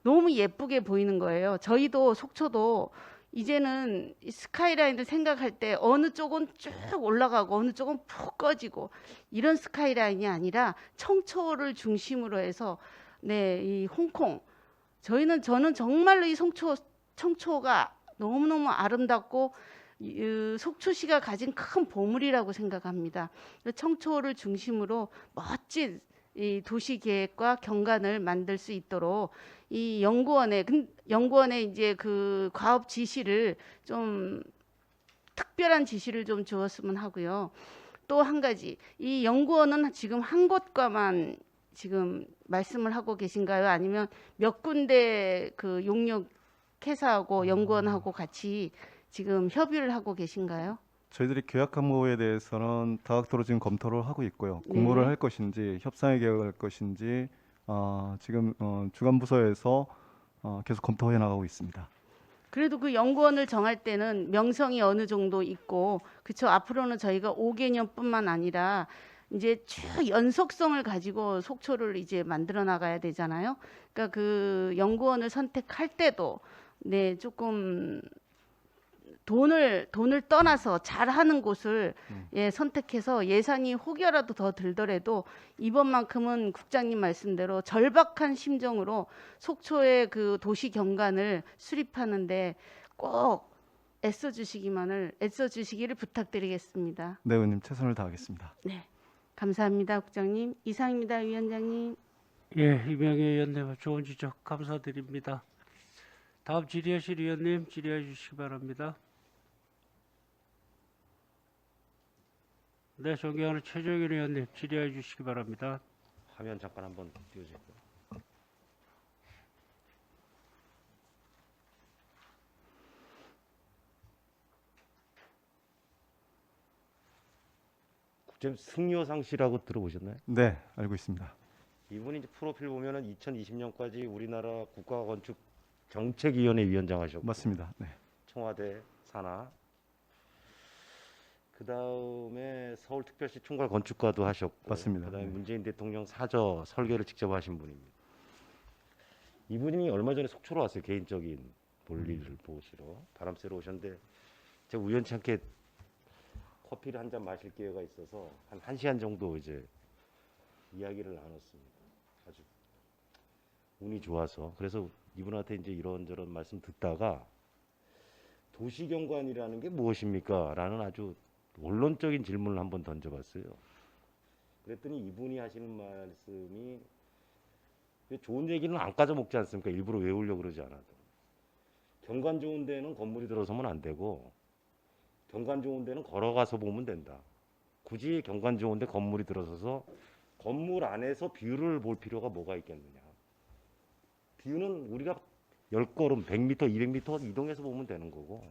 너무 예쁘게 보이는 거예요. 저희도 속초도 이제는 스카이라인을 생각할 때 어느 쪽은 쭉 올라가고 어느 쪽은 푹 꺼지고 이런 스카이라인이 아니라 청초를 중심으로 해서 이 홍콩 저는 정말로 이 청초가 너무너무 아름답고 속초시가 가진 큰 보물이라고 생각합니다. 청초를 중심으로 멋진 이 도시계획과 경관을 만들 수 있도록 이 연구원에 이제 그 과업 지시를 좀 특별한 지시를 좀 주었으면 하고요. 또 한 가지 이 연구원은 지금 한 곳과만 지금 말씀을 하고 계신가요? 아니면 몇 군데 그 용역 회사하고 연구원하고 같이 지금 협의를 하고 계신가요? 저희들이 계약 항목에 대해서는 다각도로 지금 검토를 하고 있고요. 공모를 할 것인지 협상에 계약할 것인지 지금 주간 부서에서 계속 검토해 나가고 있습니다. 그래도 그 연구원을 정할 때는 명성이 어느 정도 있고 그쵸 앞으로는 저희가 5개년뿐만 아니라 이제 쭉 연속성을 가지고 속초를 이제 만들어 나가야 되잖아요. 그러니까 그 연구원을 선택할 때도 조금 돈을 떠나서 잘하는 곳을 선택해서 예산이 혹여라도 더 들더라도 이번만큼은 국장님 말씀대로 절박한 심정으로 속초의 그 도시 경관을 수립하는데 꼭 애써 주시기를 부탁드리겠습니다. 네, 의원님 최선을 다하겠습니다. 네, 감사합니다, 국장님. 이상입니다, 위원장님. 예, 이명희 의원님 좋은 지적 감사드립니다. 다음 질의하실 의원님 질의해 주시기 바랍니다. 네, 존경하는 최종일 의원님 질의해 주시기 바랍니다. 화면 잠깐 한번 띄워주세요. 국정 승려상 씨라고 들어보셨나요? 네, 알고 있습니다. 이분이 이제 프로필 보면은 2020년까지 우리나라 국가건축정책위원회 위원장 하셨고 맞습니다. 네. 청와대 산하 그 다음에 서울특별시 총괄 건축가도 하셨고 맞습니다. 그다음에 네. 문재인 대통령 사저 설계를 직접 하신 분입니다. 이분이 얼마 전에 속초로 왔어요. 개인적인 볼일을 보시러 바람 쐬러 오셨는데 제가 우연치 않게 커피를 한 잔 마실 기회가 있어서 한 1시간 정도 이제 이야기를 나눴습니다. 아주 운이 좋아서 그래서 이분한테 이제 이런저런 말씀 듣다가 도시경관이라는 게 무엇입니까? 라는 아주 원론적인 질문을 한번 던져봤어요. 그랬더니 이분이 하시는 말씀이 좋은 얘기는 안 까져 먹지 않습니까? 일부러 외우려고 그러지 않아도. 경관 좋은 데는 건물이 들어서면 안 되고 경관 좋은 데는 걸어가서 보면 된다. 굳이 경관 좋은 데 건물이 들어서서 건물 안에서 뷰를 볼 필요가 뭐가 있겠느냐. 뷰는 우리가 10걸음, 100m, 200m 이동해서 보면 되는 거고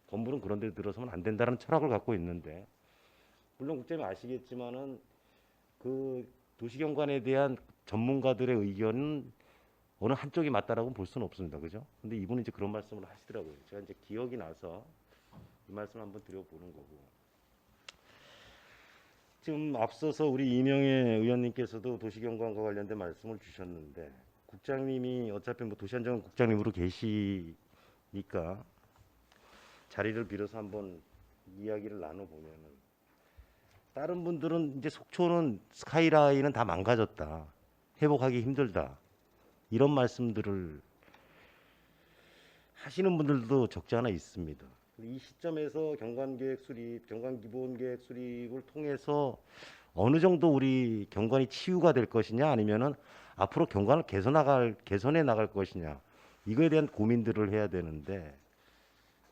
건물은 그런 데 들어서면 안 된다는 철학을 갖고 있는데 물론 국장님 아시겠지만은 그 도시경관에 대한 전문가들의 의견은 어느 한쪽이 맞다라고 볼 수는 없습니다. 그죠? 근데 이분은 이제 그런 말씀을 하시더라고요. 제가 이제 기억이 나서 이 말씀을 한번 드려보는 거고. 지금 앞서서 우리 이명애 의원님께서도 도시경관과 관련된 말씀을 주셨는데 국장님이 어차피 뭐 도시안전 국장님으로 계시니까 자리를 빌어서 한번 이야기를 나눠보면은 다른 분들은 이제 속초는 스카이라인은 다 망가졌다. 회복하기 힘들다. 이런 말씀들을 하시는 분들도 적지 않아 있습니다. 이 시점에서 경관계획 수립, 경관기본계획 수립을 통해서 어느 정도 우리 경관이 치유가 될 것이냐 아니면은 앞으로 경관을 개선해 나갈 것이냐 이거에 대한 고민들을 해야 되는데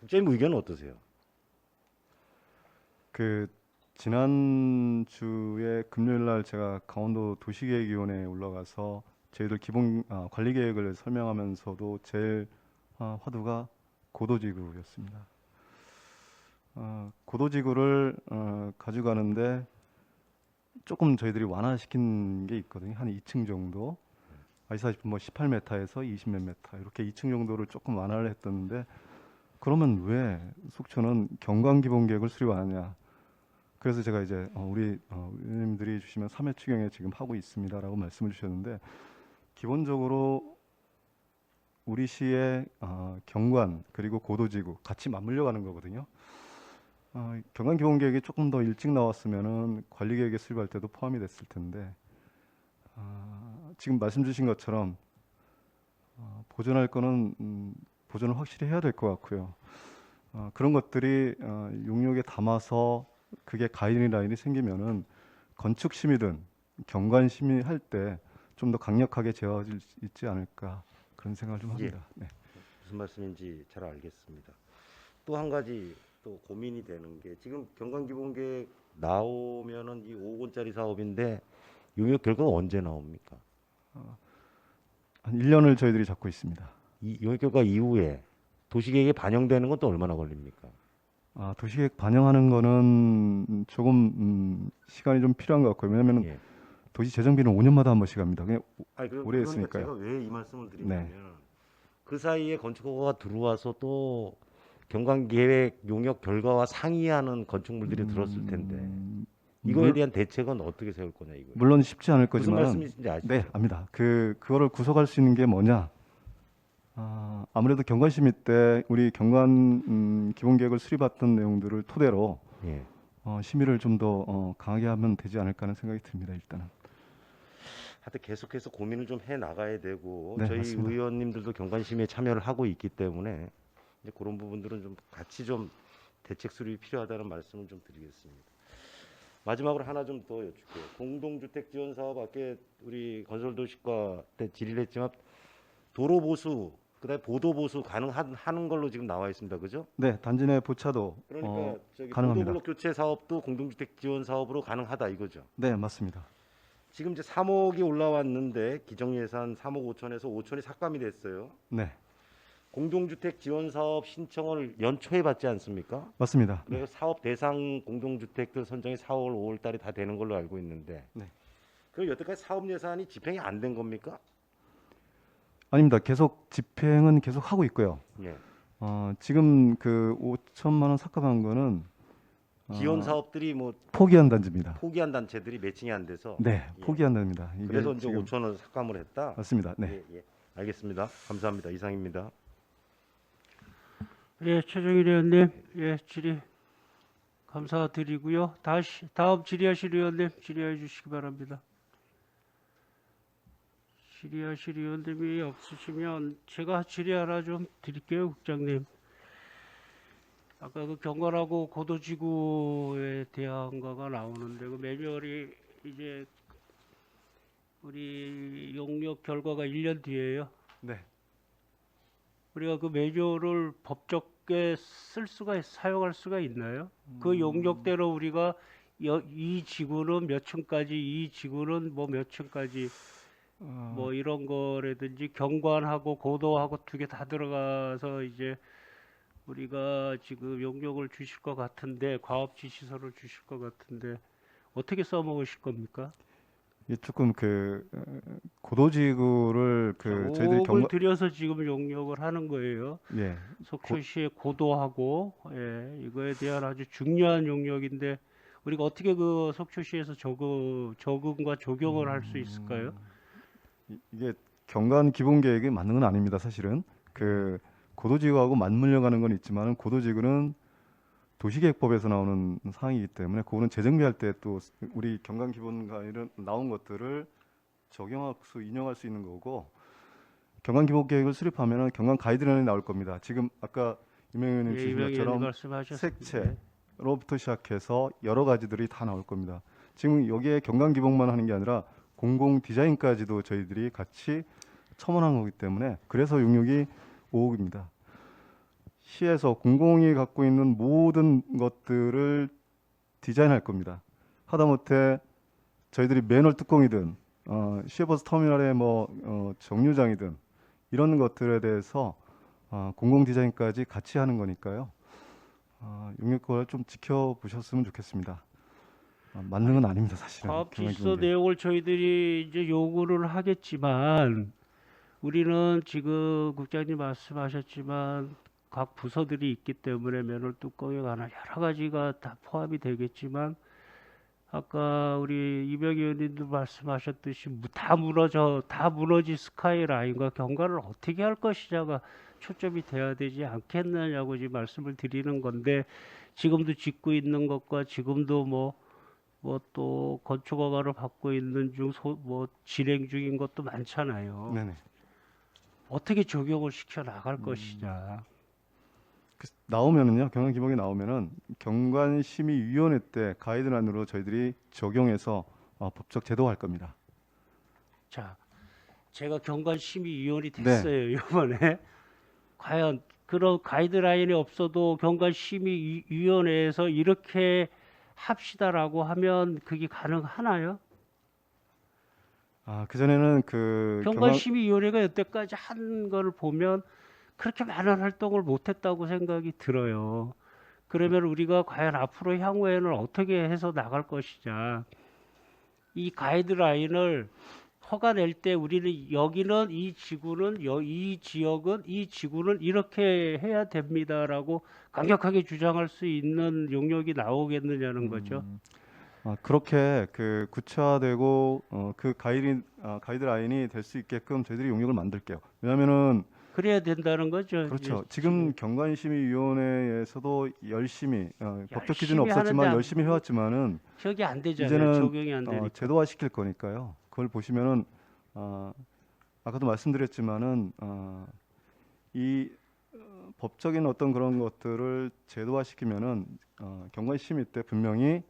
국장님 의견은 어떠세요? 그 지난주에 금요일 날 제가 강원도 도시계획위원회에 올라가서 저희들 기본 관리 계획을 설명하면서도 제일 화두가 고도지구였습니다. 고도지구를 가져가는데 조금 저희들이 완화시킨 게 있거든요. 한 2층 정도. 아시다시피 뭐 18m에서 20몇 미터 이렇게 2층 정도를 조금 완화를 했었는데 그러면 왜 속초는 경관기본계획을 수립 안 하냐? 그래서 제가 이제 우리 의원님들이 주시면 3회 추경에 지금 하고 있습니다라고 말씀을 주셨는데 기본적으로 우리 시의 경관 그리고 고도지구 같이 맞물려 가는 거거든요. 경관기본계획이 조금 더 일찍 나왔으면은 관리계획에 수립할 때도 포함이 됐을 텐데 지금 말씀 주신 것처럼 보존할 거는 보존을 확실히 해야 될 것 같고요. 그런 것들이 용역에 담아서 그게 가이드라인이 생기면은 건축심의든 경관심의 할 때 좀 더 강력하게 제어질 수 있지 않을까 그런 생각을 좀 합니다. 네. 무슨 말씀인지 잘 알겠습니다. 또 한 가지 또 고민이 되는 게 지금 경관기본계획 나오면은 이 5억 원짜리 사업인데 용역 결과가 언제 나옵니까? 한 1년을 저희들이 잡고 있습니다. 이 용역 결과 이후에 도시계획에 반영되는 건 또 얼마나 걸립니까? 도시계획 반영하는 거는 조금 시간이 좀 필요한 것 같고요. 왜냐하면 예. 도시재정비는 5년마다 한 번씩 합니다. 그냥 오래 그러니까 했으니까요. 제가 왜 이 말씀을 드리냐면 네. 그 사이에 건축허가가 들어와서 또 경관계획 용역 결과와 상이하는 건축물들이 들었을 텐데 이거에 대한 대책은 어떻게 세울 거냐 이거예요. 물론 쉽지 않을 무슨 거지만 말씀이신지 아시죠? 네, 압니다. 그거를 구속할 수 있는 게 뭐냐? 아무래도 경관심의 때 우리 경관 기본계획을 수립했던 내용들을 토대로 예. 심의를 좀 더 강하게 하면 되지 않을까 하는 생각이 듭니다. 일단은. 하여튼 계속해서 고민을 좀 해 나가야 되고 네, 저희 맞습니다. 의원님들도 경관심의에 참여를 하고 있기 때문에 이제 그런 부분들은 좀 같이 좀 대책 수립이 필요하다는 말씀을 좀 드리겠습니다. 마지막으로 하나 좀 더 여쭙게요. 공동주택 지원 사업 아까 우리 건설도시과 때 질의를 했지만 도로 보수 그다음에 보도 보수 가능하는 걸로 지금 나와 있습니다. 그죠? 네, 단지 내 보차도 그러니까 저기 가능합니다. 보도블록 교체 사업도 공동주택 지원 사업으로 가능하다 이거죠. 네, 맞습니다. 지금 이제 3억이 올라왔는데 기정 예산 3억 5천에서 5천이 삭감이 됐어요. 네, 공동주택 지원 사업 신청을 연초에 받지 않습니까? 맞습니다. 그래서 사업 대상 공동주택들 선정이 4월, 5월 달에 다 되는 걸로 알고 있는데. 네. 그럼 여태까지 사업 예산이 집행이 안 된 겁니까? 아닙니다. 계속 집행은 계속 하고 있고요. 예. 지금 그 5천만 원 삭감한 거는 지원 사업들이 뭐 포기한 단지입니다. 포기한 단체들이 매칭이 안 돼서. 네, 예. 포기한 단지입니다. 이게 그래서 이제 지금 5천 원 삭감을 했다. 맞습니다. 네. 예, 예. 알겠습니다. 감사합니다. 이상입니다. 예, 최종일 의원님, 예, 질의 감사드리고요. 다음 질의하실 의원님 질의해 주시기 바랍니다. 질의하실 의원님이 없으시면 제가 질의 하나 좀 드릴게요, 국장님. 아까 그 경관하고 고도지구에 대한 거가 나오는데 그 매뉴얼이 이제 우리 용역 결과가 1년 뒤에요. 네. 우리가 그 매뉴얼을 법적에 사용할 수가 있나요? 그 용역대로 우리가 이 지구는 몇 층까지, 이 지구는 뭐 몇 층까지 뭐 이런 거라든지 경관하고 고도하고 두 개 다 들어가서 이제 우리가 지금 용역을 주실 것 같은데 과업 지시서를 주실 것 같은데 어떻게 써먹으실 겁니까? 이게 조금 고도지구를 저희들이 옥을 들여서 지금 용역을 하는 거예요. 예, 속초시의 고도하고 이거에 대한 아주 중요한 용역인데 우리가 어떻게 그 속초시에서 적응과 적용을 할 수 있을까요? 이게 경관 기본 계획에 맞는 건 아닙니다. 사실은 고도지구하고 맞물려 가는 건 있지만은 고도지구는 도시계획법에서 나오는 사항이기 때문에 그거는 재정비할 때 또 우리 경관 기본 계획에 나온 것들을 인용할 수 있는 거고, 경관 기본 계획을 수립하면은 경관 가이드라인이 나올 겁니다. 지금 아까 이명희 의원님 주신 이명희 의원님 것처럼 말씀하셨습니다. 색채로부터 시작해서 여러 가지들이 다 나올 겁니다. 지금 여기에 경관 기본만 하는 게 아니라 공공 디자인까지도 저희들이 같이 첨언한 거기 때문에 그래서 용역이 5억입니다. 시에서 공공이 갖고 있는 모든 것들을 디자인할 겁니다. 하다못해 저희들이 매널 뚜껑이든 시외버스 터미널의 정류장이든 이런 것들에 대해서 공공 디자인까지 같이 하는 거니까요. 용역권을 좀 지켜보셨으면 좋겠습니다. 맞는 건 아닙니다, 사실은. 과학질서 내용을 저희들이 이제 요구를 하겠지만 우리는 지금 국장님 말씀하셨지만 각 부서들이 있기 때문에 맨홀 뚜껑에 관한 여러 가지가 다 포함이 되겠지만 아까 우리 이명희 의원님도 말씀하셨듯이 다 무너진 스카이라인과 경관을 어떻게 할 것이냐가 초점이 돼야 되지 않겠느냐고 지금 말씀을 드리는 건데 지금도 짓고 있는 것과 지금도 뭐 또 건축 허가를 받고 있는 진행 중인 것도 많잖아요. 네네. 어떻게 적용을 시켜 나갈 것이냐. 나오면은요, 경관 기본이 나오면은 경관심의위원회 때 가이드라인으로 저희들이 적용해서 법적 제도화할 겁니다. 자, 제가 경관심의위원이 됐어요, 이번에. 과연 그런 가이드라인이 없어도 경관심의위원회에서 이렇게 합시다라고 하면 그게 가능하나요? 그전에는 경관심의위원회가 여태까지 한 거를 보면 그렇게 많은 활동을 못했다고 생각이 들어요. 그러면 우리가 과연 앞으로 향후에는 어떻게 해서 나갈 것이냐. 이 가이드라인을 허가 낼 때 우리는 여기는 이 지구는 이 지역은 이 지구는 이렇게 해야 됩니다라고 강력하게 주장할 수 있는 용역이 나오겠느냐는 거죠. 그렇게 구체화되고 가이드라인이 될 수 있게끔 저희들이 용역을 만들게요. 왜냐하면은 그래야 된다는 거죠. 그렇죠. 지금 경관심의위원회에서도 열심히 법적 기준은 열심히 없었지만 하는데 열심히 해왔지만은 저기 안 되잖아요. 이제는 적용이 안 되니까. 제도화 시킬 거니까요. 그걸 보시면은 아까도 말씀드렸지만은 이 법적인 어떤 그런 것들을 제도화 시키면은 경관심의 때 분명히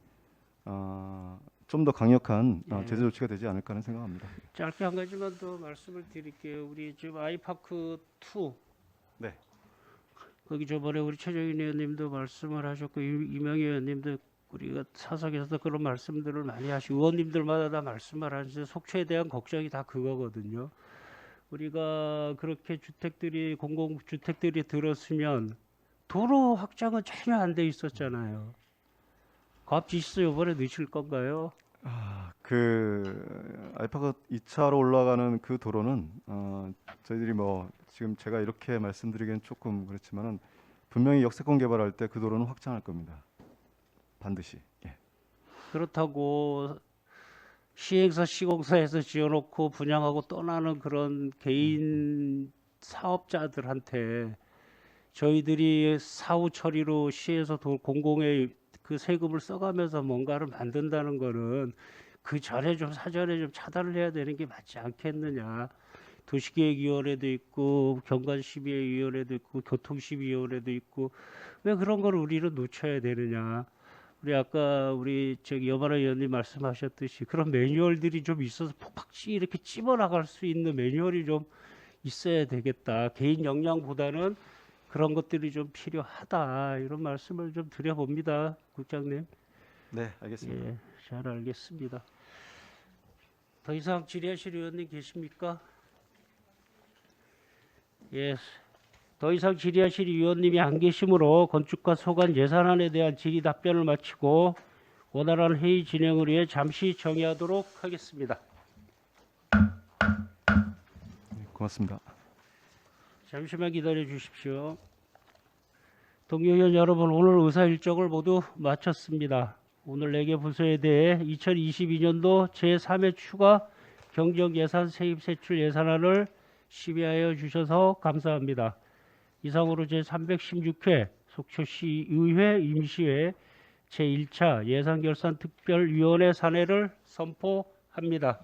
좀 더 강력한 제재 조치가 되지 않을까 하는 생각합니다. 짧게 한 가지만 더 말씀을 드릴게요. 우리 지금 아이파크 2. 네. 거기 저번에 우리 최정인 의원님도 말씀을 하셨고 이명희 의원님도 우리가 사석에서도 그런 말씀들을 많이 하시고 의원님들마다 다 말씀을 하시는데 속초에 대한 걱정이 다 그거거든요. 우리가 그렇게 공공주택들이 들었으면 도로 확장은 전혀 안 돼 있었잖아요. 과업지시서 이번에 넣으실 건가요? 아이파크 2차로 올라가는 그 도로는 저희들이 지금 제가 이렇게 말씀드리기엔 조금 그렇지만은 분명히 역세권 개발할 때 그 도로는 확장할 겁니다. 반드시. 예. 그렇다고 시행사 시공사에서 지어놓고 분양하고 떠나는 그런 개인 사업자들한테 저희들이 사후 처리로 시에서 공공의 그 세금을 써가면서 뭔가를 만든다는 거는 그 전에 좀 사전에 좀 차단을 해야 되는 게 맞지 않겠느냐. 도시계획위원회도 있고 경관심의위원회도 있고 교통심의위원회도 있고 왜 그런 걸 우리는 놓쳐야 되느냐. 우리 아까 여만하 의원님 말씀하셨듯이 그런 매뉴얼들이 좀 있어서 폭박지 이렇게 찝어 나갈 수 있는 매뉴얼이 좀 있어야 되겠다. 개인 역량보다는 그런 것들이 좀 필요하다. 이런 말씀을 좀 드려봅니다, 국장님. 네, 알겠습니다. 예, 잘 알겠습니다. 더 이상 질의하실 의원님 계십니까? 예, 더 이상 질의하실 의원님이 안 계시므로 건축과 소관 예산안에 대한 질의 답변을 마치고 원활한 회의 진행을 위해 잠시 정의하도록 하겠습니다. 고맙습니다. 잠시만 기다려 주십시오. 동료 의원 여러분, 오늘 의사 일정을 모두 마쳤습니다. 오늘 4개 부서에 대해 2022년도 제3회 추가 경정예산 세입세출 예산안을 심의하여 주셔서 감사합니다. 이상으로 제316회 속초시 의회 임시회 제1차 예산결산특별위원회 산회를 선포합니다.